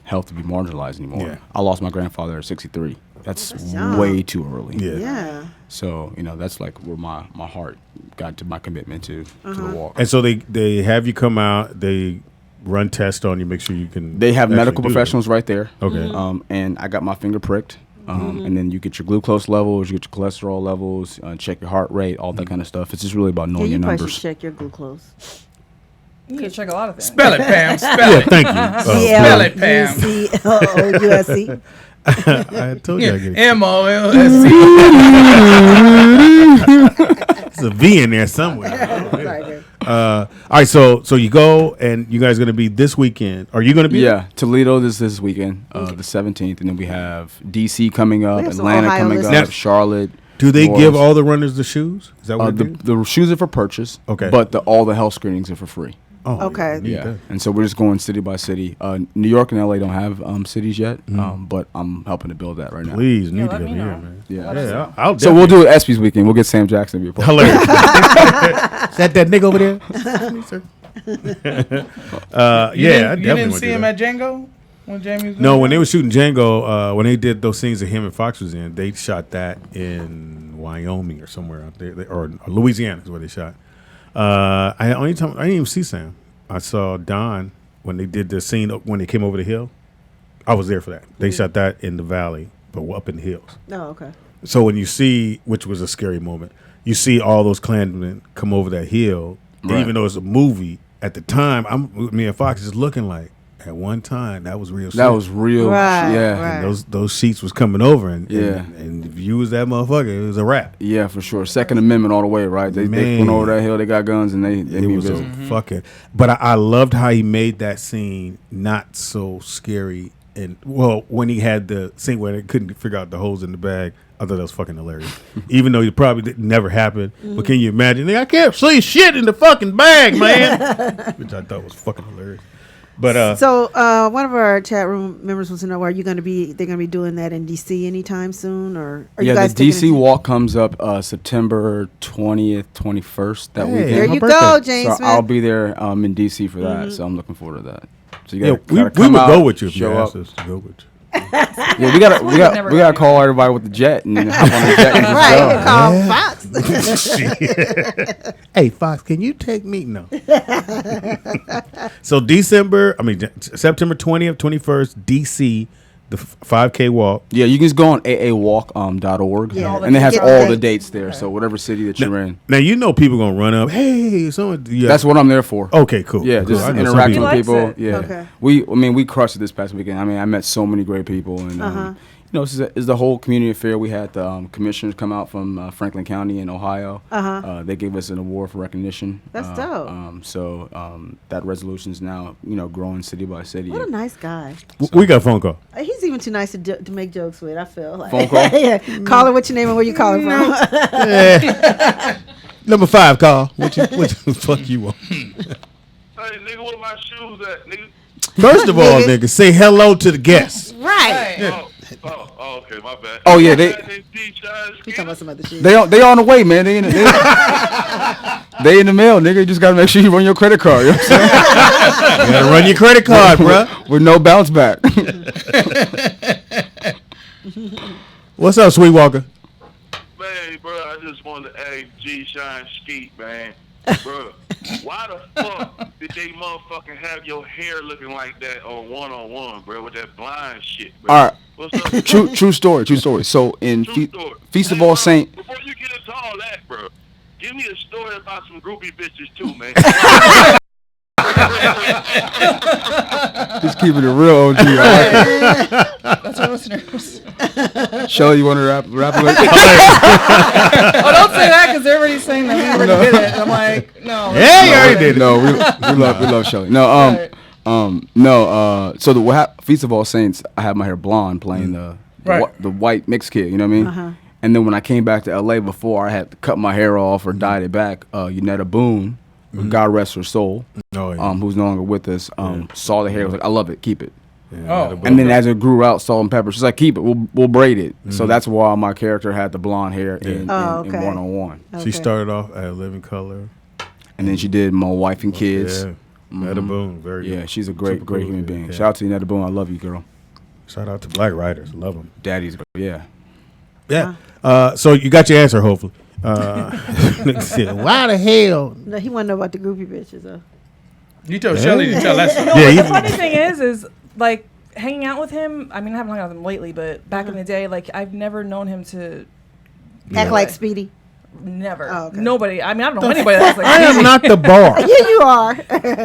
health to be marginalized anymore. Yeah. I lost my grandfather at 63. That's way too early. Yeah. So, that's like where my heart got to my commitment to the walk. And so they have you come out, they run tests on you, make sure you can. They have medical professionals right there. Okay. And I got my finger pricked. And then you get your glucose levels, you get your cholesterol levels, check your heart rate, all that kind of stuff. It's just really about knowing your numbers. You probably should check your glucose. You need to check a lot of things. Spell it, Pam. Spell it. Thank you. Spell it, Pam. CLOUSE. I told you I get it. MOLSC. There's a V in there somewhere. All right, so you go, and you guys going to be this weekend. Are you going to be? Yeah, Toledo this weekend, the 17th, and then we have DC coming up, Atlanta coming up, Charlotte. Do they give all the runners the shoes? Is that what the shoes are for purchase? Okay, but all the health screenings are for free. Oh, okay. Yeah, and so we're just going city by city. New York and LA don't have cities yet, but I'm helping to build that right now. Please, need to get here, man. Yeah, I'll so we'll do it ESPYs weekend. We'll get Sam Jackson to be a part. Hilarious. Is that nigga over there? You didn't see him at Django when Jamie was No, when they were shooting Django, when they did those scenes that him and Fox was in, they shot that in Wyoming or somewhere out there, or Louisiana is where they shot. I didn't even see Sam. I saw Don when they did the scene when they came over the hill. I was there for that. They shot that in the valley, but up in the hills. Oh, okay. So when you see, which was a scary moment, you see all those Klansmen come over that hill, and even though it's a movie, at the time, me and Fox is looking like, at one time, that was real shit. That was real. Right, yeah. And those sheets was coming over, and if you was that motherfucker, it was a wrap. Yeah, for sure. Second Amendment all the way, right? They went over that hill, they got guns, and they was a fucking. But I loved how he made that scene not so scary. And when he had the scene where they couldn't figure out the holes in the bag, I thought that was fucking hilarious. Even though it probably never happened, but can you imagine? I can't see shit in the fucking bag, man. Which I thought was fucking hilarious. But so one of our chat room members wants to know: Are you going to be? They're going to be doing that in DC anytime soon, or are you guys? The DC walk comes up September 20th, 21st. That weekend. There you go, James. So Smith. I'll be there in DC for that. So I'm looking forward to that. So you gotta, we would go with you if you asked us to go with you. Yeah, we gotta call everybody with the jet and hop on the jet and just go. Call Fox. Hey Fox, can you take me? No. So September 20th, 21st, DC, the 5K walk. Yeah, you can just go on aawalk.org and it has all the dates there. So whatever city that you're in. Now you know people gonna run up. Hey, someone. Yeah. That's what I'm there for. Okay, cool. Yeah, cool. just interacting with people. It. Yeah, okay. We crushed it this past weekend. I mean, I met so many great people, and it's the whole community affair. We had the commissioners come out from Franklin County in Ohio. They gave us an award for recognition. That's dope. That resolution is now growing city by city. What a nice guy. We got a phone call. He's even too nice to make jokes with. I feel like phone call. Yeah, call her. What's your name and where you calling from? Number 5, call. What the fuck you want? Hey, nigga, where my shoes at, nigga? First of all, nigga, say hello to the guests. Right. Yeah. Oh, okay, my bad. Oh yeah, they talking about some other shit. they on the way, man. They in the mail, nigga. You just gotta make sure you run your credit card. You know what I'm saying? You gotta run your credit card, bro. With no bounce back. What's up, Sweet Walker? Man, bro, I just wanted to ask G Shine Skeet, man. Bro, why the fuck did they motherfucking have your hair looking like that on one, bro, with that blind shit, bro? All right. What's up? True story. So in Feast of All Saints. Before you get into all that, bro, give me a story about some groupie bitches too, man. Just keeping it real, OG. That's our listeners. Shelly, you want to rap a little? Oh, don't say that because they're already saying that we already did it. I'm like, no. Yeah, you already did it. No, we love Shelly. No, So the Feast of All Saints, I had my hair blonde, playing the white mixed kid. You know what I mean? And then when I came back to LA, before I had to cut my hair off or dyed it back, Unetta Boone, God rest her soul, who's no longer with us, saw the hair, was like, I love it, keep it. Yeah, and then as it grew out, salt and pepper, she's like, keep it, we'll braid it. So that's why my character had the blonde hair in one-on-one. She started off at Living Color. And then she did My Wife and Kids. Yeah. Netta Boone, very good. Yeah, she's a great human being. Yeah. Shout out to Netta Boone, I love you, girl. Shout out to black writers, love them. Daddy's, yeah. So you got your answer, hopefully. Why the hell? No, he want to know about the groupie bitches, though. You told Shelly to tell that story. The funny thing is like hanging out with him. I mean, I haven't hung out with him lately, but back in the day, like I've never known him to act like Speedy. Never. Oh, okay. Nobody. I mean, I don't know anybody that's like I am not the bar. Yeah, you are.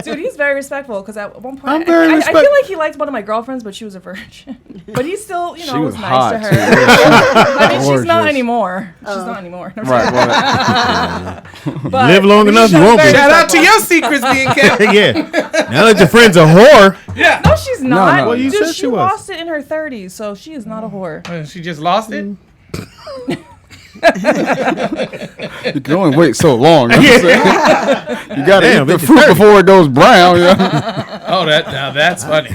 Dude, he's very respectful because at one point, I'm very I feel like he liked one of my girlfriends, but she was a virgin. But he still, was nice to her. I mean, she's not anymore. She's not anymore. Right. But live long enough, you won't be. Shout out to your secrets being kept. Yeah. Now that your friend's a whore. Yeah. No, she's not. No. Well, you said she lost it in her 30s, so she is not a whore. She just lost it? You can only wait so long. You know what I'm saying? You got to eat the fruit before it goes brown. Oh, now that's funny.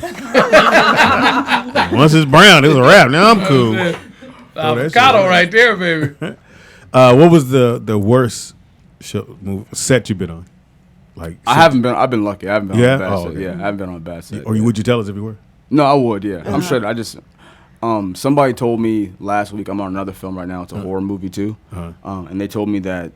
Once it's brown, it's a wrap. Now I'm cool. Avocado right there, baby. What was the worst set you've been on? Like I've been lucky. I haven't been on a bad set. Okay. Yeah, I haven't been on a bad set. Or would you tell us if you were? No, I would, yeah. I'm sure. I just somebody told me last week, I'm on another film right now. It's a horror movie too. And they told me that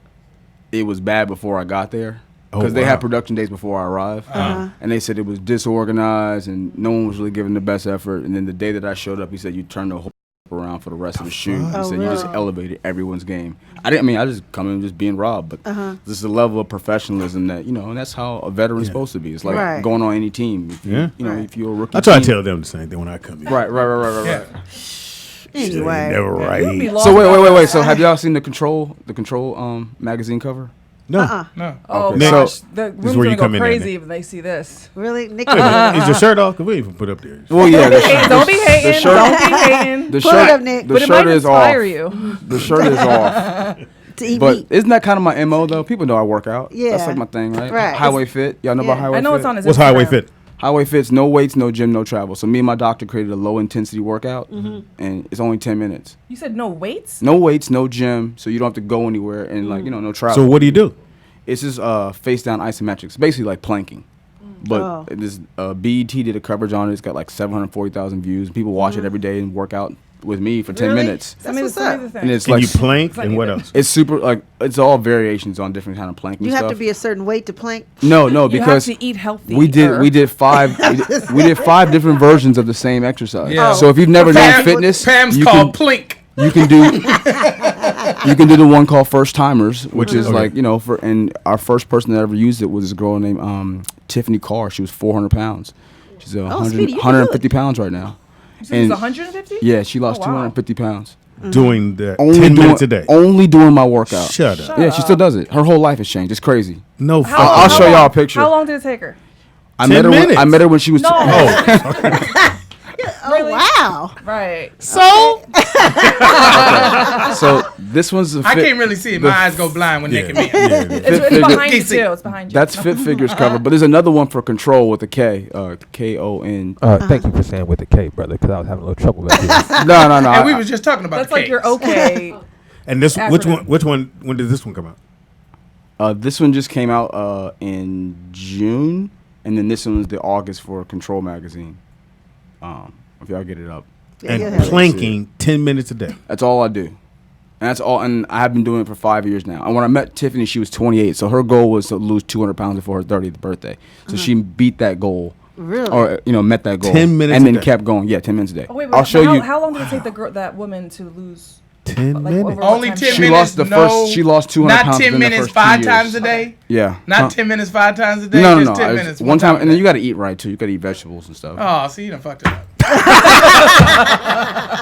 it was bad before I got there. Because they had production days before I arrived. And they said it was disorganized and no one was really giving the best effort. And then the day that I showed up, he said, you turned the whole around for the rest of the shoot. He said, you just elevated everyone's game. I just come in just being Rob. But this is the level of professionalism that, and that's how a veteran's supposed to be. It's like going on any team. If if you're a rookie. I try to tell them the same thing when I come in. Right. Anyway. Never right. So wait. So have y'all seen the Control magazine cover? No. No. Oh, Okay. gosh. So, the this is room's where going you to come go in crazy if they see this. Really? Nikki? Is your shirt off? Because we even put up there. Well, yeah. Don't be hating. Don't be hating. The Pull shirt, it up, Nick. the But it shirt might is off. inspire you. The shirt is off. To eat But meat. isn't that kind of my MO though? People know I work out. Yeah. That's like my thing, right? Right. Highway Fit. Y'all know about Highway Fit? I know it's on his What's Instagram. Highway Fit? Highway Fit's no weights, no gym, no travel. So me and my doctor created a low intensity workout, and it's only 10 minutes. You said no weights? No weights, no gym, so you don't have to go anywhere, and no travel. So what do you do? It's just face down isometrics, basically like planking. But this BET did a coverage on it. It's got like 740,000 views. People watch it every day and work out with me for 10 minutes. That's what's up. And it's Can like you plank and what else? It's super it's all variations on different kind of planking You stuff. have to be a certain weight to plank. No, You because have to eat healthy. we did 5 we did 5 different versions of the same exercise. Yeah. So if you've never done fitness, Pam's you called can, Plink. you can do the one called First Timers, which is like, and our first person that ever used it was this girl named Tiffany Carr. She was 400 pounds. She's Speedy, you can 150 pounds right now. You said it was 150? Yeah, she lost 250 pounds. Doing that Only 10 minutes a day. Only doing my workout. Shut up. Yeah, she still does it. Her whole life has changed. It's crazy. No, I'll show y'all a picture. How long did it take her? I met 10 minutes. I met her when she was. No. Oh, wow. Right. So? So this one's I can't really see it. My eyes go blind when Nick and me. It's behind you, too. It's behind you. That's Fit Figures cover, but there's another one for Control with a K, K-O-N. Thank you for saying with a K, brother, because I was having a little trouble with that. No. And we was just talking about That's the like cakes. your okay. And this Acronym. which one when did this one come out? This one just came out in June, and then this one was the August for Control magazine. If y'all get it up. And planking 10 minutes a day. That's all I do. And that's all. And I have been doing it for 5 years now. And when I met Tiffany, she was 28. So her goal was to lose 200 pounds before her 30th birthday. So she beat that goal. Really? Or, met that goal. 10 minutes and a then day. kept going. Yeah, 10 minutes a day. Oh, wait, I'll show you. How long did it take that woman to lose? 10 minutes. over what Only time? 10 She minutes. lost she lost 200 not pounds 10 within the minutes first 2 5 years. times a day. Yeah. Not 10 minutes 5 times a day. No. Just 10 It's minutes. one time. And then you got to eat right, too. You got to eat vegetables and stuff. Oh, see, you done fucked it up.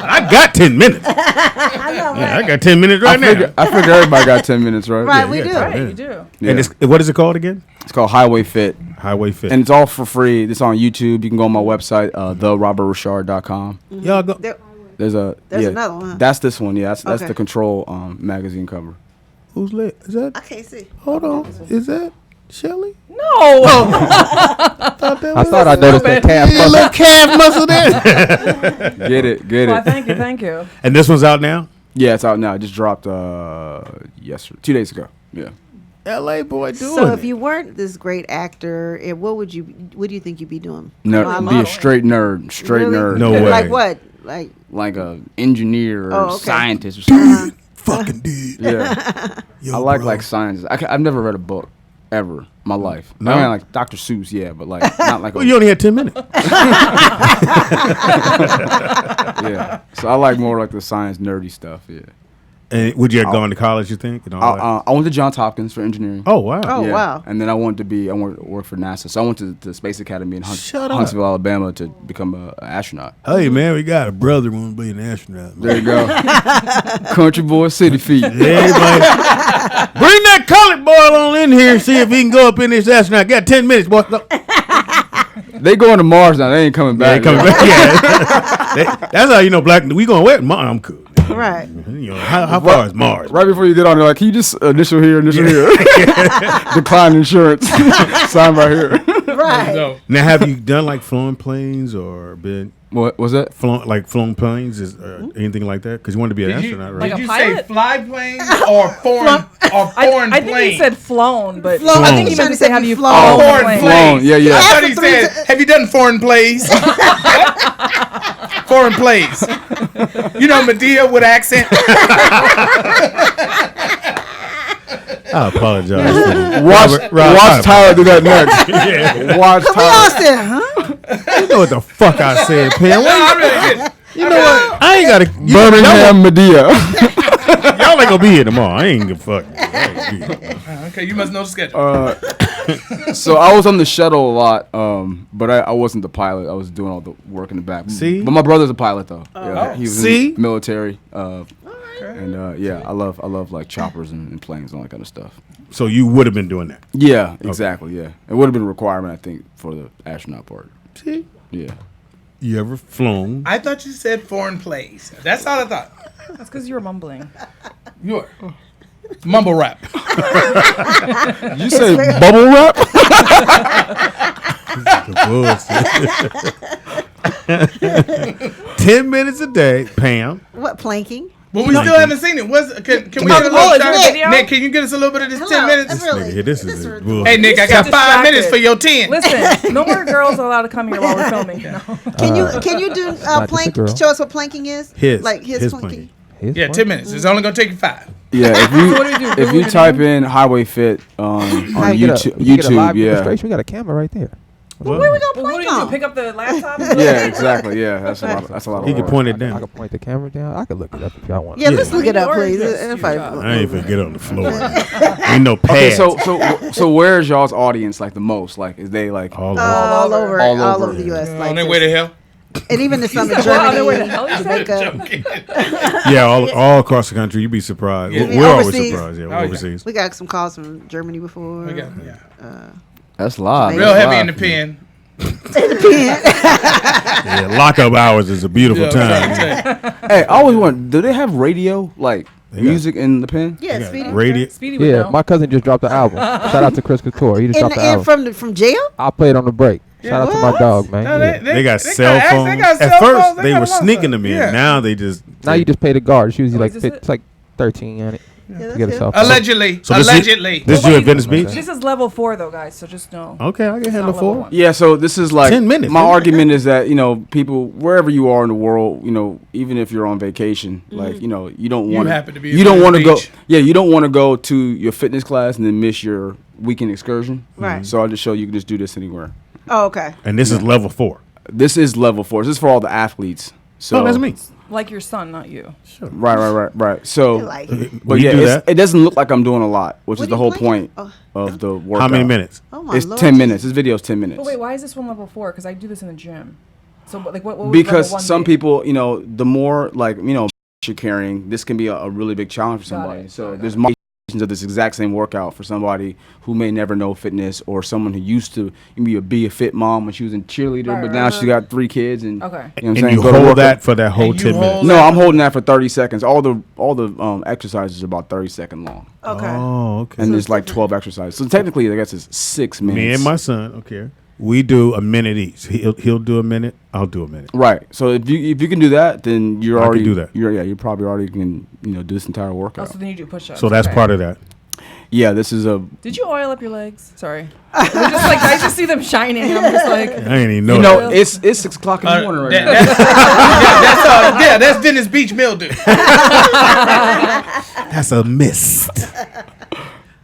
I got 10 minutes. I know, Yeah, I got 10 minutes right now. I figure everybody got 10 minutes, right? Right, Yeah. we do. Right, you do. Yeah. And what is it called again? It's called Highway Fit. Highway Fit. And it's all for free. It's on YouTube. You can go on my website, therobertrichard.com. Y'all go. There's another one, huh? That's this one. Yeah, that's Okay. the Control magazine cover. Who's lit? Is that? I can't see. Hold on. Is that Shelly? No. I thought I noticed that calf Yeah, muscle. little calf muscle there. Get it. Well, thank you. And this one's out now? Yeah, it's out now. It just dropped yesterday, 2 days ago. Yeah. LA boy doing So if it. you weren't this great actor, what do you think you'd be doing? Nerd, be a straight nerd. Straight Really? nerd. No way. Like what? Like a engineer or okay. scientist or something. Fucking did. Yeah. Yo, I like bro. like science. I've never read a book ever in my life. No? I mean, like Dr. Seuss, yeah, but like not like. Well, you only had 10 minutes. Yeah. So I like more like the science nerdy stuff. Yeah. And would you have gone to college, you think? And all that? I went to Johns Hopkins for engineering. Oh, wow. Oh, wow. And then I wanted to work for NASA. So I went to the Space Academy in Shut up. Huntsville, Alabama to become an astronaut. Hey, man, we got a brother who wants to be an astronaut. Man. There you go. Country boy, city feet. Everybody, bring that colored boy on in here and see if he can go up in this astronaut. Got 10 minutes, boy. No. They going to Mars now. They ain't coming Yeah, back. coming back. Yeah. That's how you know black. We going where? Mars. I'm cool. Right. You know, how far is Mars? Right before you get on, they're like, can you just initial here, decline insurance, sign right here. Right. Now, have you done like flown planes or been What was that? Flown planes anything like that? Because you want to be an astronaut, right? Did you pilot? say fly planes or foreign I think planes? he said flown, but Flown. I think he Flown. meant to say have you Flown. flown? Foreign plane? planes. Yeah, yeah. I thought he After three said, have you done foreign plays? Foreign plays. You know Medea with accent. I apologize. Watch Tyler do that next. Yeah. Watch We all Tyler. said, huh? You know what the fuck I said, Pam. No, I really didn't. You know what? I ain't got to. Birmingham, Medea. Y'all ain't gonna be here tomorrow. I ain't gonna fuck. I ain't gonna be here. Okay, you must know the schedule. So I was on the shuttle a lot, but I wasn't the pilot. I was doing all the work in the back. See? But my brother's a pilot though. Yeah, he was See? in the military. And yeah, I love like choppers and planes and all that kind of stuff. So you would have been doing that. Yeah, exactly. Yeah, it would have been a requirement, I think, for the astronaut part. See? Yeah. You ever flown? I thought you said foreign plays. That's all I thought. That's because you were mumbling. You are. Mumble rap. You say bubble wrap? 10 minutes a day, Pam. What, planking? But we still haven't seen it. Can we get a little shot? Nick, can you get us a little bit of this 10 minutes? This is hey, Nick, I got 5 minutes for your 10. Listen, no more girls are allowed to come here while we're filming. No. Can you do plank? Show us what planking is. His planking. Yeah, 10 minutes. It's only gonna take you 5. Yeah, if you type in Highway Fit on YouTube, We got a camera right there. Well, where we gonna plank what do you do? Pick up the laptop? Yeah, exactly. Yeah, that's a lot of He can point it down. I can point the camera down. I can look it up if y'all want. Yeah, let's look it up, please. I ain't finna get on the floor. Ain't no pads. Okay, so where's y'all's audience like the most? Like, is they like all over the U.S. Like on their way to hell? And even in some of Germany, Jamaica. Yeah, all across the country. You'd be surprised. Yeah. We're always surprised. Yeah, overseas. We got some calls from Germany before. That's live. Real heavy in the pen. Yeah, lockup hours is a beautiful time. Hey, I always wonder, do they have radio like music in the pen? Yeah, Speedy. Radio. Speedy would know. My cousin just dropped the album. Shout out to Chris Couture. He just dropped the album. From jail? I played on the break. Shout out to my dog, man. No, they got cell phones. At first, they were sneaking them in. Now they just. Now you just pay the guard. It's usually it's like $13 to get a cell phone. Allegedly. This is you at Venice Beach? This is level 4 though, guys. So just know. Okay, I can handle 4. Yeah, so this is like 10 minutes. My argument is that people wherever you are in the world, even if you're on vacation, like you don't want you don't want to go. Yeah, you don't want to go to your fitness class and then miss your weekend excursion. Right. So I'll just show you can just do this anywhere. Oh, okay. And this is level 4. This is level 4. This is for all the athletes. So that's me. Like your son, not you. Sure. Right. So, but yeah, it doesn't look like I'm doing a lot, which is the whole point of the workout. How many minutes? It's 10 minutes. This video is 10 minutes. But wait, why is this one level 4? Because I do this in the gym. So like, what was because level 1 some be? people, the more like you're carrying, this can be a really big challenge for somebody. So there's of this exact same workout for somebody who may never know fitness, or someone who used to be a fit mom when she was in cheerleader, but now she got 3 kids and and you hold that for that whole 10 minutes. No, I'm holding that for 30 seconds. All the exercises are about 30-second long. Okay. Oh, okay. And there's like 12 exercises. So technically, I guess it's 6 minutes. Me and my son, okay. We do a minute each. He'll do a minute. I'll do a minute. Right. So if you can do that, then you're already do that. You probably already can do this entire workout. Oh, so then you do push-ups. So that's part of that. Yeah, this is a. Did you oil up your legs? Sorry. I just see them shining. And I'm just like. I ain't even know. It's 6 o'clock in the morning right now. That's Venice Beach mildew. That's a mist.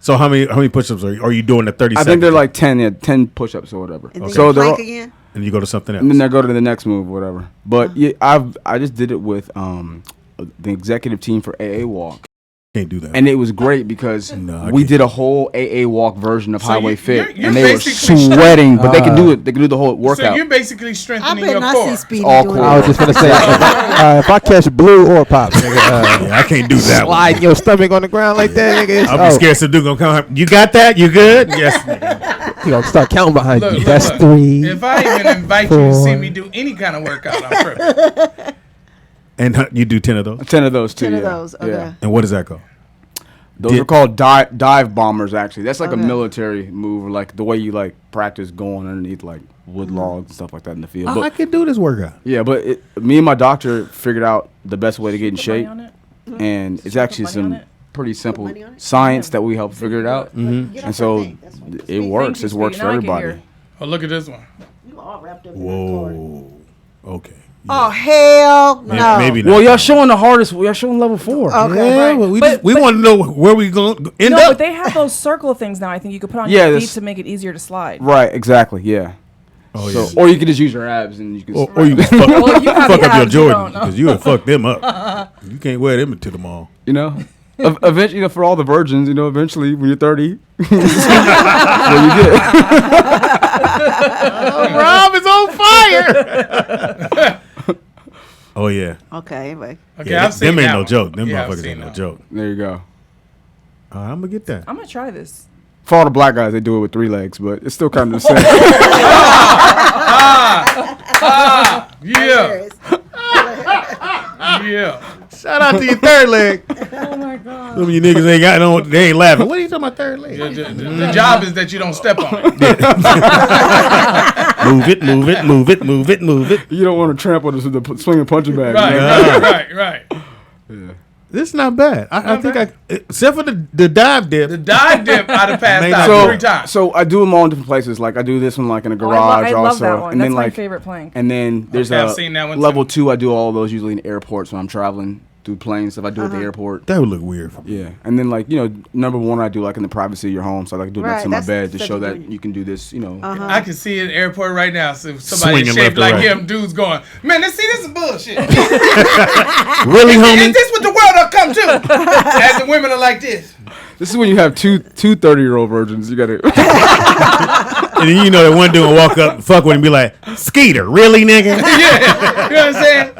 So how many push-ups are you doing at 30 seconds? I think they're like 10 push-ups or whatever. And then you plank again? And you go to something else. And then I go to the next move, whatever. But I just did it with the executive team for AA Walk. Can't do that. And it was great because we did a whole AA Walk version of Highway Fit, and they were sweating, but they can do it. They can do the whole workout. So you're basically strengthening your I core. See Speedy all doing core. I was just gonna say, if I catch blue or pop, nigga, I can't do that. Slide your stomach on the ground like that, nigga. I'll be scared some dude gonna come up. You got that? You good? Yes. He gonna start counting behind you. That's Look. 3. If I even invite 4, you to see me do any kind of workout, I'm tripping. And you do 10 of those? 10 of those too. 10 of those. Okay. Yeah. And what does that called? Those are called dive bombers. Actually, that's like a military move, like the way you like practice going underneath like wood logs and stuff like that in the field. I can do this workout. Yeah, but me and my doctor figured out the best way to get in shape, and it's actually some pretty simple science that we helped figure it out, and so it works. It works for everybody. Oh, look at this one. You all wrapped up. Whoa. Okay. Oh hell no! Maybe not. Well, y'all showing the hardest. Y'all showing level 4. Okay. Yeah, well, we want to know where we going to end up. No, but they have those circle things now. I think you could put on your feet to make it easier to slide. Right. Exactly. Yeah. Oh, so, yeah. or you could just use your abs and you can. Or you can fuck up your Jordans because you would fuck them up. You can't wear them into the mall. Eventually, for all the virgins, eventually when you're 30, what you get. Rob is on fire. Oh yeah. Okay. Anyway. Okay, I've seen them ain't that no one. joke. Them Yeah, motherfuckers ain't no joke. There you go. I'm gonna get that. I'm gonna try this. For all the black guys, they do it with 3 legs, but it's still kind of the same. Yeah. Shout out to your third leg. Oh my god. Some of you niggas ain't got no. They ain't laughing. What are you talking about third leg? The job is that you don't step on it. Move it, move it, move it, move it, move it. You don't want to trample this with the swinging punching bag. Right. Yeah. This is not bad. I think except for the dive dip. The dive dip, I'd have passed out 3 times. So I do them all in different places. Like I do this one like in a garage I also. love that one. And That's then, my like, favorite plank. And then there's I've seen that one level 2. I do all of those usually in airports when I'm traveling through planes. If I do it at the airport. That would look weird for me. Yeah. And then like, number 1 I do like in the privacy of your home. So I like do it next to my bed to show that you can do this, I can see it in the airport right now. So somebody Swinging shaped left like or right. him, dudes going, man, this is bullshit. Really, homie? Is this what the world will come to? As the women are like this. This is when you have two 30-year-old virgins. You got to. And then that one dude will walk up, fuck with him, and be like, Skeeter, really, nigga? Yeah. You know what I'm saying?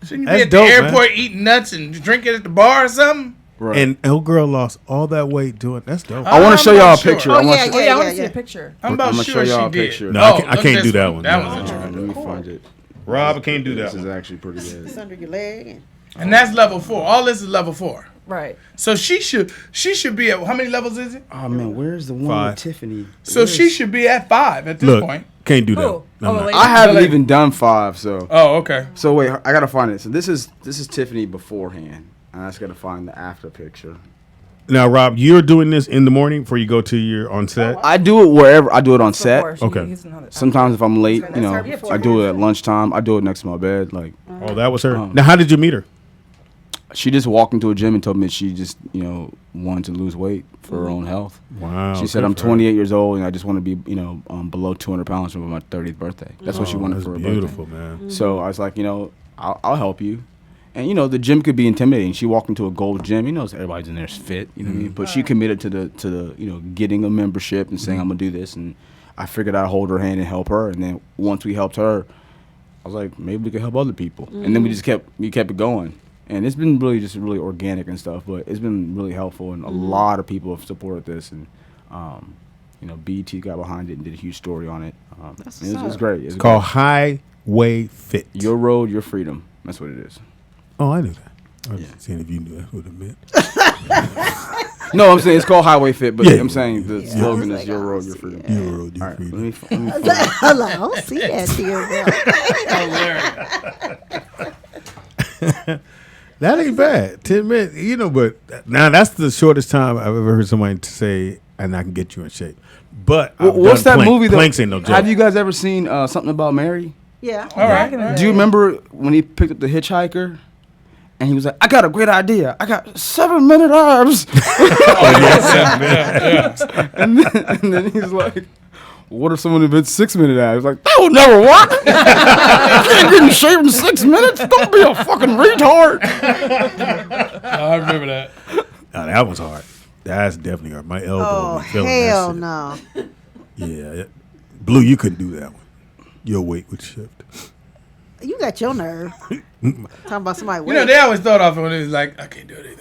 Shouldn't you be at the airport eating nuts and drinking at the bar or something? Right. And old girl lost all that weight doing that's dope. I want to show y'all a picture. I want to see a picture. I'm about gonna sure show y'all she a did. picture. No, I can't do that one. That No. was interesting. Let me find it. Rob, I can't do that This is one. actually pretty good. It's under your leg. And that's level 4. All this is level 4. Right. So she should be at, how many levels is it? Oh man, where's the one 5. with Tiffany? So she should be at 5 at this Look, point. can't do that. Who? I'm not. I haven't even done 5, so. Oh, okay. So wait, I gotta find it. So this is Tiffany beforehand. I just gotta find the after picture. Now, Rob, you're doing this in the morning before you go to your on set? I do it wherever. I do it on set. Okay. Sometimes if I'm late, That's I do it at lunchtime. I do it next to my bed. Like, Oh, that was her. Now, how did you meet her? she just walked into a gym and told me that she just, wanted to lose weight for her own health. Wow. She said, I'm 28 years old and I just want to be, below 200 pounds for my 30th birthday. That's what she wanted That's for her beautiful, birthday. man. So I was like, I'll help you. And the gym could be intimidating. She walked into a gold gym. Everybody's in there is fit. You know what I mean? But she committed to the getting a membership and saying I'm gonna do this. And I figured I'd hold her hand and help her. And then once we helped her, I was like, maybe we could help other people. And then we kept it going. And it's been really organic and stuff. But it's been really helpful. And a lot of people have supported this. And BET got behind it and did a huge story on it. It's great. It's called Highway Fit. Your road, your freedom. That's what it is. Oh, I knew that. I was seeing if you knew that's what it meant. No, I'm saying it's called Highway Fit, but I'm saying the slogan is your road, your freedom. Your road, your freedom. Let me find I don't see that here. That ain't bad. 10 minutes, but now that's the shortest time I've ever heard somebody say, and I can get you in shape. But what's that movie though? Planks ain't no joke. Have you guys ever seen Something About Mary? Yeah. All right. Do you remember when he picked up the hitchhiker? And he was like, I got a great idea. I got 7-minute arms. And then he's like, what if someone invents 6-minute abs? Like, that would never work. You can't get in shape in 6 minutes. Don't be a fucking retard. I remember that. Oh, that was hard. That's definitely hard. My elbow. Oh, was feeling hell that shit. no. Yeah. Blue, you couldn't do that one. Your weight would shift. You got your nerve. Talking about somebody. They always thought off when it was like, I can't do it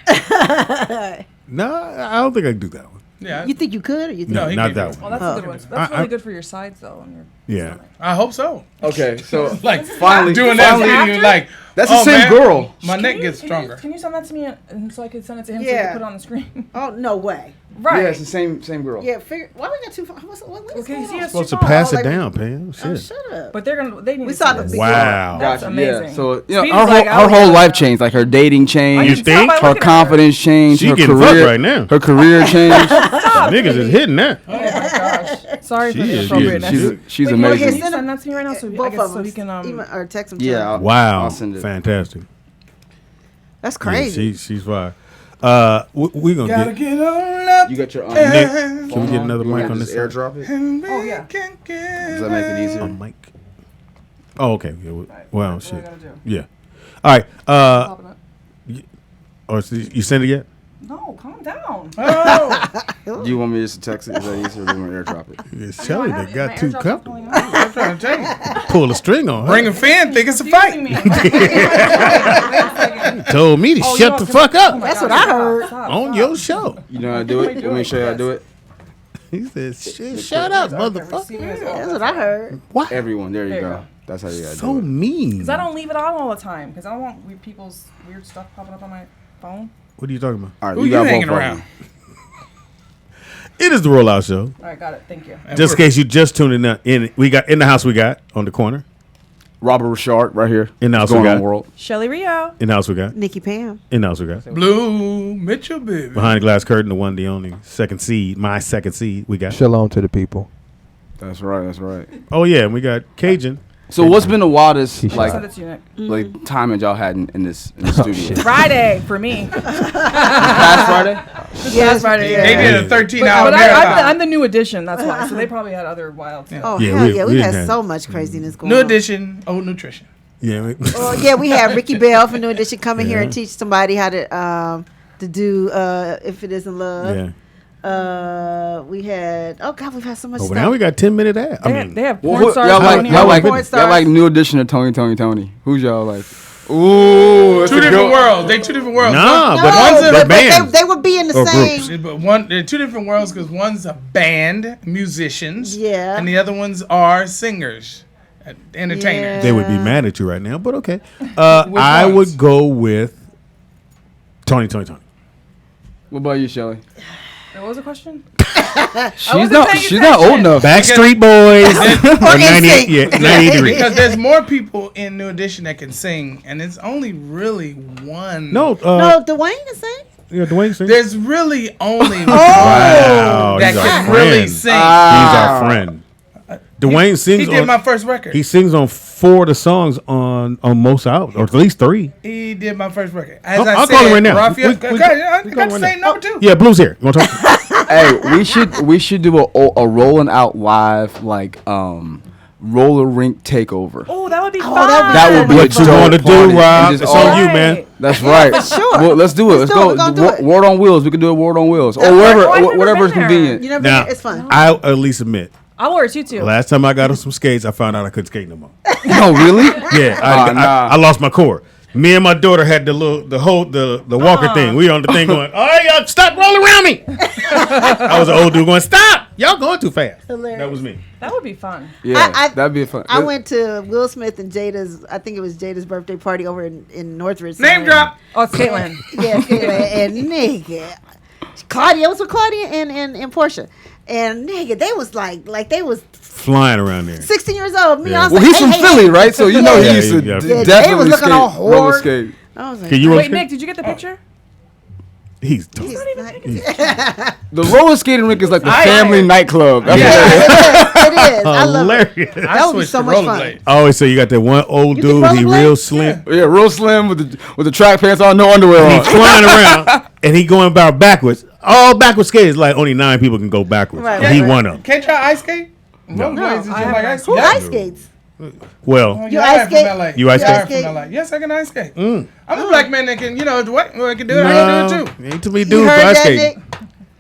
either. No, I don't think I can do that one. Yeah. You think you could, or you think No, not that Well, one. that's a good one. So that's really good for your sides, though. And your Yeah. I hope so. Okay, so Like, finally doing that After? video, like, that's the same girl. My neck gets stronger. Can you send that to me so I can send it to him so he Yeah. can put it on the screen? Oh no way. Right. Yeah, it's the same girl. Yeah. Why we got two? What is Okay, going see, on? it's Supposed to too pass small. it down, Pam. Oh, Shit. shut up. But they need We to saw see the this. big Wow. That's Gotcha, amazing. Yeah. So Speedy's her like, whole life changed, like her dating changed, You think? by her looking at confidence changed, She her getting career fucked right now. Her career changed. Niggas is hitting that. Oh my gosh. Sorry for She the is inappropriateness. She's Wait, amazing. Can you send that to me right now so Both I guess of so them. he can Email or text them. to Yeah. him. Wow. I'll send it. Fantastic. That's Yeah, crazy. she's fire. We're going Gotta to get on up. You got your Nick, can we get another mic on this side? airdrop it? Oh, yeah. Does that make it A easier? mic. Oh, okay. Yeah, well, What do I shit. gotta do? Yeah. All right. Popping up. So you sent it yet? No, calm down. Do you want me just to text it? Is that easier or do you want me to airdrop it? It's Shelly that got My too airdrop's comfortable. not pulling out. I'm trying to tell you. Pull a string on her. Bring a fan, think it's a Excuse fight. me. Wait a second. Told me to Oh, you shut know the what's fuck gonna- up oh my That's God, what I stop, heard. stop, on stop. your show. You know how to do it? You want me to show you how to do it? He said, shut up, motherfucker. That's what I heard. What? Everyone, there you go. That's how you gotta So do it. mean. Because I don't leave it on all the time. Because I don't want people's weird stuff popping up on my phone. What are you talking about? All right, Who you hanging around? It is the Rollout Show. All right, got it. Thank you. Just in case you just tuning in, we got in the house. We got on the corner. Robert Ri'chard right here. In the house What's we going got. on, world? Shelly Rio. In the house we got. NIKKIPAM. In the house we got. Blue Mitchell, baby. Behind the glass curtain, the one, the only second seed. My second seed. We got. Shalom to the people. That's right. That's right. Oh yeah, and we got Cajun. So what's been the wildest Send it to you, Nick. like time that y'all had in this studio? Friday for me. Past Friday? Yes, Friday. Yeah. They did a 13-hour But marathon. I'm the new addition. That's why. So they probably had other wild stuff. Oh, Yeah, hell we yeah. We didn't had have- so much craziness going New on. Edition, old nutrition. Yeah. Well, yeah, we had Ricky Bell from New Edition coming here Yeah. and teach somebody how to do If It Isn't Love. Yeah. We had we've had so much Oh, stuff. well, now we got 10 minute ad. I mean, They have Well, porn stars y'all coming like here. y'all like Porn y'all stars. like New Edition of Tony. Who's y'all like? Ooh, that's Two a different good- worlds. They two different worlds. nah, no, but one's they're a- but bands. they would be in the Or same. groups. But they're two different worlds because one's a band, musicians, Yeah. and the other ones are singers, entertainers. They would be mad at you right now, but okay. I ones? would go with Tony. What about you, Shelly? What was the question? She's not old enough. Backstreet Boys. or 98, NSYNC. yeah, 93. Because there's more people in New Edition that can sing, and it's only really one. No, No, Dwayne is saying. yeah, Dwayne sings. There's really only Wow, that he's our can friend. really sing. He's our friend. Dwayne he sings did on. my first record. He sings on 4 of the songs on most albums, or at least 3. He did my first record. As I'll- I I'll said, call him right now. Raphael, We I call got him the right same now. number too. Yeah, Blue's here. You want to talk? Hey, we should do a rolling out live like roller rink takeover. Oh, that would be fun. That would be What a you want to dope do, party. Rob? We just It's all- on you, man. That's right. for sure. Well, let's do it. Let's Let's do it. We're go. gonna do it. Word on Wheels. We can do a Word on Wheels or Oh, wherever, I've never whatever's been there. convenient. You never Now, it's fun. I'll at least admit, I'll wear a tutu. last time I got on some skates, I found out I couldn't skate no more. No, really? Yeah, Nah. I lost my core. Me and my daughter had the walker thing. We on the thing going, all right, y'all, stop rolling around me. I was an old dude going, stop. Y'all going too fast. Hilarious. That was me. That would be fun. Yeah, that'd be fun. I went to Will Smith and Jada's. I think it was Jada's birthday party over in Northridge. Name drop. Oh, it's Caitlin. Yeah, and nigga, Claudia. It was with Claudia and Portia, and nigga, they was like they was Flying around there. 16 years old. Me, Yeah. I was Well, like, he's from Philly, right? So you know Yeah, he used to yeah. definitely They was looking skate, all roller hard. skate. I was like, Can you roller Wait, skate? Nick, did you get the picture? He's he's tough. The roller skating rink is like the I- family nightclub. That's yeah, what it is. it is. I love it. hilarious. That would be so much fun. I always say you got that one old You can dude. He rollerblade? real slim. Yeah, real slim with the track pants on, no underwear He on. flying around and he going about backwards. All backwards skaters, like only 9 people can go backwards. Right, and he right. one of them. Can't try ice skate? No. Rollerblades is just I like haven't. ice Who skate. ice skates? Well, You I ice am skate? from LA. You ice Yeah, skate? I'm from LA. Yes, I can ice skate. Mm. I'm a black man that can, do I can do it. I can do it too. Ain't too many You dudes heard for ice that, skating. Nick?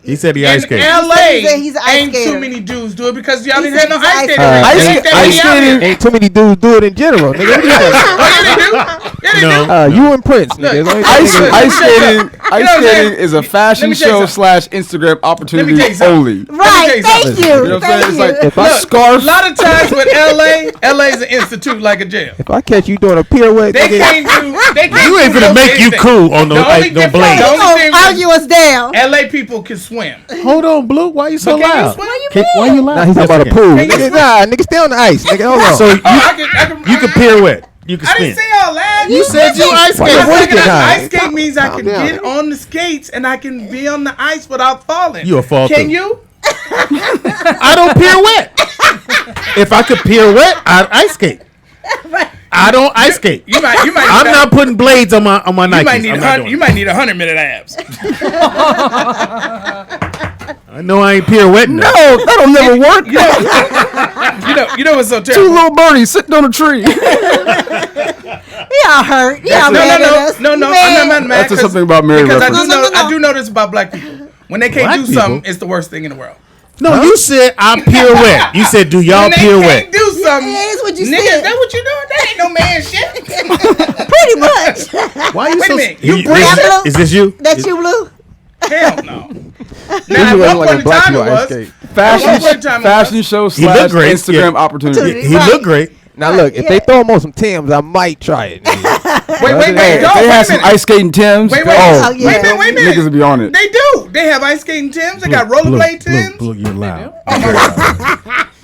He said he In ice skating. LA, He said he's an ice ain't skater. too many dudes do it because y'all He didn't said have no he's ice an skating. ice rink. skater. Ain't that Ice many out skating- here? Ain't too many dudes do it in general, nigga. What you talking about? Oh, yeah, they do. Yeah, they No. do. You and Prince, nigga. Only Ice niggas- Let me tell you skating what I'm saying? is a fashion Let me tell you show / Instagram opportunity tell you something. only. Right. you Thank something. you. You know what I'm saying? Thank It's like you. If I Look, scarf. a lot of times with LA is an institute like a jail. If I catch you doing a pirouette, They nigga, can't do. They can't You ain't do finna no make you anything. cool on The those only no difference- blades. the You only gonna thing argue us down? LA people can swim. Hold on, Blue. Why you so But can you loud? swim? Why you loud? nah, he's talking about a Yes, pool. I can. Can you Nigga, nigga, stay on the ice, nigga. Hold on. So I you can pirouette. You can I spin. didn't say all that. You said you ice Why skate. you working high? Ice skate means I Calm can down, get nigga. on the skates and I can be on the ice without falling. You a fall Can through. you? I don't pirouette. If I could pirouette, I'd ice skate. I don't ice skate. You might. I'm not putting blades on my Nikes. You might need I'm not doing you it. might need 100-minute abs. I know I ain't pirouetting. No, that'll never work. You know what's so Two terrible? little birdies sitting on a tree. He all hurt. He all mad at us. No. He I'm mad. not mad. That's just something about Mary because reference. I do know this about black people. When they can't Black do people? something, it's the worst thing in the world. No, you said I pirouette. You said do y'all When they pirouette? can't do something, Yeah, that's what you nigga, said. that what you doing? That ain't no man shit. Pretty much. Why you Wait so? a minute. Is this you? That's you, Blue? Hell no. Usually Now, when at one like point a in black time people it ice was. skate. Fashion At one point in time it fashion was. show / He looked great. Instagram Yeah. opportunity. He looked great. Now look, if they throw them on some Timbs, I might try it. Wait, if they have some ice skating Timbs, wait a minute. Niggas will be on it. They do. They have ice skating Timbs. They got rollerblade Timbs. Blue, you're loud.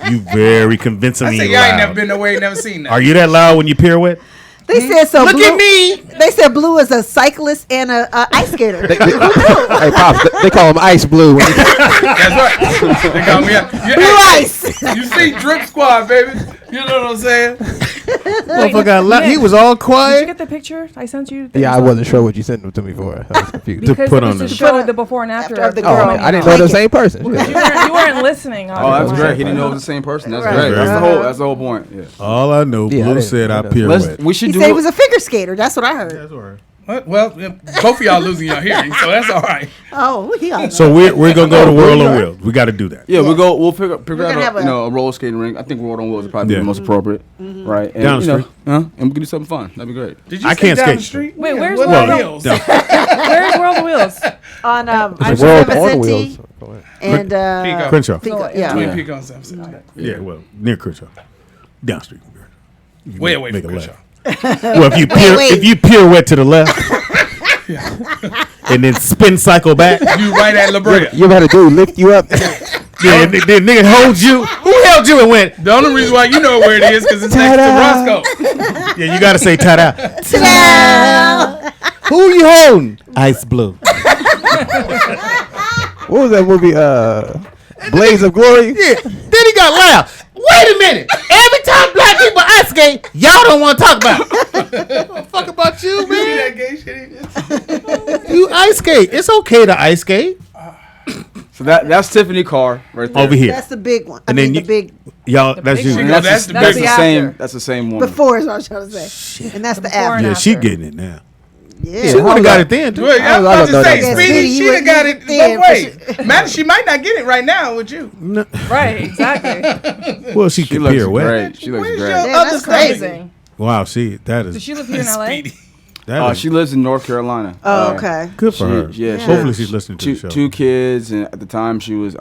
You very convincing I me. say y'all ain't never been nowhere, never seen that. Are you that loud when you pirouette? They said so. Look at me. They said Blue is a cyclist and a ice skater. Hey, Pops, they call him Ice Blue. That's right. They call me Blue Ice. You see Drip Squad, baby. You know what I'm saying? He was all Did quiet. you get the picture I sent you? Yeah, I wasn't sure what you sent them to me for. I was confused. Because put it was on to the- show the before and after of the Oh, girl. I didn't know the same person. You weren't listening. Oh, that's great. He didn't know it was the same person. That's great. That's the whole point. Yeah. All I know, Yeah, I Blue didn't- said I I didn't- pirouette. We should He do said he was a figure skater. That's what I heard. That's all right. What? Well, both of y'all losing your hearing, so that's all right. Oh, he all So we're gonna go to World on Wheels. We got to do that. Yeah, we'll figure gonna have out a roller skating rink. I think World on Wheels would probably be the most appropriate, right? And, Down the street. and we can do something fun. That'd be great. Did you I say can't down skate. the street? Wait, where's What World are on Wheels? Where's World of Wheels? On It's World on Wheels. and Pico. Crenshaw. yeah. Twin Peak on Samson. Yeah, well, near Crenshaw. Down the street. Way away Make from a Crenshaw. left. Well, wait. if you pirouette to the left, and then spin cycle back, You right at La Brea. You ever had a dude lift you up? yeah, and then nigga hold you. Who held you and went? The only reason why you know where it is because it's next to Roscoe. Yeah, you gotta say ta-da. Who you holding? Ice Blue. What was that movie? Blaze of Glory? Yeah. Then he got loud. Wait a minute. Every time black people ice skate, y'all don't want to talk about it. Don't fuck about you, You see man. that gay shit he did? You ice skate. It's okay to ice skate. So that's Tiffany Carr right there. Over here. That's the big one. And I then mean, the big Y'all, that's you. picture. And No, that's, that's the, the that's big the after. same. That's the same one. before is what I was trying to say. And that's the Before after. and Yeah, she after. getting it now. Yeah. She would have got it then, too. Well, I was I about to don't know say, that. Speedy, Speedy, she'd you have got wouldn't it get both it, ways. Man, she might not get it right now with you. No. Right, exactly. Well, she She can looks pirouette. great. She looks Where's great. your Yeah, other that's stomach? Amazing. Wow, see, that Does is she live here in LA? Speedy. that is She lives in North Carolina. Oh, okay. good for her. Yeah, Hopefully she's listening to the show. Two kids, and at the time she was,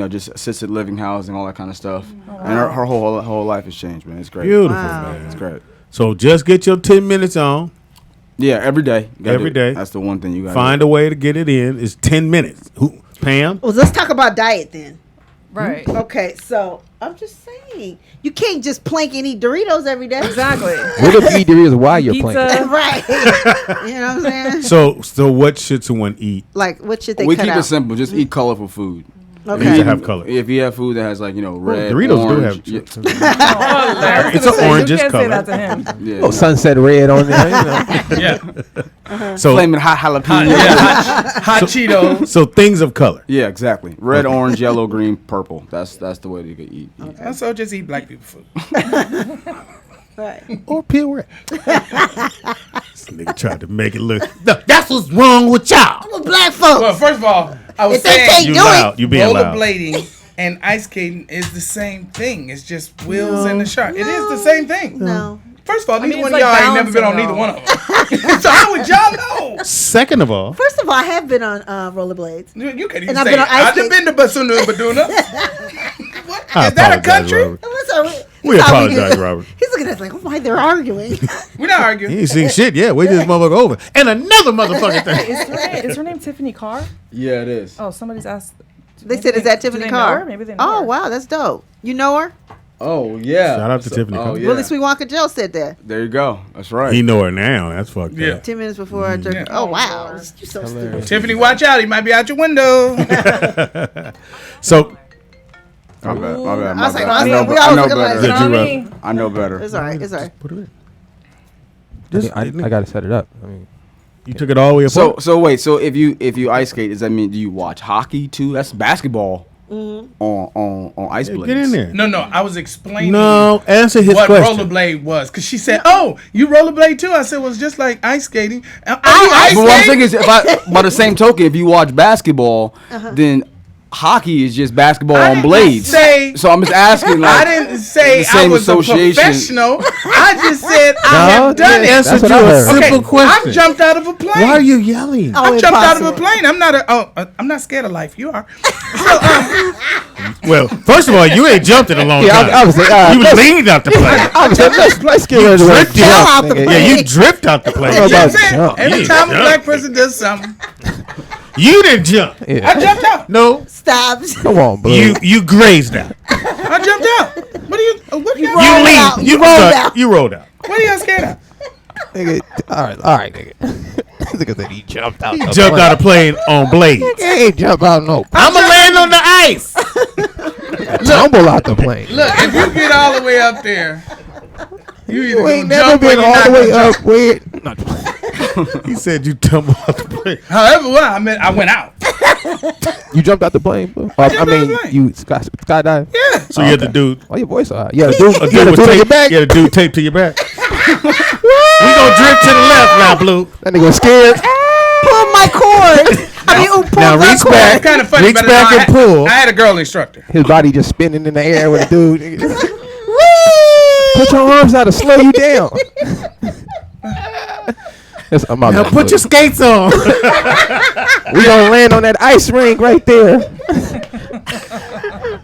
just assisted living housing, all that kind of stuff. And her whole life has changed, man. It's great. Beautiful, Wow. man. It's great. So just get your 10 minutes on. Yeah, every day. Every day. That's the one thing you got. Find a way to get it in. It's 10 minutes. Who, Pam? Well, let's talk about diet then. Right. Okay, so I'm just saying, you can't just plank and eat Doritos every day. Exactly. What if you eat Doritos while you're playing? Pizza. Right. You know what I'm saying? So what should someone eat? Like, what should they We cut keep out? it simple. Just eat colorful food. They need to have color. If you have food that has red, Doritos orange, do have chips. It's an orangish You can't color. say that to him. yeah, Oh, sunset red on there. You know. Yeah. So flaming hot jalapeno. Hot Cheetos. so things of color. Yeah, exactly. Red, orange, yellow, green, purple. That's the way you can eat. So just eat black people food. Right. Or pirouette. This nigga tried to make it look. No, that's what's wrong with y'all. Well, black folks. Well, first of all, I was If they saying can't You do loud. You being loud. rollerblading and ice skating is the same thing. It's just wheels and the shark. It is the same thing. No. First of all, neither mean, one it's of like y'all ain't never been on balancing, neither one of them. So how would y'all know? Second of all, First of all, I have been on rollerblades. You can't even And I've say been on ice I've been to Basuna Baduna. What? I Is that a apologize, country? Robert. We apologize, Robert. He's looking at us like, why they're arguing? We're not He arguing. ain't seen shit yet. Wait till this motherfucker over. And another motherfucking thing. Is her name Tiffany Carr? Yeah, it is. Oh, somebody's asked. They said, is that Do Tiffany they know Carr? her? Maybe they know Oh, her. wow, that's dope. You know her? Oh yeah. Shout out to Tiffany Carr. Oh yeah. Willie Sweetwalker Joe said that. There you go. That's right. He know her now. That's fucked Yeah. up. 10 minutes before I took. Yeah. Oh, wow. You're so stupid. Tiffany, watch out. He might be out your window. So My bad. I was like, I we know always looking better. Did you, me. I know better. It's all right. It's all right. put it in. I gotta set it up. I mean, You took it all the way apart. So wait. So if you ice skate, does that mean do you watch hockey too? That's basketball on ice blades. Get in there. No. I was explaining No, answer his what question. rollerblade was. Because she said, oh, you rollerblade too? I said, well, it's just like ice skating. Are you But ice what I'm skating? saying is, by the same token, if you watch basketball, then hockey is just basketball I on didn't blades. say- So I'm just asking. Like, I didn't say the same I was a association. professional. I just said I have done it. Answered you a simple question. I've jumped out of a plane. Why are you yelling? I've jumped out of a plane. I'm not scared of life. You are. So, Well, first of all, you ain't jumped in a long time. I was like, you was leaned out the plane. let's get rid of Drifted that. out the plane. Yeah, you drift out the plane. I don't know you about said jump. every You time a jumped. black person does something, You didn't jump. Yeah. I jumped out. No, Stop. Come on, bro. you grazed out. I jumped out. What are you? What You y'all? rolled You out. leaned. You rolled out. You rolled out. What are y'all scared of? Nigga, all right, nigga. Nigga said he jumped out. He jumped out of plane on blades. He ain't jump out no. I'ma land on the ice. Tumble out the plane. Look, if you get all the way up there, you either You ain't gonna never jump or been you're all not the way gonna up jump. where. He said you tumbled out the plane. However, well, I mean, I went out. You jumped out the plane, bro. jumped out the plane. You skydive. Yeah. So you had the dude. Why your voice so high? Yeah, the dude. A You had dude the with dude on your tape. back. You had a dude taped to your back. We gonna drift to the left now, Blue. That nigga was scared. Pull my cord. I mean, pull Now my reach cord. back. It's kind of funny. Reach but back no, and pull. I had a girl instructor. His body just spinning in the air with a dude. Put your arms out to slow you down. Now put your skates on. We gonna land on that ice rink right there.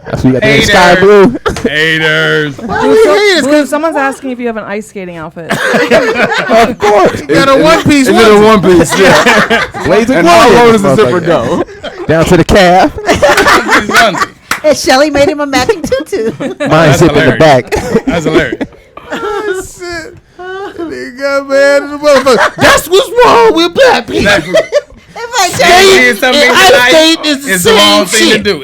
That's what you got that sky blue. Haters. Blue, someone's asking if you have an ice skating outfit. Of course. You got a one piece. Is it a one piece? Yeah. Blades And how low does the zipper go? Down to the calf. And Shelly made him a matching tutu. Mine zip in the back. That's hilarious. Oh, shit. Nigga, man, the motherfucker. That's what's wrong with black people. Ice skate is the it's same the wrong thing shit. to do.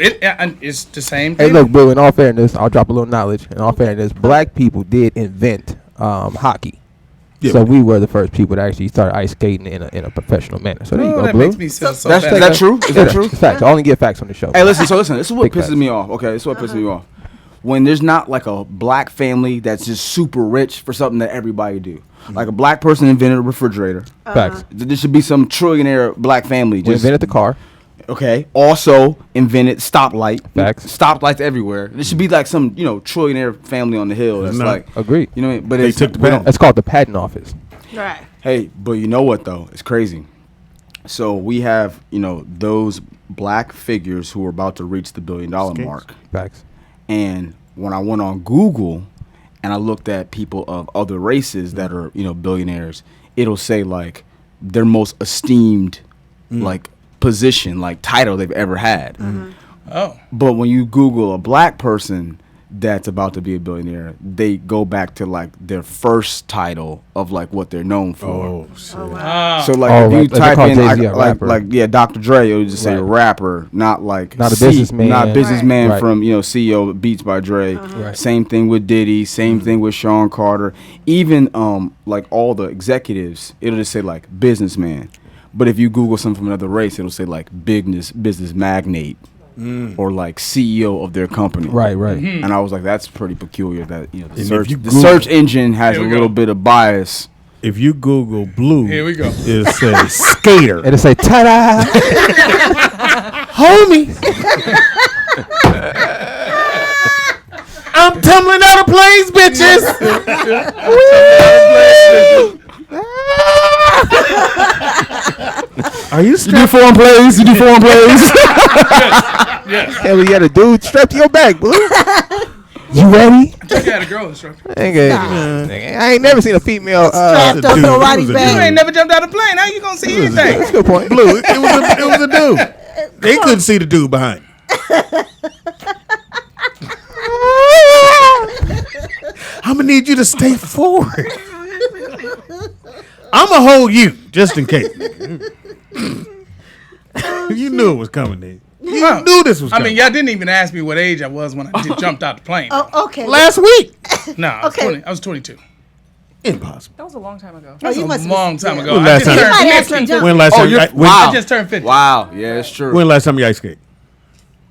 It's the same Hey, thing. look, bro. In all fairness, I'll drop a little knowledge. In all fairness, black people did invent hockey. Yeah. So we were the first people to actually start ice skating in a professional manner. So there you go, that Blue. makes me feel so That's bad. is that true? Is that true? It's facts. I only get facts on the show. Hey, listen. So listen. This is what Big pisses facts. me off. Okay, this is what pisses me off. When there's not like a black family that's just super rich for something that everybody do. Like a black person invented a refrigerator. Facts. There should be some trillionaire black family. We invented the car. Okay. Also invented stoplight. Facts. Stoplights everywhere. There should be like some trillionaire family on the hill that's No. like Agreed. you know what I mean? But They it's, took the we don't- patent. That's called the patent office. Right. Hey, but you know what though? It's crazy. So we have those black figures who are about to reach the $1 billion mark. Facts. And when I went on Google and I looked at people of other races that are, billionaires, it'll say like their most esteemed like position, like title they've ever had. Oh. But when you Google a black person that's about to be a billionaire, they go back to like their first title of like what they're known for. Oh shit. So like Oh, if you like they type call in Jay-Z a rapper. like Dr. Dre, it would just say Right. rapper, not like Not a businessman. not businessman Right. from CEO of Beats by Dre. Right. Same thing with Diddy. Same thing with Sean Carter. Even like all the executives, it'll just say like businessman. But if you Google something from another race, it'll say like business magnate. Or like CEO of their company. Right, right. And I was like, that's pretty peculiar that if the you the Google- search engine has a Here we little go. bit of bias. If you Google blue, Here we go. it'll say skater. It'll say ta-da. Homie. I'm tumbling out of planes, bitches. Are you You do strapped? foreign plays. You do foreign plays. Hell, you got a dude strapped to your back, Blue. You ready? I think I had a girl instructor. Nigga, I ain't never seen a female. Strapped up dude. to Roddy's It was a You back. ain't never jumped out of a plane. How you gonna see anything? That's a good point. Blue. It was a dude. They couldn't see the dude behind. I'm gonna need you to stay forward. I'm gonna hold you just in case. You knew it was coming, nigga. You Huh. knew this was I coming. mean, y'all didn't even ask me what age I was when I jumped out the plane. Oh, okay. Last week. No, I was Okay. 20. I was 22. Impossible. That was a long time ago. That's you a must have- long time yeah. ago. When I last just time- turned You might 50. actually jump- When last time? I just turned 50. Wow. Yeah, it's true. When last time you ice skate?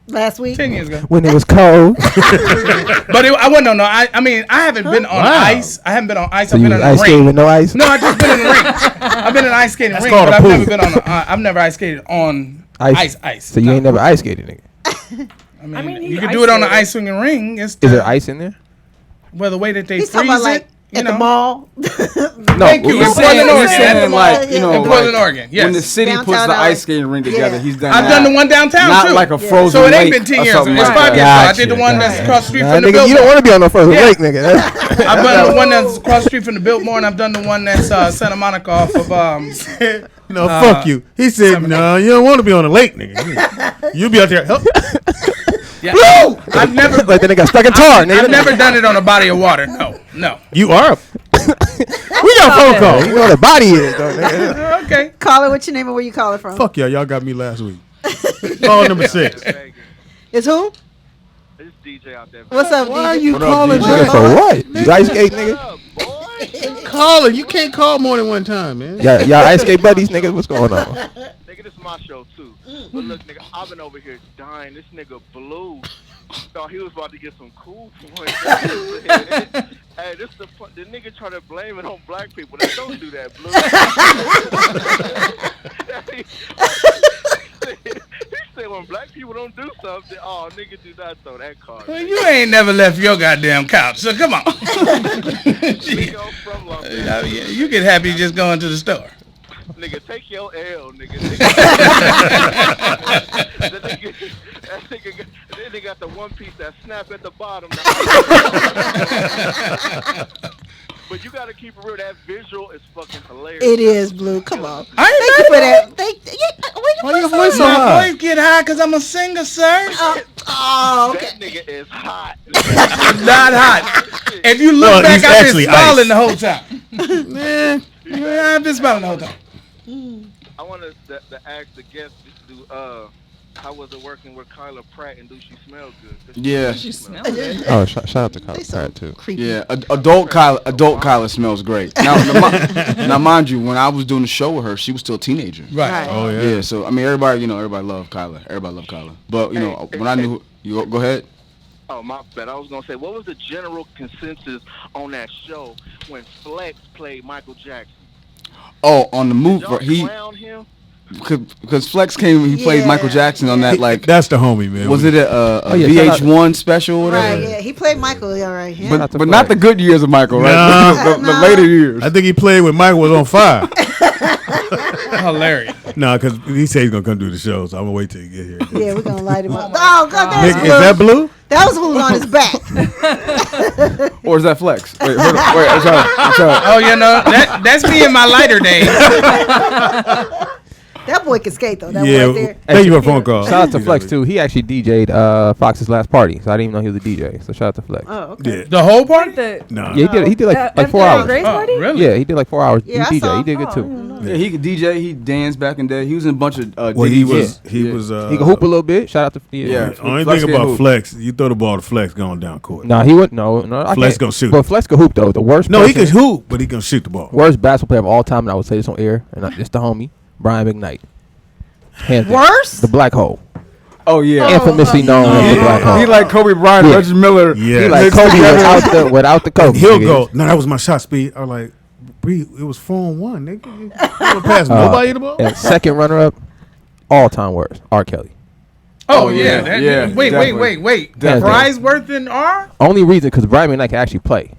Last week. 10 years ago. When it was cold. But I wasn't on no ice. I mean, I haven't been on Wow. ice. I haven't been on ice. So I've you been was in ice a skating ring. with no ice? No, I've just been in the ring. I've been in an ice skating That's ring, called but a I've pool. never been on. I've never ice skated on ice. So you ain't never ice skated, nigga. I mean you can do it on the ice swinging ring. Is there ice in there? Well, the way that they He's freeze talking about like it. at the mall. No, Thank you. we're In saying- Portland, we're Oregon. saying like, you know, in like, Portland, Oregon. Yes. when the city puts Downtown the LA. ice skating rink together, Yeah. he's done I've that. done the one downtown Not too. like a frozen So it ain't lake been 10 or years. something It's like 5 that. years ago. I Gotcha, did the one that's gotcha. across the street Nah, from the nigga, you don't Biltmore. want to be on no frozen Yeah. lake, nigga. I've done the one that's across the street from the Biltmore, and I've done the one that's Santa Monica off of No, fuck you. He said, no, you don't want to be on a lake, nigga. You'll be out there. Help. Yeah. Blue! I've never Like they got stuck in tar, nigga. I've never done it on a body of water. No. You are. We got a phone call. You know what a body is, though, nigga. Okay. Caller, what's your name and where you calling from? Fuck y'all. Y'all got me last week. Call number 6. It's who? It's DJ out there. What's up, Why are DJ? you calling Nigga, me? for what? You ice skate, nigga? Caller, you can't call more than one time, man. Y'all ice skate buddies, nigga? What's going on? Nigga, this is my show too. But look, nigga, I've been over here dying. This nigga Blue thought he was about to get some cool points. Hey, this the nigga try to blame it on black people. They don't do that, Blue. He said when black people don't do something, oh, nigga, do not throw that card. Well, you ain't never left your goddamn couch, so come on. Nigga, I'm from Los Angeles. Yeah, you get happy just going to the store. Nigga, take your L, nigga. That nigga got the one piece that snap at the bottom. But you gotta keep it real. That visual is fucking hilarious. It is, Blue. Come on. I ain't Thank you for that. Why your voice so My high? voice get high because I'm a singer, sir. Oh, okay. That nigga is hot. Not hot. If you look Well, back, he's I've been actually smiling ice. the whole time. I've been smiling the whole time. I wanted to ask the guest to do how was it working with Kyla Pratt and do she smell good? Yeah. She smells good. Oh, shout out to Kyle Pratt, too. Yeah, adult Kyla smells great. Now, mind you, when I was doing the show with her, she was still a teenager. Right. Oh, yeah. Yeah, so I mean, everybody loved Kyla. Everybody loved Kyla. But you know, when I knew you go ahead. Oh, my bad. I was gonna say, what was the general consensus on that show when Flex played Michael Jackson? Oh, on the move, Did y'all he clown him? because Flex came, he played Michael Jackson on that like. That's the homie, man. Was it a yeah, VH1 special or whatever? Right, yeah. He played Michael, yeah, right. Yeah. But not the good years of Michael, right? No. the later years. I think he played when Michael was on fire. Hilarious. No, because he said he's going to come do the show, so I'm going to wait till he get here. Yeah, we're going to light him up. Oh, God, Nick, that's is that Blue? That was who's on his back. Or is that Flex? Wait, hold on. Wait, I'm sorry. Oh, you know, that's me in my lighter days. That boy can skate, though. That Yeah, boy right there. thank you for a phone call. Shout out to Flex, too. He actually DJ'd Fox's last party, so I didn't even know he was a DJ. So shout out to Flex. Oh, okay. Yeah. The whole party? No. Yeah, he did like 4 hours. Grace party? Oh, really? Yeah, he did like 4 hours. Yeah, I he saw DJ. He did him. good, too. Yeah, he could DJ. He danced back in the day. He was in a bunch of. Well, he Diddy was. hits. He Yeah. was. He could hoop a little bit. Shout out to Yeah. The only Flex thing can about hoop. Flex, you throw the ball to Flex going down court. Nah, he wouldn't. No, I Flex can't. gonna shoot But it. Flex could hoop, though. The worst No, he person- can hoop, but he can shoot the ball. Worst basketball player of all time, and I would say this on air, and it's the homie, Brian McKnight. Hands down. Worse? The black hole. Oh yeah. Infamously known as the black hole. He like Kobe Bryant, Yeah. Reggie Miller. Yeah. He like mixed Kobe together. without the Kobe. He'll nigga. go. No, that was my shot speed. I was like, it was 4-1, nigga. You don't pass nobody the ball. And second runner-up, all-time worst, R. Kelly. Oh, yeah. yeah. Yeah, Wait. definitely. Definitely. Prize worth in R? Only reason because Brian McKnight can actually play,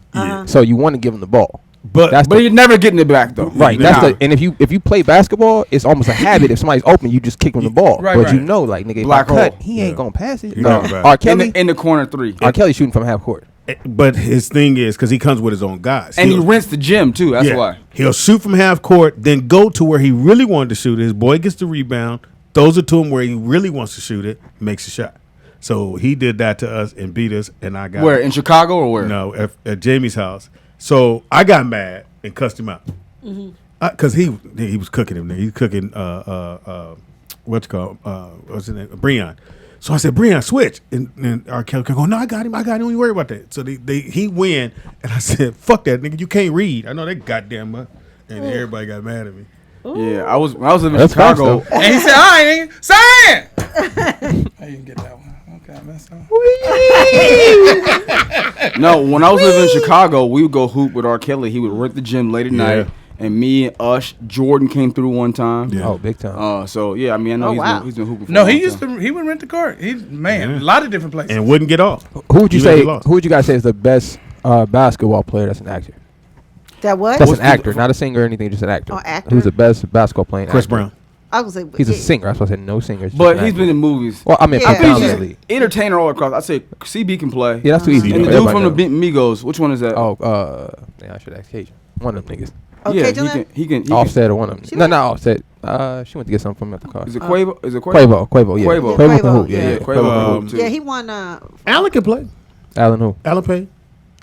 so you want to give him the ball. But That's But the, you're never getting it back though. right. Nah. That's the. And if you play basketball, it's almost a habit. If somebody's open, you just kick him the ball. Right, but right. you know, like nigga, if Black I cut, hole. he ain't gonna pass it. He No. never pass. R. in Kelly, the corner three. R. Kelly shooting from half court. But his thing is because he comes with his own guys, And he rents the gym too. That's why. He'll shoot from half court, then go to where he really wanted to shoot it. His boy gets the rebound, throws it to him where he really wants to shoot it, makes a shot. So he did that to us and beat us, and I got Where in Chicago or where? No, at Jamie's house. So I got mad and cussed him out because he was cooking him there. He's cooking what's it called what's his name, Breon. So I said, Breon, switch, and R. Kelly go, no, I got him. Don't you worry about that. So he win, and I said, fuck that nigga, you can't read. I know that goddamn much, and everybody got mad at me. Yeah, I was when I was living in That's facts, Chicago. though. And he said, all right, nigga, sign! I didn't get that one. Okay, I messed up. No, when I was living in Chicago, we would go hoop with R. Kelly. He would rent the gym late at night, and me and Ush, Jordan came through one time. Yeah. Oh, big time. So yeah, I mean, I know he's been hooping. For No, a he long used time. to. He would rent the court. A lot of different places. And wouldn't get off. Who would you Even if say? he lost. Who would you guys say is the best basketball player that's an actor? That what? That's an actor, not a singer or anything, just an actor. Oh, actor? Who's the best basketball playing Chris actor? Brown. I was like, He's a singer. That's why I said no singers. But he's been in movies. Well, I mean, Yeah. predominantly. Entertainer all across. I say CB can play. Yeah, that's too easy. And the dude Everybody from the knows. Migos, which one is that? Oh, yeah, I should ask Cajun. One of them niggas. yeah, Cajun he can. Offset or one of them. No, not Offset. She went to get something from at the car. Is it Quavo? Is it Quavo, yeah. Quavo. Quavo can hoop, yeah. Quavo can hoop, too. Yeah, he won. Allen can play. Alan who? Allen Payne.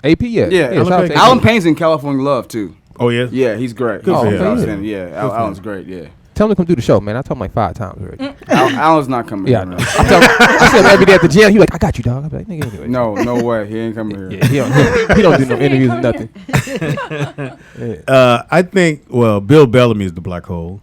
AP, yeah. Yeah, shout out to Alan AP. Payne's in California Love too. Oh yeah. Yeah, he's great. Good for He's him. outstanding. Yeah, Good for Alan's him. great. Yeah, Tell him to come do the show, man. I told him like 5 times already. Alan's not coming. Yeah, I here, know. man. I tell him every day at the gym. He like, I got you, dog. I'm like, nigga, anyway. No way. He ain't coming here. Yeah, he don't do no interviews or nothing. I think. Well, Bill Bellamy is the black hole.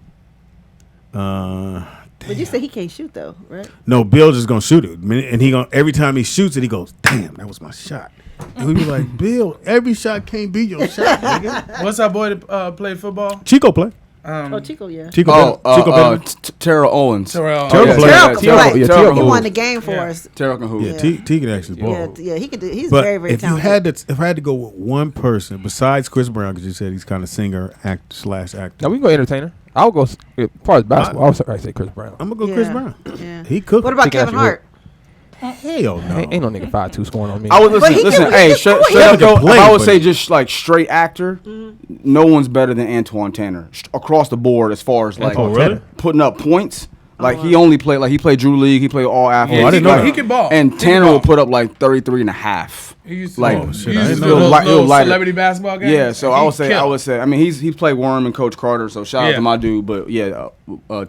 But you said he can't shoot though, right? No, Bill just gonna shoot it, and he gonna every time he shoots it, he goes, "Damn, that was my shot." And we be like, "Bill, every shot can't be your shot, nigga." What's our boy that played football? Chico play. Chico, yeah. Chico Bellamy. Terrell Owens. Terrell Terrell play. Terrell can play. Terrell He can won hoop. the game for us. Terrell can hoop. Yeah, T can actually ball. Yeah, he could do. He's But very, very if talented. if I had to go with one person besides Chris Brown, because you said he's kind of singer, actor. Now we can go entertainer. I'll go as far as basketball. I was sorry, I say Chris Brown. I'm gonna go Chris Yeah. Brown. Yeah. He cooked. What about He can Kevin actually Hart? Hell no. Ain't no nigga 5'2" scoring on me. I would But he listen. can- Hey, he straight can up play. though, Play, if I would but- say just like straight actor, no one's better than Antoine Tanner across the board as far as like Oh, really? putting up points. Like he only played like he played Drew League, he played all athletes. Oh, I didn't know that. He can ball. And He can Tanner ball. will put up like 33 and a half. He used to, Like, Oh, shit, he I used to didn't do know those that. He'll little light it. celebrity basketball games. Yeah, so I would say. I mean, he's played Worm and Coach Carter, so shout out Yeah. to my dude. But yeah,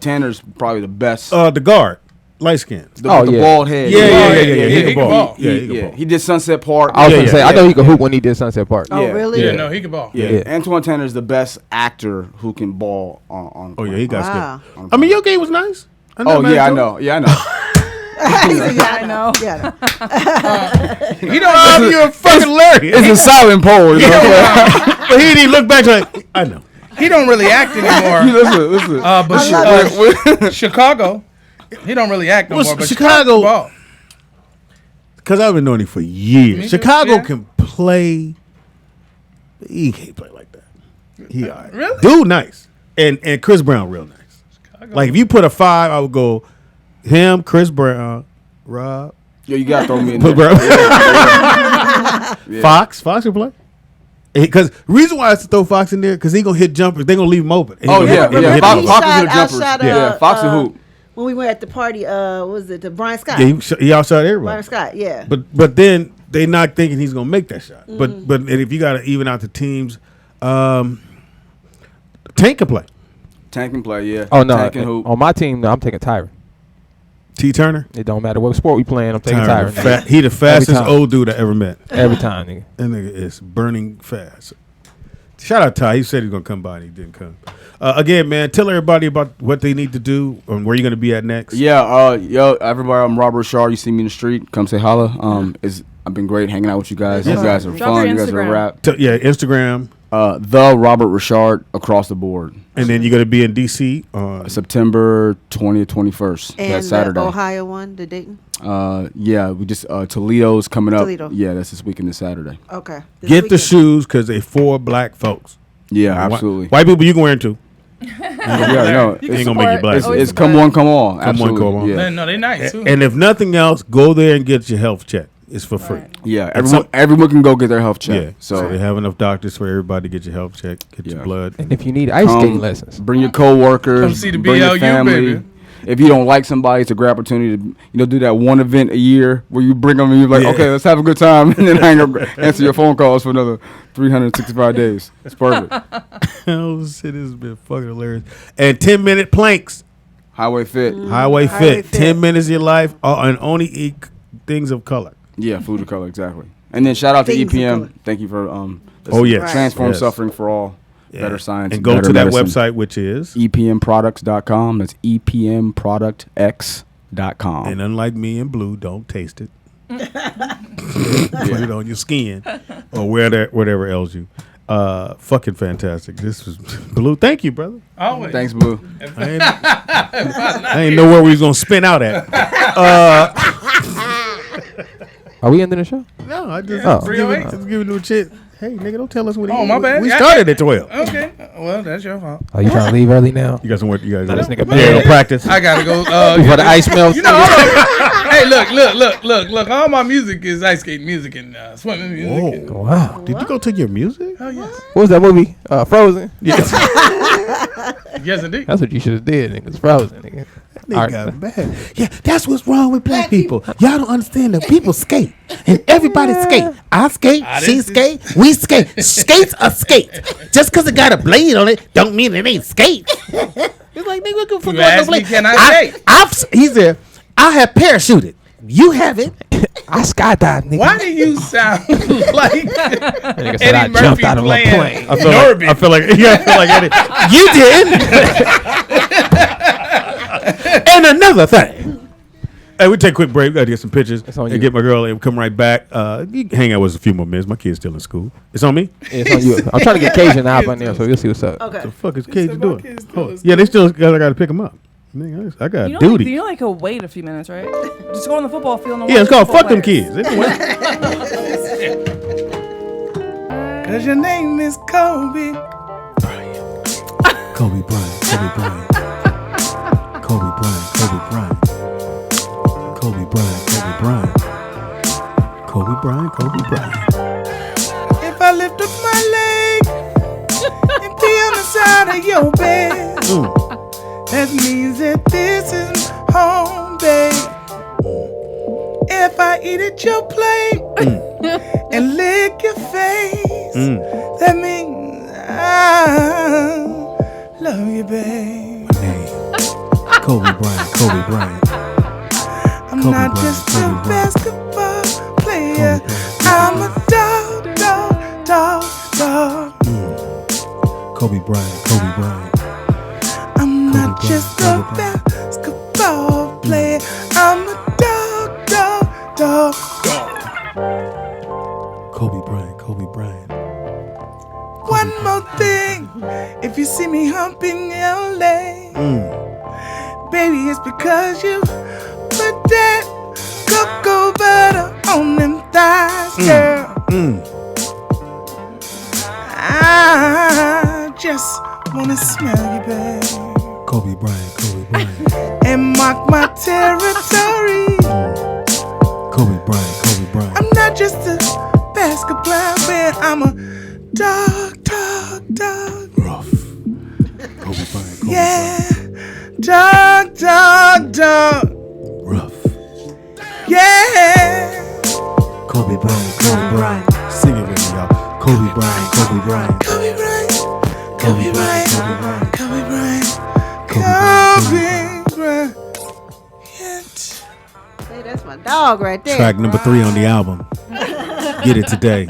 Tanner's probably the best. The guard, light skin. The yeah. bald head. Yeah, he can can ball. Yeah, he can ball. He did Sunset Park. I was Yeah, gonna say, yeah. I know he could hoop when he did Sunset Park. Oh, Yeah. really? Yeah, no, he can ball. Yeah. Yeah. Antoine Tanner is the best actor who can ball on. Oh yeah, he got Wow. skill. I mean, your game was nice. Oh yeah, I know. Yeah, I know. He said, yeah, I know. Yeah, I know. He don't. You're fucking hilarious. It's a silent pole. You know? But he didn't look back like I know. He don't really act anymore. Listen. But Chicago, he don't really act no Well, more. But Chicago- Chicago ball. Because I've been knowing him for years. Me too, Chicago yeah. can play. He can't play like that. He all right. Really? Dude, nice. And Chris Brown, real nice. Like if you put a 5, I would go him, Chris Brown, Rob, Yo, you gotta throw me in put there. Brown. Fox will play. Because reason why I have to throw Fox in there because he gonna hit jumpers. They gonna leave him open. Oh yeah, Remember yeah. he Fox is shot- the jumpers. outshot, Yeah, Fox and hoop. When we were at the party, what was it the Brian Scott? Yeah, he outshot everybody. Brian Scott, yeah. But then they not thinking he's gonna make that shot. But and if you gotta even out the teams, Tank can play. Tank can play. Yeah. Oh no, Tank can hoop. on my team, no, I'm taking Tyron. T Turner. It don't matter what sport we playing. I'm taking Tyron, Tyron. he the fastest time. old dude I ever met. Every time, nigga. That nigga is burning fast. Shout out Ty. He said he was gonna come by and he didn't come. Again, man, tell everybody about what they need to do and where you're gonna be at next. Yeah, yo, everybody, I'm Robert Ri'chard. You see me in the street, come say holla. I've been great hanging out with you guys. Yeah. You guys are Drop fun. your You guys are a Instagram. rap. Instagram. The Robert Ri'chard across the board. And then you're gonna be in DC on September 20th, 21st. And That's Saturday. the Ohio one, the Dayton. Yeah, we just Toledo's coming up. Toledo. Yeah, that's this weekend, this Saturday. Okay. This Get the weekend. shoes because they for black folks. Yeah, Whi- absolutely. White people you can wear them too. Yeah, no, Ain't gonna make you black. it's come one, come all. Come one, Absolutely. come all. Yeah. No, they nice too. And if nothing else, go there and get your health check. It's for free. Yeah, And everyone can go get their health check. Yeah. So, So they have enough doctors for everybody to get your health check, get your Yeah. blood. And if you need ice skating lessons, bring your coworkers, Come see the bring your BLU, family. baby. If you don't like somebody, it's a great opportunity to do that one event a year where you bring them and you're like, Yeah. okay, let's have a good time, and then hang up, answer your phone calls for another 365 days. It's perfect. Oh shit, this has been fucking hilarious. And 10-minute planks. Highway Fit. Highway Highway Fit. Fit. 10 minutes of your life and only eat things of color. Yeah, food of color, exactly. And then shout out to Things of color. EPM. Thank you for Oh, yes. Transform Yes. Suffering for All. Yeah. Better science. And go better to that medicine. website, which is. EPMproducts.com. That's EPMproductx.com. And unlike me and Blue, don't taste it. Put it on your skin or whatever ails you. Fucking fantastic. This was Blue. Thank you, brother. Always. Thanks, Blue. I ain't know where we was gonna spin out at. Are we ending the show? No, I just Oh. give it a chit. Hey, nigga, don't tell us what. Oh, my bad. We started at 12. Okay. Well, that's your fault. Are you trying to leave early now? You got some work. You guys. This nigga Yeah, go practice. I gotta go. Before the ice melts. You know, hold on. Hey, look. All my music is ice skating music and swimming music. Whoa. Wow. Did you go take your music? Oh yes. What was that movie? Frozen. Yes. Yes, indeed. That's what you should have did, nigga. It's Frozen, nigga. Nigga got bad. Yeah, that's what's wrong with black people. Y'all don't understand that people skate. And everybody skate. I skate, she skate, we skate. Skates are skate. Just because it got a blade on it, don't mean it ain't skate. It's like, nigga, what the You asked me, can I skate? He said, I have parachuted. You have it. I skydived, nigga. Why do you sound like Nigga said I Eddie jumped Murphy out of a playing plane. I feel like Eddie. You did. And another thing. Hey, we take a quick break. Gotta get some pictures and get my girl and come right back. You can hang out with us a few more minutes. My kid's still in school. It's on me? Yeah, it's on you. I'm trying to get Cajun out on there, so we'll see what's up. Okay. What the fuck is Cajun doing? Yeah, they still gotta pick them up. Nigga, I got duty. You know, like, he'll wait a few minutes, right? Just go on the football field and Yeah, it's watch called the Fuck Them players. Kids. Anyway. Cause your name is Kobe. Kobe Bryant. Kobe Bryant. Kobe Bryant. Kobe Bryant. Kobe Bryant. Kobe Bryant. Kobe Bryant. Kobe Bryant. If I lift up my leg and pee on the side of your bed, that means that this is home, babe. If I eat at your plate and lick your face, that means I love you, babe. Kobe Bryant. Kobe Bryant. I'm not just a basketball player. I'm a dog, dog, dog, dog. Kobe Bryant. Kobe Bryant. I'm not just a basketball player. I'm a dog, dog, dog, dog. Kobe Bryant. Kobe Bryant. One more thing. If you see me humping LA, baby, it's because you put that cocoa butter on them thighs, girl. I just wanna smell you, babe. Kobe Bryant. Kobe Bryant. And mark my territory. Kobe Bryant. Kobe Bryant. I'm not just a basketball player. I'm a dog, dog, dog. Rough. Kobe Bryant. Kobe Yeah, dog, dog, dog. Rough. Yeah. Kobe Bryant. Kobe Bryant. Sing it with me, y'all. Kobe Bryant. Kobe Bryant. Kobe Bryant. Kobe Bryant. Kobe Bryant. Kobe Bryant. Kobe Bryant. Hey, that's my dog right there. Track number 3 on the album. Get it today.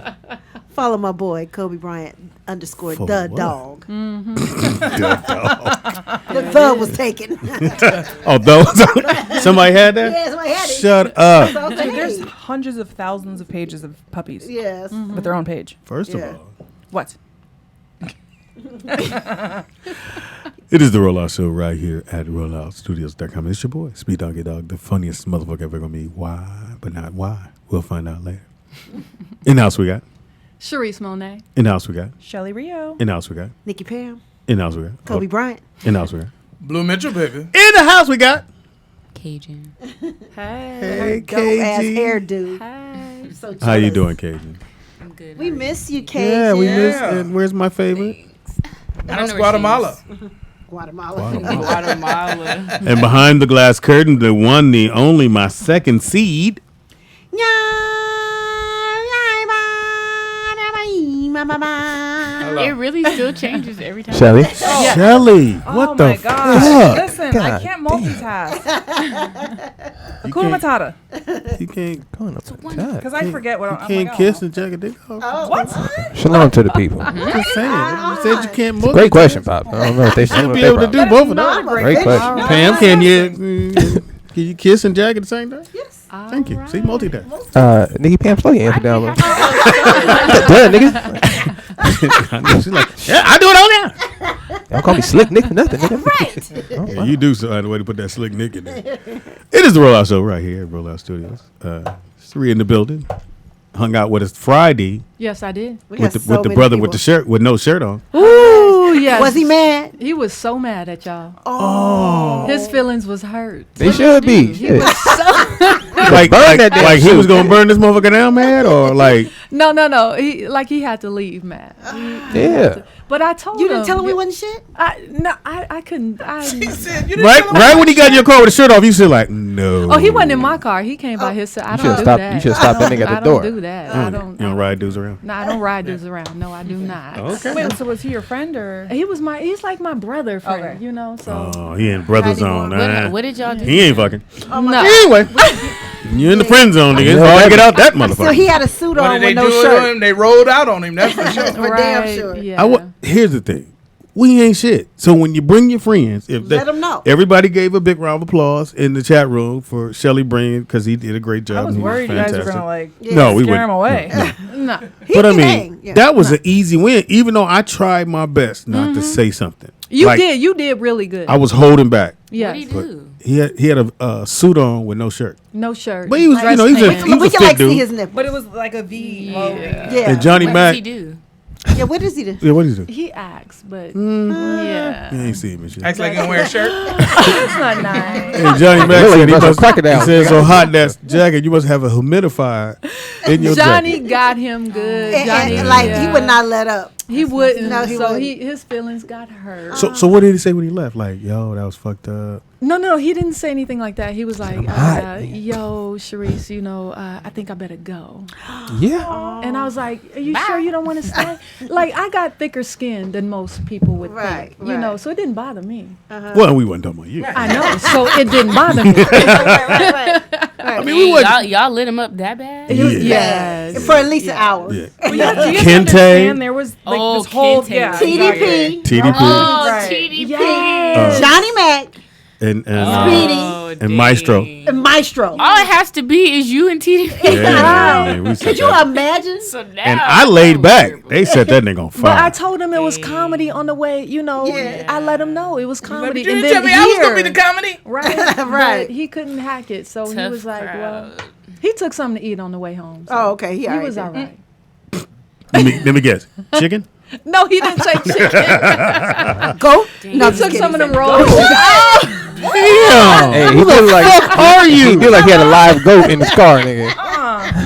Follow my boy Kobe Bryant _ For the what? dog. The dog. The was taken. Oh, those. Somebody had that? Yeah, somebody had it. Shut up. So, Dude, there's hundreds of thousands of pages of puppies. Yes. With their own page. First of all, What? it is the Rollout Show right here at ROLLOUTSTUDIOS.com. It's your boy, Speed Doggy Dog, the funniest motherfucker ever gonna be. Why? But not why. We'll find out later. In the house we got. Sharice Monet. In the house we got. Shelly Rio. In the house we got. Nikki Pam. In the house we got. Kobe Bryant. In the house we got. Blue Mitchell, baby. In the house we got. Cajun. Hey, dope ass hairdo. Hi. So How you jealous. doing, Cajun? I'm good. We miss you, Cajun. Yeah, we miss it. Where's my favorite? That's Guatemala. Guatemala. Guatemala. And behind the glass curtain, the one, the only, my second seed. It really still changes every time. Shelly? Yeah. Shelly, what Oh the my God. fuck? Listen, I God can't multitask. Hakuna Matata. You can't. Because I forget what I'm Can't like, kiss and jack a dick off. What? Shalom to the people. Just saying. You said you can't multitask. Great question, Pop. I don't know if they should be able to do both of them. Great question. Pam, can you kiss and jack at the same time? Yes. Thank you. See, multitask. Nikki Pam, slow your answer down, bro. Done, nigga. I know. She's like, yeah, I do it all now. Don't call me Slick Nick for nothing, nigga. Right. Yeah, you do find a way to put that Slick Nick in there. It is the Rollout Show right here at Rollout Studios. 3 in the building. Hung out with us Friday Yes, I did. with the brother with the shirt with no shirt on. Ooh, yes. Was he mad? He was so mad at y'all. Oh. His feelings was hurt. They should be. He was so like he was gonna burn this motherfucker down, mad, or like No. He had to leave, man. Yeah. But I told You him. didn't tell him we wasn't shit? I couldn't. She said, you didn't tell him right when he got in your car with the shirt off, you said like, no. Oh, he wasn't in my car. He came by himself. I don't do that. You should stop that nigga at the door. I don't do that. You don't ride dudes around. No, I don't ride dudes around. No, I do not. Okay. Wait, so was he your friend or? He's like my brother friend, Okay. you know. So Oh, he in brother zone. What did y'all do? He ain't fucking. no. Anyway, you in the friend zone, nigga. It's hard to get out that motherfucker. So he had a suit What on did they with no do to shirt. him? They rolled out on him. That's for sure. For damn sure. Yeah. Here's the thing. We ain't shit. So when you bring your friends, Let 'em know. Everybody gave a big round of applause in the chat room for Shelly bringing because he did a great job. I was and he worried you guys were fantastic. gonna like No, we scare wouldn't. him away. No. But I can mean, hang. Yeah. that was an easy win. Even though I tried my best not to say something. You Like, did. You did really good. I was holding back. Yes. What did he do? He had a suit on with no shirt. No shirt. But he was, you know, he was a we can thick like dude. see his nipple. But it was like a V. Yeah. And Johnny What Mac. does he do? Yeah, what does he do? Yeah, what did he do? He acts, but You yeah, ain't see him and shit. Acts like he don't wear a shirt. it's not nice. And Johnny Mac Really said he must have must, crocodile. he said so hot that jacket, you must have a humidifier in your Johnny jacket. got him good. And Johnny, like he yeah. would not let up. He wouldn't. No, he so wouldn't. his feelings got hurt. So what did he say when he left? Like, yo, that was fucked up. No, he didn't say anything like that. He was like, hot. "Yo, Sharice, you know, I think I better go." Yeah. And I was like, "Are you sure you don't want to stay?" Like, I got thicker skin than most people would Right, think, you know, right. so it didn't bother me. Well, we wasn't talking about you. I know, so it didn't bother me. Right. I mean, we wasn't. Y'all lit him up that bad? Yes. For at least an hour. Yeah. Well, you have to Kente. understand there was like Oh, this whole Kente. TDP. TDP Oh, Right. TDP. Yes. Johnny Mac. and Speedy. and Maestro. And Maestro. All it has to be is you and TDP. Yeah, we said Could you that. imagine? So now And I laid back. They set that nigga on But I fire. told him it was comedy on the way, you know. Yeah. I let him know it was comedy. You And didn't tell then me I was gonna be here- the comedy. Right. Right. But he couldn't hack it. So he Tough was like, crowd. well, he took something to eat on the way home. So Oh, okay. He he was all alright. right. Let me guess. Chicken? No, he didn't say chicken. Go. No, He took some of them rolls. Damn. Hey, he looked like fuck are you? He looked like he had a live goat in his car, nigga.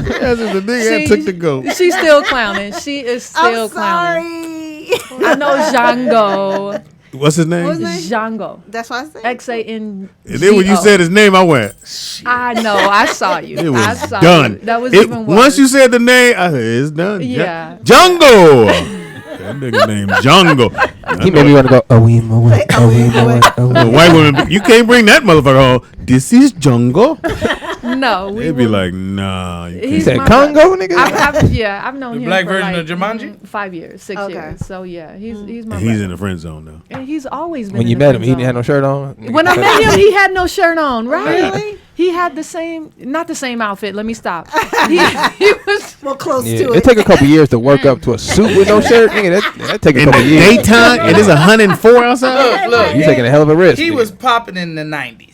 That's just the nigga that took the goat. She's still clowning. She is still I'm clowning. sorry. I know Django. What's his name? What's his name? Django. That's what I said. XANGO. And then when you said his name, I went, I know. I saw you. it I was saw done. You. That was It- even worse. once you said the name, I said, it's done. Yeah. Django. That nigga named Django. He made me want to go, oh, we more, oh, we more, oh, The white woman, you can't bring that motherfucker home. This is Django. No, we They'd be were- like, nah. You He He's said my Congo, nigga? I've known The him black for version like, of Jumanji? 5 years, 6 Okay. years. So yeah, he's my He's brother. in the friend zone now. And he's always been When in you the met him, friend he didn't zone. have no shirt on? When I met him, he had no shirt on, right? Really? He had the same, not the same outfit. Let me stop. He was Well, close Yeah, to it it. take a couple years to work up to a suit with no shirt. Nigga, that take a In couple the years. daytime, it is 104 outside. Look, You taking a hell of a risk. he nigga. was popping in the 90s.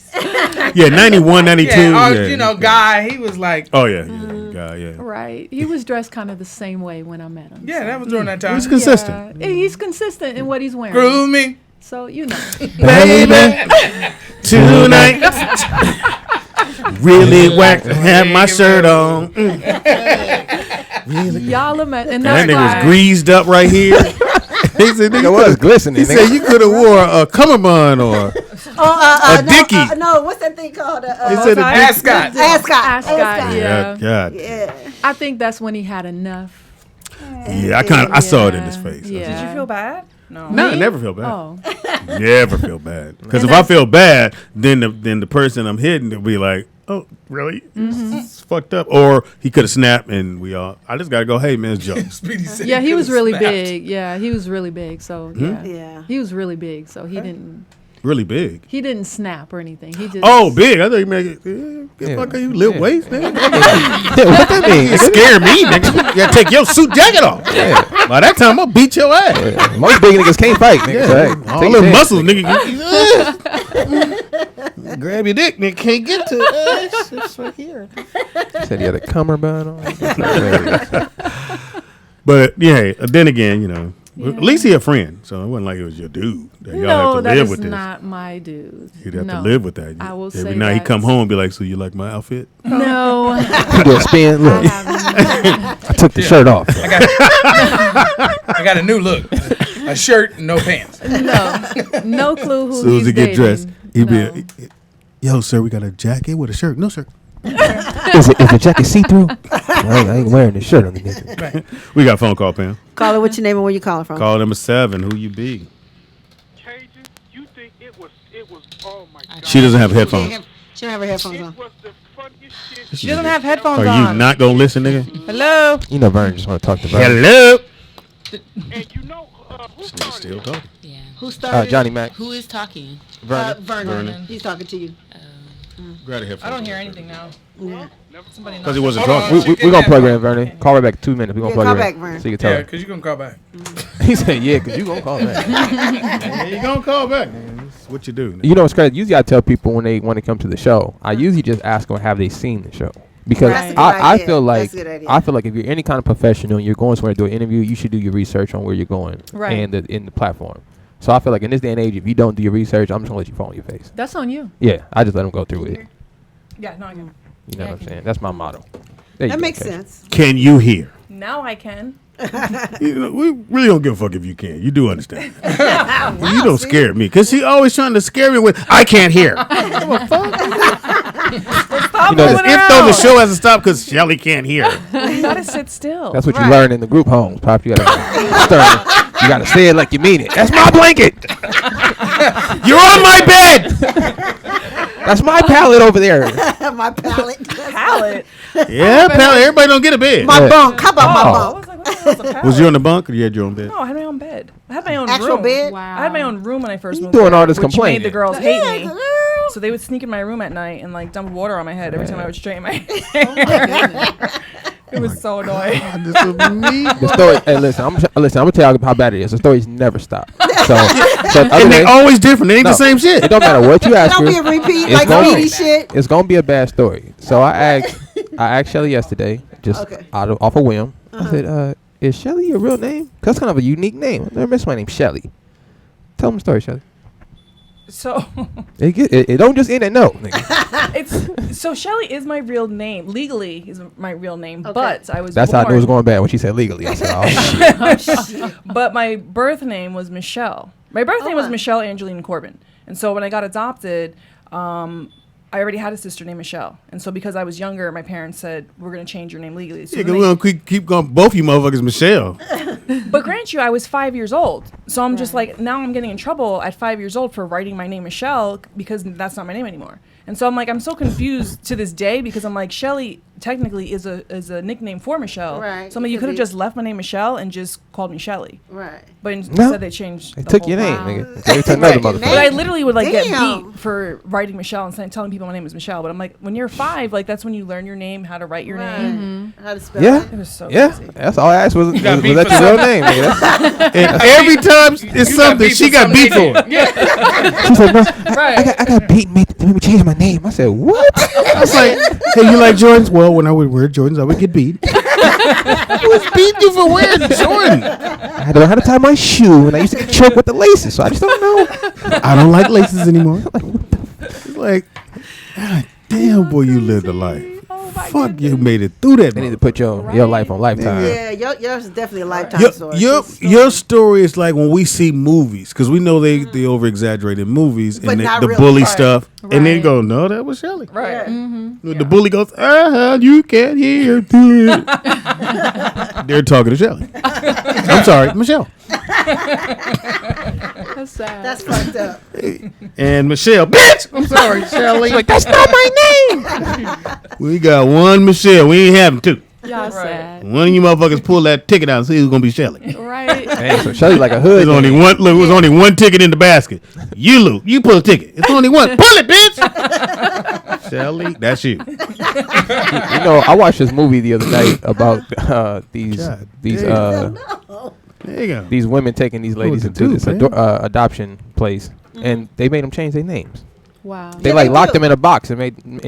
Yeah, 91, 92. Yeah, guy, he was like, Oh, yeah. Yeah. right. He was dressed kind of the same way when I met him. yeah, that was during that time. He's consistent. Yeah. He's consistent in what he's wearing. Groove me, So you know. Baby, tonight. Really whack, had my shirt on. Y'all are met, and That that's nigga why. was greased up right here. He said, It was glistening. He said nigga. you could have wore a cummerbund or a dickie. No, what's that thing called? He said a ascot. Ascot, yeah. God. Yeah. I think that's when he had enough. Yeah, I saw it in his face. Yeah. Did you feel bad? No. No, I never feel bad. Oh. Never feel bad. Because if I feel bad, then the person I'm hitting will be like, oh, really? It's fucked up. Or he could have snapped and I just got to go, hey, man, it's Joe. Speedy said Yeah, he could've was really snapped. big. Yeah, he was really big. So yeah, Yeah. he was really big. So he didn't. really big. He didn't snap or anything. He just. Oh, big. I thought you make it. Fuck you, lift weights, nigga. What that mean? You scare me, nigga. You gotta take your suit jacket off. Yeah. By that time, I'll beat your ass. Yeah. Most big niggas can't fight, nigga. Yeah. So, hey, All take them your muscles, chance, nigga. Grab your dick, nigga. Can't get to it. It's right here. Said he had a cummerbund on. But yeah, then again, you know, at least he a friend, so it wasn't like it was your dude. That y'all No, have to that live is with this. not my dude. You'd have No. to live with that. I will Every say night he that. come home and be like, "So you like my outfit?" No. He do a spin. Look, I took the shirt off. I got a new look. A shirt and no pants. No clue who As soon as he's he get dating. dressed, he No. be, "Yo, sir, we got a jacket with a shirt." No, sir. Is the jacket see through? I ain't wearing this shirt underneath it. Right. We got a phone call, Pam. Caller, what's your name and where you calling from? Call number 7. Who you be? Cajun, you think it was, oh my God. She doesn't have headphones. She don't have her headphones It on. was the funniest shit. She doesn't have headphones Are on. you not gonna listen, nigga? Hello. You know, Vernon just want to talk to Vernon. Hello. And you know, who Still started it? talking. Yeah. Who started? Johnny Mac. Who is talking? Vernon. Vernon. He's talking to you. Grab a headphone. I don't hear anything now. Yeah. Somebody Because he knocked. wasn't Hold on. talking. We gonna plug her in, Vernon. Call her back in 2 minutes. We gonna Yeah, plug call her back, in. Vernon. So you can tell Yeah, her. because you're going to call back. He said, yeah, because you gonna call back. Yeah, you gonna call back, man. That's what you do. You know what's crazy? Usually I tell people when they want to come to the show, I usually just ask them, have they seen the show? Because That's a good I idea. feel like That's a good idea. I feel like if you're any kind of professional and you're going somewhere to do an interview, you should do your research on where you're going Right. and in the platform. So I feel like in this day and age, if you don't do your research, I'm just gonna let you fall on your face. That's on you. Yeah, I just let them go through it. Yeah, no, I can. You know what I'm saying? That's my motto. There you That go, makes Kay. sense. Can you hear? Now I can. You know, we really don't give a fuck if you can. You do understand. You don't scare me because she always trying to scare me with I can't hear. Stop You know, moving If though the around. show has to stop because Shelly can't hear. You gotta sit still. That's what you learn in the group homes, Pop. You gotta you gotta say it like you mean it. That's my blanket. You're on my bed. That's my pallet over there. My pallet. Pallet. Yeah, pal. Everybody don't get a bed. My bunk. How about my I bunk? was like, what the hell's a pallet? Was you on the bunk or you had your own bed? No, I had my own bed. I had my own Actual room. bed? Wow. I had my own room when I first You moved doing there, all this which complaining. made the girls hate me. Yeah, So they would sneak in my room at night and like dump water on my head every time I would straighten my hair. It was so annoying. The story. Hey, listen. I'm gonna tell you how bad it is. The stories never stop. So And they're always different. They ain't the same shit. It don't matter what you ask Don't her. be a repeat It's like gonna- Speedy shit. It's gonna be a bad story. So I asked Shelly yesterday, just Okay. off a whim. I said, "Is Shelly your real name? 'Cause that's kind of a unique name. I never missed my name, Shelly." Tell them the story, Shelly. So It don't just end at no. Nigga. so Shelly is my real name. Legally is my real name, Okay. but I was That's born. how I knew it was going bad when she said legally. I said, "Oh shit." But my birth name was Michelle. My birth name was wow. Michelle Angeline Corbin. And so when I got adopted, I already had a sister named Michelle. And so because I was younger, my parents said, we're going to change your name legally. So Yeah, then 'cause we don't keep going. Both you motherfuckers, Michelle. but grant you, I was 5 years old. So I'm just like, now I'm getting in trouble at 5 years old for writing my name Michelle because that's not my name anymore. And so I'm like, I'm so confused to this day because I'm like, Shelly technically is a nickname for Michelle. Right. So I'm like, you Could could have be. just left my name Michelle and just called me Shelly. Right. But instead No. they changed. They the took whole your name, thing. nigga. Gave it to another Right, your motherfucker. But I literally would like get Damn. beat for writing Michelle and telling people my name is Michelle. But I'm like, when you're 5, like that's when you learn your name, how to write your name. How to spell Yeah. it. It was so Yeah, crazy. that's all I asked was got beat that for your real something? name, nigga. And every time it's something, she got beat for it. She's like, no, Right. I got beat. Made me change my name. I said, what? I was like, hey, you like Jordans? Well, when I would wear Jordans, I would get beat. Who's beat you for wearing Jordan? I had to learn how to tie my shoe, and I used to get choked with the laces, so I just don't know. I don't like laces anymore. It's like, God damn, boy, you lived a life. Fuck, you made it through that. They need to put your life on Lifetime. Yeah, yours is definitely a lifetime story. Your story is like when we see movies, because we know they over exaggerate in movies But and not the really. bully Right. stuff, and then Right. go, no, that was Shelly. Right. The bully goes, you can't hear. They're talking to Shelly. I'm sorry, Michelle. That's sad. That's fucked up. And Michelle, bitch. I'm sorry, Shelly. Like, that's not my name. We got one Michelle. We ain't having two. Y'all Right. sad. One of you motherfuckers pull that ticket out and see who's gonna be Shelly. Right. Dang, so Shelly like a hood. There's only one. Look, it was only one ticket in the basket. You pull a ticket. It's only one. Pull it, bitch. Shelly, that's you. You know, I watched this movie the other night about these these women taking these ladies into this adoption place, and they made them change their names. Wow. They locked them in a box and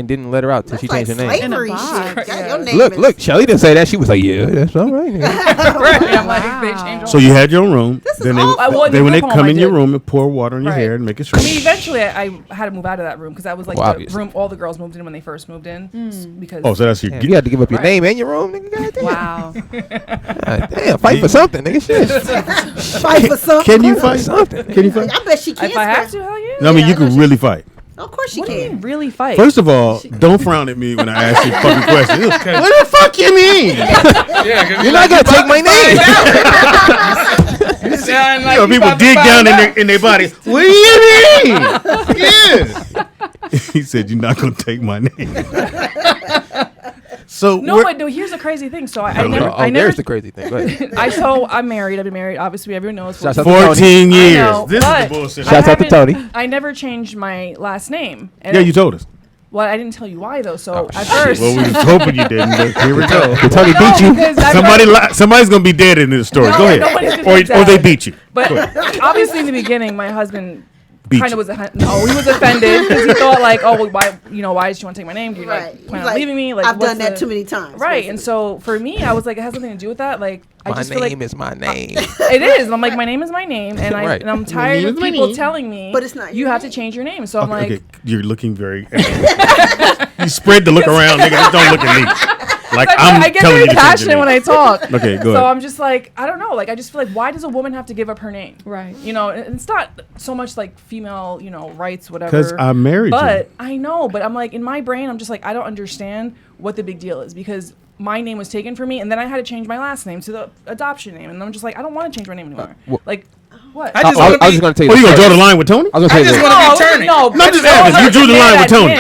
didn't let her out till she changed her name. Slavery shit. Your name Look, Shelly didn't say that. She was like, yeah, that's all right. I'm like, they changed. So you had your own room. Then when they come in your room and pour water on your Right. hair and make it I straight. mean, eventually I had to move out of that room because that was like Well, the room all the girls moved in when they first moved in. Because Oh, so that's your. You had to give up your name and your room, nigga. Goddamn. Wow. Damn, fight for something, nigga. Shit. Fight for something. Can you fight? Something. Can you fight? I bet she can. if I have to, hell yeah. I mean, you can really fight. Of course she What do you can. mean really fight? First of all, don't frown at me when I ask you fucking questions. What the fuck you mean? You're not gonna take my name. You sound like You know, people about to dig find down out. in their body. What do you mean? Yeah. He said, "You're not gonna take my name." So No, but no, here's the crazy thing. So I never. There's the crazy thing. Go ahead. I'm married. I've been married. Obviously, everyone knows. Shouts out to 14 I years. know, This is but the bullshit. Shouts out to Tony. I never changed my last name. And Yeah, you told us. Well, I didn't tell you why though. So at shit. first, Well, we was hoping you didn't. But here we go. Did Tony beat you? Somebody's gonna be dead in this story. No, Go ahead. nobody's gonna be Or they dead. beat you. But Go ahead. obviously, in the beginning, my husband Beat kind you. of was he was offended because he thought like, oh, well, why does she want to take my name? Do you Right. like plan He's on like, leaving me? Like I've what's done that the- too many times. Right, and so for me, I was like, it has nothing to do with that. Like, I My just feel like name is my name. it is. I'm like, my name is my name, and Right. and I'm name tired of is my people name. telling me, But it's not you your have to name. change your name. So I'm like, Okay, you're looking very. You spread the look around, nigga. Just don't look at me. Like I get telling very you to change your passionate name. when I talk. Okay, go So ahead. I'm just like, I don't know. Like, I just feel like, why does a woman have to give up her name? Right. You know, and it's not so much like female, rights, whatever. 'Cause I married you. But I know, but I'm like, in my brain, I'm just like, I don't understand what the big deal is because my name was taken from me, and then I had to change my last name to the adoption name, and I'm just like, I don't want to change my name anymore. Like, what? I just I want was to just gonna tell you. Oh, you gonna the draw the story. line with Tony? I was gonna I say just this. want to be turning. No, No, I'm just asking. You drew the line with Tony.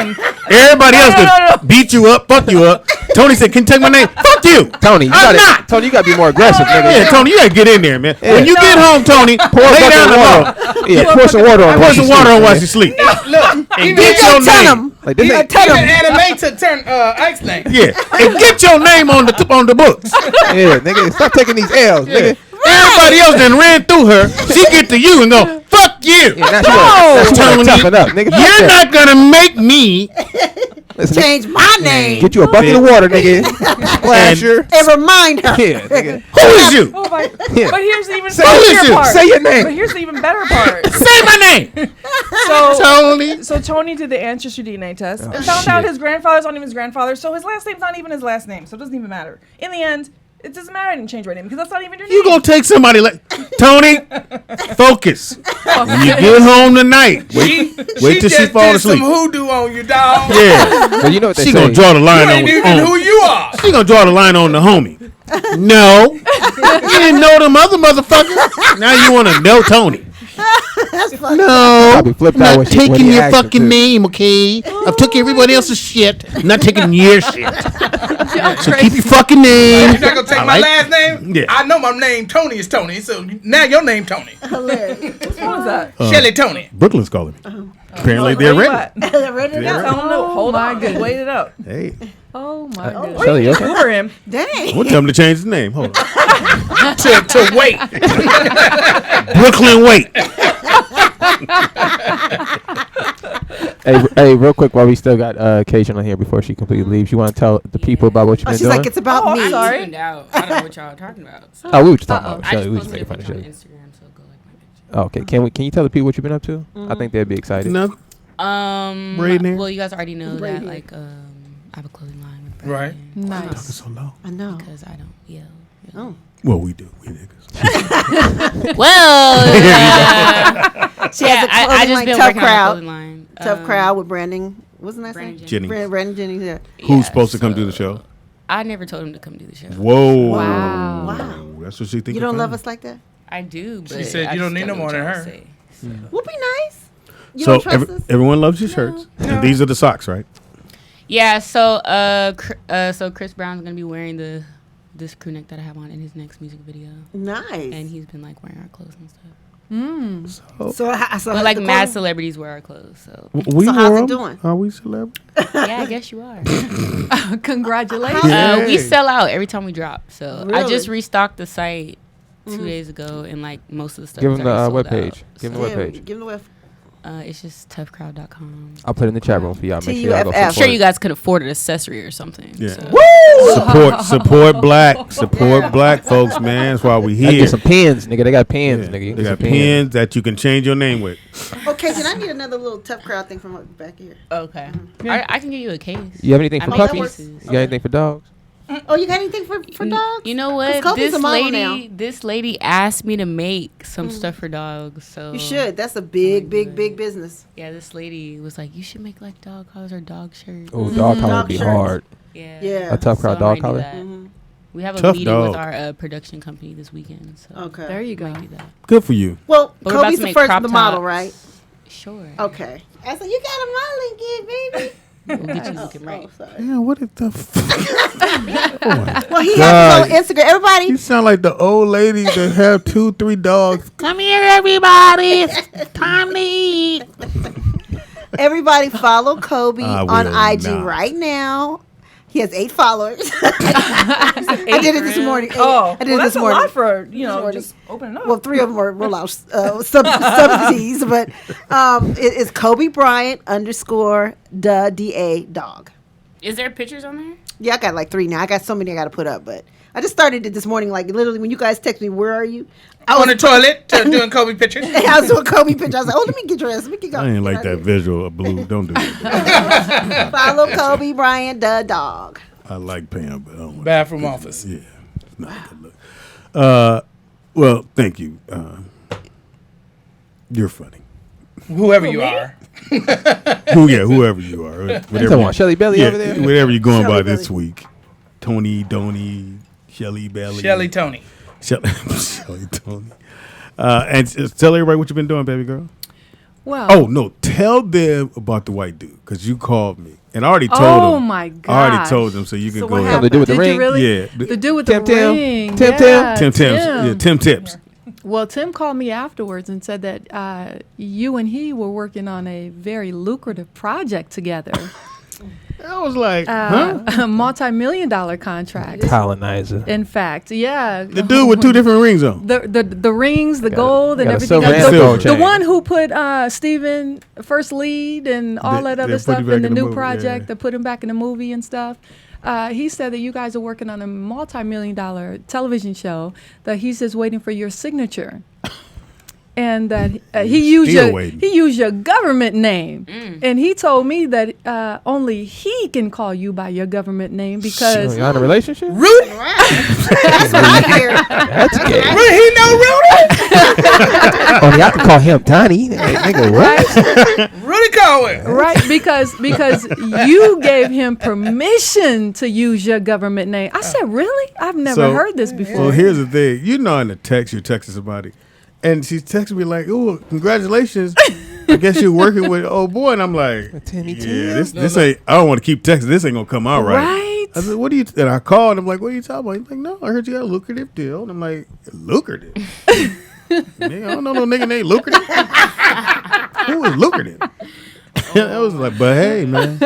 Everybody else could beat you up, fuck you up. Tony said, "Can you take my name?" Fuck you, Tony, I'm not. Tony, you gotta be more aggressive, nigga. Yeah, Tony, you gotta get in there, man. When you get home, Tony, Pour a lay bucket down of the water. law. Yeah, pour some water on. Pour some water on while she she sleep. Look, And even get your name. Like this ain't. even anime to turn Ike's name. Yeah, and get your name on the books. Yeah, nigga, stop taking these L's, nigga. Everybody else done ran through her. She get to you and go, "Fuck you." Yeah, now she wanna Tony, toughen up, nigga. Fuck you're that. not gonna make me. Listen, Change my name. get you a bucket of water, nigga. Splash her. And remind her. Yeah, nigga. Who is you? Oh my! Yeah. But here's the even Say funnier you. part. Say your name. But here's the even better part. Say my name. So Tony. So Tony did the ancestry DNA test and found shit. out his grandfather's not even his grandfather. So his last name's not even his last name. So it doesn't even matter. In the end, it doesn't matter. I didn't change my name because that's not even your name. You gonna take somebody like Tony? Focus. When you get home tonight, wait till she just fall did asleep. some hoodoo on you, dog. Yeah, But you know what they she say. gonna draw the You line ain't even on. who you are. She gonna draw the line on the homie. No, you didn't know them other motherfuckers. Now you wanna know Tony? No, Probably flipped I'm out not when taking he your asked her fucking to. name, okay? I've took everybody else's shit. I'm not taking your shit. So keep your fucking name. You're not gonna take I my like- last name? Yeah. I know my name Tony is Tony, so now your name Tony. Hilarious. What was that? Shelly Tony. Brooklyn's calling me. Apparently they're Where you ready. at? Ready to Yeah. go. Tell him no. Hold on. Wait it up. Hey, Oh my goodness. Shelly, you okay? Uber him. Dang. we'll tell them to change the name. Hold on. to wait. Brooklyn, wait. Hey, real quick, while we still got Cation on here before she completely leaves, you want to tell the people about what you've Oh, been she's doing? like, it's about Oh, me. I'm sorry. tuned out. I don't know what y'all are talking about. So. Oh, we were just talking about I Shelly. just We just posted making a fun of picture on Shelly. Instagram, so go like my picture. Okay, can you tell the people what you've been up to? I think they'd be excited. No. Braiding hair? Well, you guys already know Braiding that, hair. like, I have a clothing line with Braiding Right. hair. Nice. So low. I know. Because I don't yell. Oh. Well, we do. We niggas. Well, She has a I clothing just line, been tough working on a crowd. clothing line. Tough crowd with branding. Wasn't that Brandon saying? Jennings. Brandon Jennings. Yeah. Who's supposed to come do the show? I never told him to come do the show. Whoa. Wow. Wow. That's what she thinks. You don't love us like that? I do, but She said I you don't just need no know more what than y'all her. say. We'll be nice. You So don't trust us? everyone loves your shirts. And these are the socks, right? Yeah, so Chris Brown's gonna be wearing the this crew neck that I have on in his next music video. Nice. And he's been like wearing our clothes and stuff. So but like mad celebrities wear our clothes. So We so how's it doing? Are we celebrities? yeah, I guess you are. Congratulations. We sell out every time we drop. So I Really? just restocked the site 2 days ago, and like most of the stuff. Give is them the already sold webpage. out. Give them the webpage. Give them the web. It's just toughcrowd.com. I'll put it in the chat room for y'all. Make sure y'all go TUFF. I'm support sure it. you guys could afford an accessory or something. Yeah. So. Support black. Support black folks, man. That's why we I here. get some pins, nigga. They got pins, nigga. You They get got some pins that you can change your name with. Okay, then I need another little tough crowd thing from back here. Okay. I can give you a case. You have anything for I make puppies? cases. You got anything for dogs? Oh, you got anything for dogs? You know 'Cause what? Kobe's a model now. This lady asked me to make some stuff for dogs. So You should. That's a big business. Yeah, this lady was like, "You should make like dog collars or dog shirts." Oh, dog collar would be shirts. hard. Yeah. Yeah. A tough crowd I dog might do collar. that. We have a Tough meeting dog. with our production company this weekend. So Okay. There you go. might do that. Good for you. Well, But we're about Kobe's to the make first crop the model, tops. right? Sure. Okay. I said, you got a modeling kit, baby. We'll get you looking right. Sorry. Yeah, what is the Well, he God. has his own Instagram. Everybody, You sound like the old lady that have 2-3 dogs. come here, everybody. It's time to eat. Everybody follow Kobe I on will IG not. right now. He has 8 followers. I did it this morning. Oh, I did well, it that's this morning. a lot for morning. just opening up. Well, 3 of them are rollout subsidies, but it is Kobe Bryant _ DA dog. Is there pictures on there? Yeah, I got like 3 now. I got so many I got to put up, but I just started it this morning. Like literally, when you guys text me, "Where are you?" I On the toilet doing Kobe pictures. I was doing Kobe pictures. I was like, "Oh, let me get your ass. Let me get I ain't like that visual of blue. Don't do it. Follow Kobe Bryant the dog. I like Pam, but I don't like Bathroom office. Yeah, it's not a good look. Well, thank you. You're funny. Whoever you are. Whoever you are. talking about Shelly Belly over there? Whatever you're going Shelly by this Belly. week. Tony, Donnie, Shelly Belly. Shelly Tony. Shelly Tony. And tell everybody what you've been doing, baby girl. Well. Oh, no. Tell them about the white dude, because you called me. And I already told them. Oh my god! I already told them, so you can So go what ahead. happened? to do with the Did ring? you really? Yeah. The dude with Tim the Tim? ring. Tim Yeah, Tim Tims. Yeah, Tim Tips. Well, Tim called me afterwards and said that you and he were working on a very lucrative project together. I was like, A multi-million-dollar contract. Colonizer. In fact, yeah. The dude with 2 different rings on. The rings, the gold, and got a everything. silver and gold The chain. one who put Steven first lead and all that They other put stuff him back in the in the new movie, project yeah. that put him back in the movie and stuff. He said that you guys are working on a multi-million-dollar television show that he's just waiting for your signature. And that he used your government name, and he told me that only he can call you by your government name because Y'all in a relationship? Rudy? That's what I hear. That's gay. Rudy, he know Rudy? Oh, y'all can call him Donnie. Nigga, what? Rudy Caldwell. right because you gave him permission to use your government name. I said, really? I've never heard this before. So here's the thing. You know in the text, you're texting somebody. And she's texting me like, "Oh, congratulations! I guess you're working with old boy." And I'm like, Timmy "Yeah, this ain't. I don't want to keep texting. This ain't gonna come out right." Right. I said, "What do you?" And I called. And I'm like, "What are you talking about?" He's like, "No, I heard you got a lucrative deal." And I'm like, "Lucrative? Nigga, I don't know no nigga named lucrative. Who is lucrative?" I was like, "But hey, man."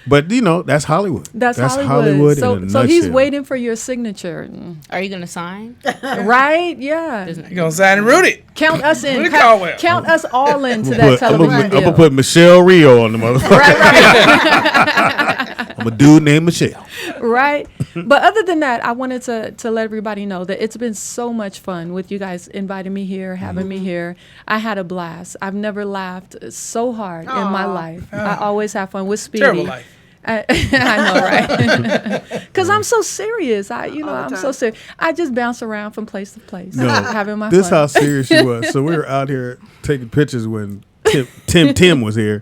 But you know, that's Hollywood. That's Hollywood. in a So he's nutshell. waiting for your signature. Are you gonna sign? Right? Yeah. You gonna sign Rudy? Count us in. Rudy Caldwell. Count us all into I'm that television deal. gonna put Michelle Rio on the motherfucker. Right. I'm a dude named Michelle. Right. But other than that, I wanted to let everybody know that it's been so much fun with you guys inviting me here, having me here. I had a blast. I've never laughed so hard in my life. I always have fun with Speedy. Terrible life. I know, right? Because I'm so serious. I'm so serious. I just bounce around from place to place, having my This fun. how serious she was. So we were out here taking pictures when Tim was here,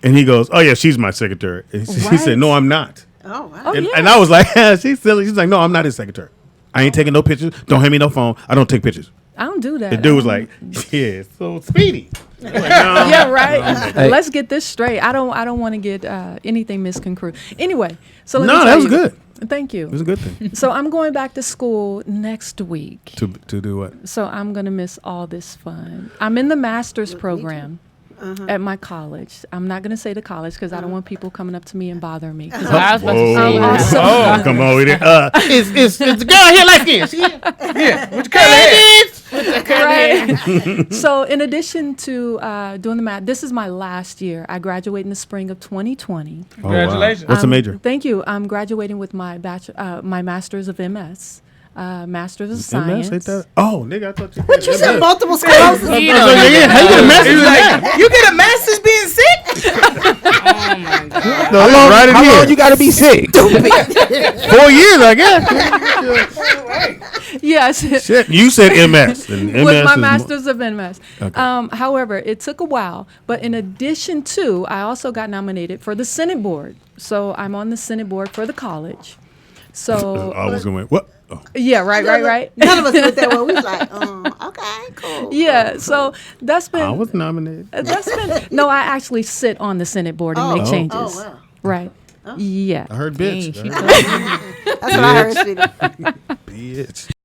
and he goes, "Oh yeah, she's my secretary." And he said, "No, I'm not." Oh wow. And I was like, "She's silly." She's like, "No, I'm not his secretary. I ain't taking no pictures. Don't hand me no phone. I don't take pictures." I don't do that. The dude was like, "Yeah, so Speedy." Like, no, yeah, right. no. Let's get this straight. I don't want to get anything misconstrued. Anyway, so let me No, tell that was you. good. Thank you. It's a good thing. So I'm going back to school next week. To do what? So I'm going to miss all this fun. I'm in the master's program at my college. I'm not going to say the college because I don't want people coming up to me and bothering me. I was about to say. Come on with it. It's the girl here like this. Yeah. With the curly hair. Right. So in addition to doing the math, this is my last year. I graduate in the spring of 2020. Congratulations. What's the major? Thank you. I'm graduating with my my master's of MS. Master's of Science. MS, ain't that? Oh, nigga, I thought you. What you said? Multiple sclerosis. How you get a master's? You get a master's being sick? Oh my god. No, How long you gotta be sick? 4 years, I guess. Yes. Shit, you said MS. And MS with my is master's of MS. Okay. However, it took a while. But in addition to, I also got nominated for the Senate board. So I'm on the Senate board for the college. So I was going, what? Oh. Yeah, right. None of us did that one. We was like, okay, cool. Yeah, so that's been. I was nominated. That's been. No, I actually sit on the Senate board and make changes. Oh, wow. Right. Oh. Yeah. I heard bitch. That's what I heard, Speedy. Bitch.